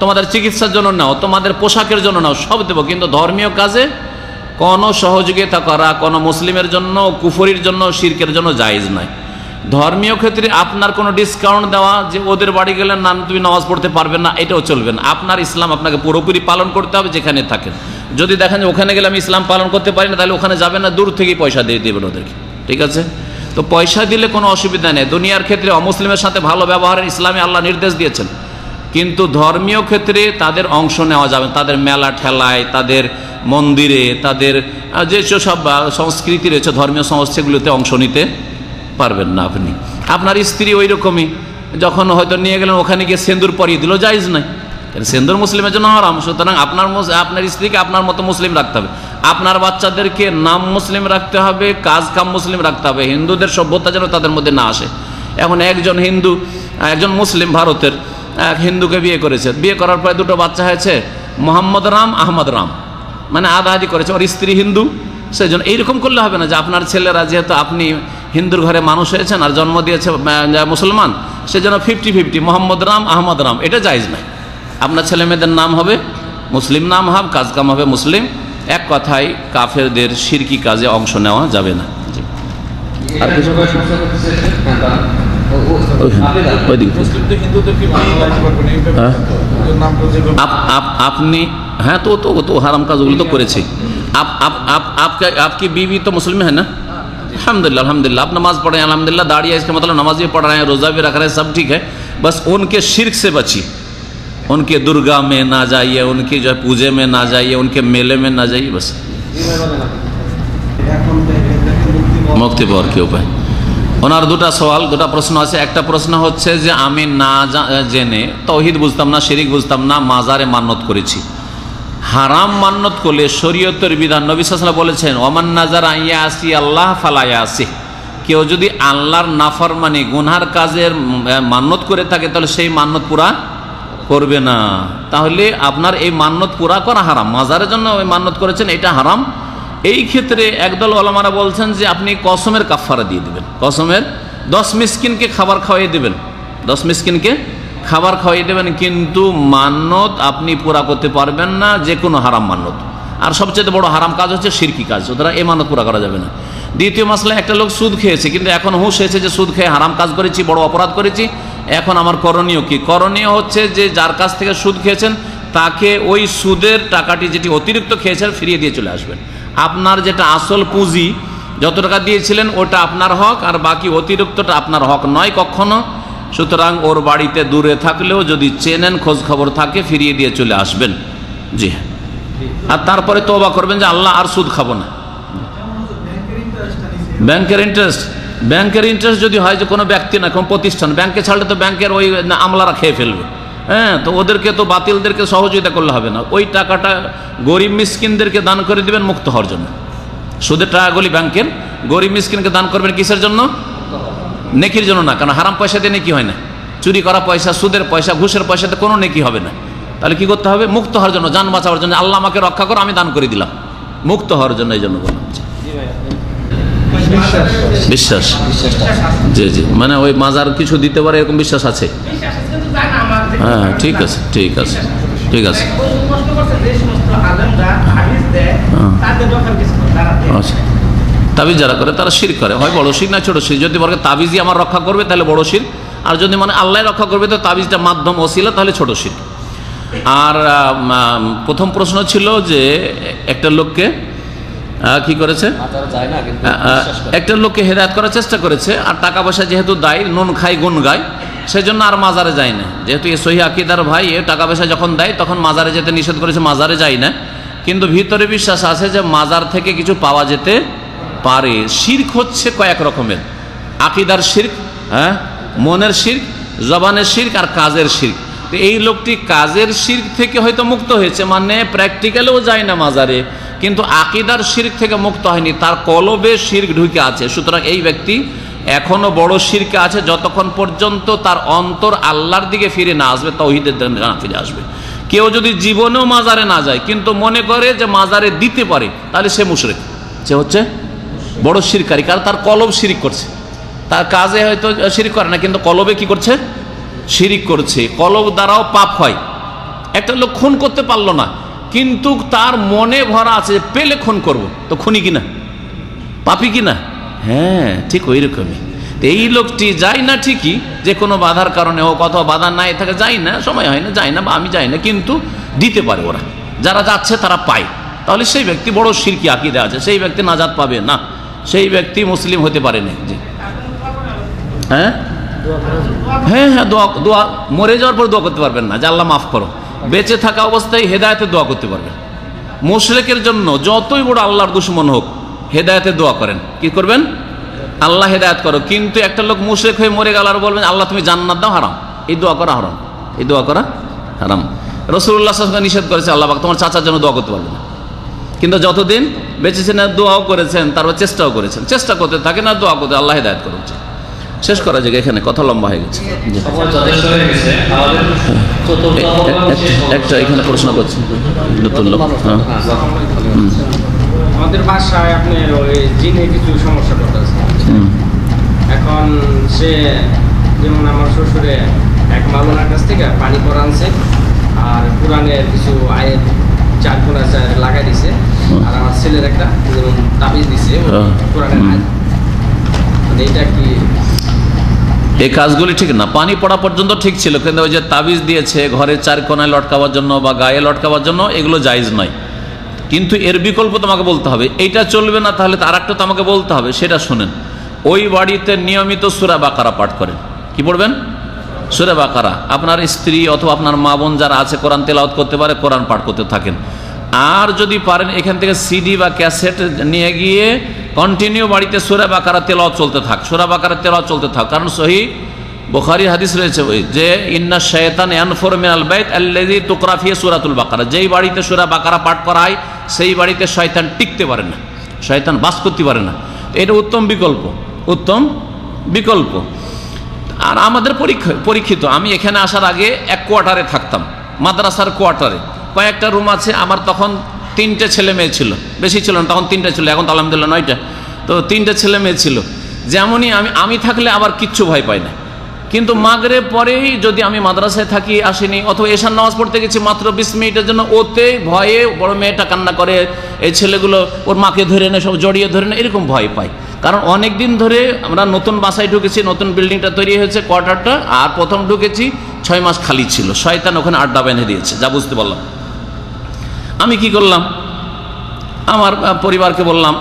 তোমাদের চিকিৎসার জন্য নাও, তোমাদের পোশাকের জন্য নাও, সব দেবো, কিন্তু ধর্মীয় কাজে কোনো সহযোগিতা করা কোনো মুসলিমের জন্য, কুফরির জন্য, শিরকের জন্য জায়েজ নয়। ধর্মীয় ক্ষেত্রে আপনার কোনো ডিসকাউন্ট দেওয়া, যে ওদের বাড়ি গেলে না তুমি নামাজ পড়তে পারবে না, এটাও চলবে না। আপনার ইসলাম আপনাকে পুরোপুরি পালন করতে হবে যেখানে থাকেন। যদি দেখেন যে ওখানে গেলে আমি ইসলাম পালন করতে পারি না, তাহলে ওখানে যাবেন না, দূর থেকেই পয়সা দিয়ে দেবেন ওদেরকে, ঠিক আছে? তো পয়সা দিলে কোনো অসুবিধা নেই। দুনিয়ার ক্ষেত্রে অমুসলিমের সাথে ভালো ব্যবহারের ইসলামে আল্লাহ নির্দেশ দিয়েছেন, কিন্তু ধর্মীয় ক্ষেত্রে তাদের অংশ নেওয়া যাবে। তাদের মেলা ঠেলায়, তাদের মন্দিরে, তাদের যেসব সংস্কৃতি রয়েছে, ধর্মীয় সংস্থাগুলোতে অংশ নিতে পারবেন না আপনি। আপনার স্ত্রী ওই রকমই, যখন হয়তো নিয়ে গেলেন, ওখানে গিয়ে সিঁদুর পরিয়ে দিল, জায়েজ নাই, সিঁদুর মুসলিমের জন্য হারাম। সুতরাং আপনার স্ত্রীকে আপনার মতো মুসলিম রাখতে হবে, আপনার বাচ্চাদেরকে নাম মুসলিম রাখতে হবে, কাজ কাম মুসলিম রাখতে হবে, হিন্দুদের সভ্যতা যেন তাদের মধ্যে না আসে। এখন একজন হিন্দু, একজন মুসলিম ভারতের এক হিন্দুকে বিয়ে করেছে, বিয়ে করার পরে 2টো বাচ্চা হয়েছে, মোহাম্মদ রাম, আহমদ রাম, মানে আধি করেছে, ওর স্ত্রী হিন্দু। সেই জন্য এইরকম করলে হবে না যে আপনার ছেলেরা, যেহেতু আপনি হিন্দুর ঘরে মানুষ হয়েছেন আর জন্ম দিয়েছে মুসলমান, সেজন্য 50-50 মোহাম্মদ রাম, আহমদ রাম, এটা জায়েজ নাই। আপনার ছেলে মেয়েদের নাম হবে মুসলিম নাম হবে, কাজ কাম হবে মুসলিম। এক কথায় কাফেরদের শিরকি কাজে অংশ নেওয়া যাবে না। আর কিছু আপনি, হ্যাঁ, তো হারাম কাজগুলো তো করেছে। आपकी बीवी तो मुस्लिम है ना? अल्हम्दुलिल्लाह अल्हम्दुलिल्लाह। आप नमाज पढ़ रहे हैं, अल्हम्दुलिल्लाह, दाढ़ी है, इसका मतलब नमाज भी पढ़ रहे हैं, रोज़ा भी रख रहे हैं, सब ठीक है। बस उनके शिर्क से बचिए, उनके दुर्गा में ना जाइए, उनकी जो पूजे में ना जाइए, उनके मेले में ना जाइए। बस মুক্তি পাওয়ার কি উপায়? ওনার 2টা সওয়াল, 2টা প্রশ্ন আছে। একটা প্রশ্ন হচ্ছে যে আমি না জেনে তাওহীদ বুঝতাম না, শিরক বুঝতাম না, মাজারে মান্নত করেছি। হারাম মান্নত করলে শরীয়তের বিধান, নবী সাল্লাল্লাহু আলাইহি ওয়াসাল্লাম বলেছেন, ওমান নাজার আইয়া আসি আল্লাহ ফালা ইয়াসি, কেউ যদি আল্লাহর নাফরমানি, গুনহার কাজের মান্নত করে থাকে, তাহলে সেই মান্নত পুরা করবে না, তাহলে আপনার এই মান্যত পুরা করা হারাম। মাজারের জন্য ওই মান্যত করেছেন, এটা হারাম। এই ক্ষেত্রে একদল ওলামারা বলছেন যে আপনি কসমের কাফারা দিয়ে দেবেন, কসমের 10 মিসকিনকে খাবার খাওয়াই দেবেন, 10 মিসকিনকে খাবার খাওয়াই দেবেন, কিন্তু মান্যত আপনি পুরা করতে পারবেন না, যে কোনো হারাম মান্যত। আর সবচেয়ে বড় হারাম কাজ হচ্ছে শিরকি কাজ, সুতরাং এই মান্যত পুরা করা যাবে না। দ্বিতীয় মাসলা, একটা লোক সুদ খেয়েছে, কিন্তু এখন হুঁশ হয়েছে যে সুদ খেয়ে হারাম কাজ করেছি, বড় অপরাধ করেছি, এখন আমার করণীয় কি? করণীয় হচ্ছে যে যার কাছ থেকে সুদ খেয়েছেন তাকে ওই সুদের টাকাটি যেটি অতিরিক্ত খেয়েছেন ফিরিয়ে দিয়ে চলে আসবেন। আপনার যেটা আসল পুঁজি যত টাকা দিয়েছিলেন ওটা আপনার হক, আর বাকি অতিরিক্তটা আপনার হক নয় কখনো। সুতরাং ওর বাড়িতে দূরে থাকলেও যদি চেনেন, খোঁজ খবর থাকে, ফিরিয়ে দিয়ে চলে আসবেন। জি হ্যাঁ, আর তারপরে তওবা করবেন যে আল্লাহ আর সুদ খাবো না। ব্যাংকের ইন্টারেস্ট যদি হয় যে কোনো ব্যক্তি না কোনো প্রতিষ্ঠান, ব্যাংকে ছাড়লে তো ব্যাংকের ওই আমলারা খেয়ে ফেলবে। হ্যাঁ, তো ওদেরকে তো বাতিলদেরকে সহযোগিতা করলে হবে না, ওই টাকাটা গরিব মিসকিনদেরকে দান করে দিবেন মুক্ত হওয়ার জন্য। সুদের টাকাগুলি ব্যাংকের গরিব মিসকিনকে দান করবেন কিসের জন্য? নেকির জন্য না, কারণ হারাম পয়সা দিয়ে নেকি হয় না। চুরি করা পয়সা, সুদের পয়সা, ঘুষের পয়সাতে কোনো নেকি হবে না। তাহলে কি করতে হবে? মুক্ত হওয়ার জন্য, জান বাঁচাবার জন্য, আল্লাহ আমাকে রক্ষা করো আমি দান করে দিলাম, মুক্ত হওয়ার জন্য। এই জন্য বললাম বিশ্বাস। জি জি, মানে ওই মাজার কিছু দিতে পারে এরকম বিশ্বাস আছে। হ্যাঁ, ঠিক আছে ঠিক আছে ঠিক আছে। আচ্ছা, তাবিজ যারা করে তারা শিরক করে, হয় বড় শিরক না ছোট শিরক। যদি বলে তাবিজই আমার রক্ষা করবে তাহলে বড় শিরক, আর যদি মানে আল্লাহ রক্ষা করবে তো তাবিজটা মাধ্যম ওসিলা তাহলে ছোট শিরক। আর প্রথম প্রশ্ন ছিল যে একটা লোককে কি করেছে, একটা লোককে হেদায়েত করার চেষ্টা করেছে, আর টাকা পয়সা যেহেতু দেয়, নুন খাই গুণ গায়, সেজন্য আর মাজারে যায় না। যেহেতু এ সহি আকীদার ভাই, এ টাকা পয়সা যখন দেয় তখন মাজারে যেতে নিষেধ করেছে, মাজারে যায় না। কিন্তু ভিতরে বিশ্বাস আছে যে মাজার থেকে কিছু পাওয়া যেতে পারে। শিরক হচ্ছে কয়েক রকমের, আকীদার শিরক, হ্যাঁ, মনের শিরক, জবানের শিরক আর কাজের শিরক। তো এই লোকটি কাজের শিরক থেকে হয়তো মুক্ত হয়েছে, মানে প্র্যাকটিক্যালেও যায় না মাজারে, কিন্তু আকীদার শিরক থেকে মুক্ত হয়নি, তার কলবে শিরক ঢুকে আছে। সুতরাং এই ব্যক্তি এখনো বড় শিরকে আছে যতক্ষণ পর্যন্ত তার অন্তর আল্লাহর দিকে ফিরে না আসবে, তাওহীদের দিকে না ফিরে আসবে। কেউ যদি জীবনেও মাজারে না যায় কিন্তু মনে করে যে মাজারে দিতে পারে, তাহলে সে মুশরিক, সে হচ্ছে বড় শিরকারী। কারণ তার কলব শিরিক করছে, তার কাজে হয়তো শিরিক করে না, কিন্তু কলবে কি করছে? শিরিক করছে। কলব দ্বারাও পাপ হয়। একটা লোক খুন করতে পারলো না, কিন্তু তার মনে ভরা আছে পেলে খুন করব, তো খুনি কিনা, পাপি কিনা? হ্যাঁ, ঠিক ওই রকমই। এই লোকটি যায় না ঠিকই, যে কোনো বাধার কারণে হোক, অথবা বাধা নাই থাকে, যায় না, সময় হয় না, যায় না, বা আমি যাই না, কিন্তু দিতে পারে ওরা, যারা যাচ্ছে তারা পায়, তাহলে সেই ব্যক্তি বড় শিরকি আকীদা আছে, সেই ব্যক্তি নাজাত পাবে না, সেই ব্যক্তি মুসলিম হতে পারে না। জি হ্যাঁ হ্যাঁ হ্যাঁ, দোয়া মরে যাওয়ার পর দোয়া করতে পারবেন না যে আল্লাহ মাফ করো, বেঁচে থাকা অবস্থায় হেদায়েতের দোয়া করতে পারবেন। মুশরিকের জন্য যতই বড় আল্লাহর দুশমন হোক, হেদায়েতের দোয়া করেন, কি করবেন? আল্লাহ হেদায়েত করো। কিন্তু একটা লোক মুশরিক হয়ে মরে গেল আর বলবেন আল্লাহ তুমি জান্নাত দাও, হারাম। এই দোয়া করা হারাম, এই দোয়া করা হারাম। রাসূলুল্লাহ সাল্লাল্লাহু আলাইহি ওয়াসাল্লাম নিষেধ করেছে, আল্লাহ পাক তোমার চাচার জন্য দোয়া করতে পারবে না। কিন্তু যতদিন বেঁচেছেন দোয়াও করেছেন, তারপর চেষ্টাও করেছেন, চেষ্টা করতে থাকেন আর দোয়া করতে, আল্লাহ হেদায়েত করুন। শেষ করা যায়, এখানে কথা লম্বা হয়ে গেছে। একটা এখানে প্রশ্ন করছি, আমাদের বাসায় আপনি ওই জিনে কিছু সমস্যা করতেছে। এখন সে যেমন আমার শ্বশুরে এক মাওলানার কাছ থেকে পানি পড়া আনছে, আর কোরআনের কিছু আয়াত 4 কোনা লাগাই দিছে, আর আমার ছেলের একটা যেমন তাবিজ দিছে কোরআনের আয়াত। এইটা কি এই কাজগুলি ঠিক না? পানি পড়া পর্যন্ত ঠিক ছিল, কিন্তু ওই যে তাবিজ দিয়েছে ঘরের 4 কোনায় লটকাবার জন্য বা গায়ে লটকাবার জন্য, এগুলো জায়েজ নয়। কিন্তু এর বিকল্প তোমাকে বলতে হবে, এইটা চলবে না, তাহলে আর একটা তো আমাকে বলতে হবে, সেটা শোনেন। ওই বাড়িতে নিয়মিত সূরা বাকারা পাঠ করেন। কি পড়বেন? সূরা বাকারা। আপনার স্ত্রী অথবা আপনার মা বোন যারা আছে কোরআন তেলাওয়াত করতে পারে, কোরআন পাঠ করতে থাকেন। আর যদি পারেন এখান থেকে সিডি বা ক্যাসেট নিয়ে গিয়ে কন্টিনিউ বাড়িতে সূরা বাকারা তেলাওয়াত চলতে থাক, সূরা বাকারা তেলাওয়াত চলতে থাক। কারণ সহিহ বুখারীর হাদিস রয়েছে ওই যে ইন্না শাইতান ইয়ানফুরু মিনাল বাইত আল্লাযী তুকরা ফিহি সূরাতুল বাকারা। যেই বাড়িতে সূরা বাকারা পাঠ করা হয় সেই বাড়িতে শয়তান টিকতে পারে না, শয়তান বাস করতে পারে না। এটা উত্তম বিকল্প, উত্তম বিকল্প। আর আমাদের পরীক্ষিত, আমি এখানে আসার আগে এক কোয়ার্টারে থাকতাম, মাদ্রাসার কোয়ার্টারে। কয়েকটা রুম আছে আমার, তখন 3টে ছেলে মেয়ে ছিল, বেশি ছিল না, তখন 3টে ছিল, এখন তো আলহামদুলিল্লাহ 9টা। তো 3টে ছেলে মেয়ে ছিল। যেমনই আমি থাকলে আবার কিচ্ছু ভয় পাই না, কিন্তু মাগরিব পরেই যদি আমি মাদ্রাসায় থাকি, আসিনি, অথবা এশার নামাজ পড়তে গেছি মাত্র 20 মিনিটের জন্য, ওতে ভয়ে বড় মেয়েটা কান্না করে, এই ছেলেগুলো ওর মাকে ধরে নেয়, সব জড়িয়ে ধরে নেয়, এরকম ভয় পাই। কারণ অনেক দিন ধরে আমরা নতুন বাসায় ঢুকেছি, নতুন বিল্ডিংটা তৈরি হয়েছে কোয়ার্টারটা, আর প্রথম ঢুকেছি 6 মাস খালি ছিল, শয়তান ওখানে আড্ডা বেঁধে দিয়েছে, যা বুঝতে পারলাম। আমি কি করলাম, আমার পরিবারকে বললাম,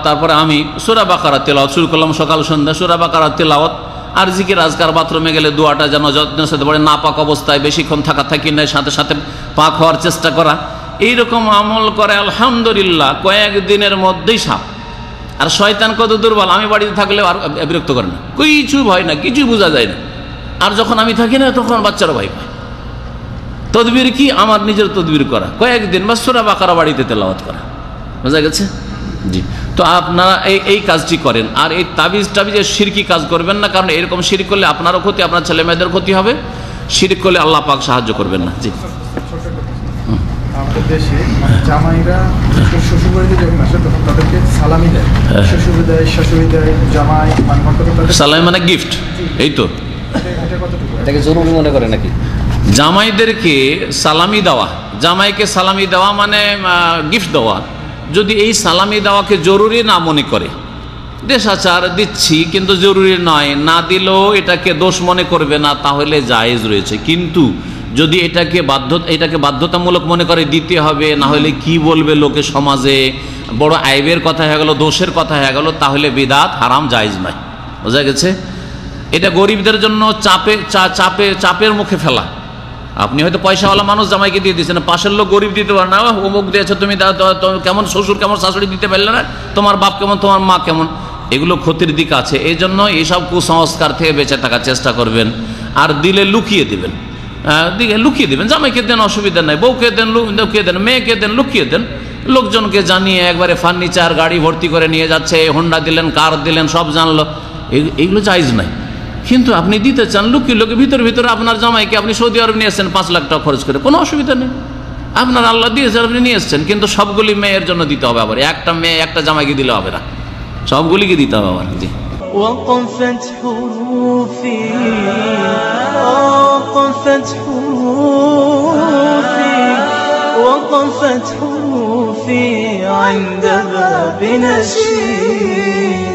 তারপরে আমি সূরা বাকারা তেলাওয়াত শুরু করলাম, সকাল সন্ধ্যা সূরা বাকারা তেলাওয়াত, আর জিকির আজকার। বাথরুমে গেলে দোয়াটা যেন যত্নের সাথে পড়ে, না পাক অবস্থায় বেশিক্ষণ থাকি না, সাথে সাথে পাক হওয়ার চেষ্টা করা, এইরকম আমল করে আলহামদুলিল্লাহ কয়েকদিনের মধ্যেই সাপ। আর শয়তান কত দুর্বল, আমি বাড়িতে থাকলে আর বিরক্ত করে না, কিছু ভয় না, কিছুই বোঝা যায় না। আর যখন আমি থাকি না, তখন বাচ্চারা ভয় পায়। তদবির কি, আমার নিজের তদবির করা, কয়েকদিন বা সূরা বাকারা বাড়িতে তেলাওয়াত করা, বোঝা গেছে? জি। তো আপনারা এই কাজটি করেন, আর এই তাবিজের শিরকি কাজ করবেন না, কারণ এরকম শিরক করলে আপনারও ক্ষতি, আপনার ছেলে মেয়েদের ক্ষতি হবে। শিরক করলে আল্লাহ পাক সাহায্য করবেন না। জি। আমাদের দেশে জামাইরা শ্বশুরবাড়িতে যখন আসে তখন তাদেরকে সালামি দেয়, শ্বশুর দেয়, শাশুড়ি দেয়, জামাই সালামি মানে গিফট, এই তো। এটাকে জরুরি মনে করে নাকি জামাইদেরকে সালামি দেওয়া? জামাইকে সালামি দেওয়া মানে গিফট দেওয়া। যদি এই সালামি দেওয়াকে জরুরি না মনে করে, দেশাচার দিচ্ছি কিন্তু জরুরি নয়, না দিলেও এটাকে দোষ মনে করবে না, তাহলে জায়েজ রয়েছে। কিন্তু যদি এটাকে বাধ্যতামূলক মনে করে দিতে হবে, না হলে কি বলবে লোকে, সমাজে বড় আইবের কথা হয়ে গেল, দোষের কথা হয়ে গেল, তাহলে বিদআত হারাম, জায়েজ নয়। বোঝা গেছে? এটা গরিবদের জন্য চাপের মুখে ফেলা। আপনি হয়তো পয়সাওয়ালা মানুষ, জামাইকে দিয়ে দিচ্ছেন, পাশের লোক গরিব দিতে পারে না, অমুক দিয়েছে, তুমি কেমন শ্বশুর কেমন শাশুড়ি দিতে পারলে না, তোমার বাপ কেমন, তোমার মা কেমন, এগুলো ক্ষতির দিক আছে। এই জন্য এইসব কুসংস্কার থেকে বেঁচে থাকার চেষ্টা করবেন। আর দিলে লুকিয়ে দেবেন, লুকিয়ে দেবেন। জামাইকে দেন, অসুবিধা নাই, বউকে দেন, লুকিয়ে দেন, মেয়েকে দেন, লুকিয়ে দেন। লোকজনকে জানিয়ে একবারে ফার্নিচার গাড়ি ভর্তি করে নিয়ে যাচ্ছে, হোন্ডা দিলেন, কার দিলেন, সব জানলো, এইগুলো জায়েজ নাই। কিন্তু আপনি দিতে চান লুকিয়ে লোকে, ভিতরে আপনার জামাইকে আপনি সৌদি আরব নিয়ে এসছেন 5 লাখ টাকা খরচ করে, কোনো অসুবিধা নেই, আপনার আল্লাহ দিয়েছেন, আপনি নিয়ে এসছেন। কিন্তু সবগুলি মেয়ের জন্য দিতে হবে, আবার একটা মেয়ে একটা জামাইকে দিলে হবে না, সবগুলিকে দিতে হবে আবার। জি। وقفت حروفي وقفت حروفي وقفت حروفي عند باب نشيد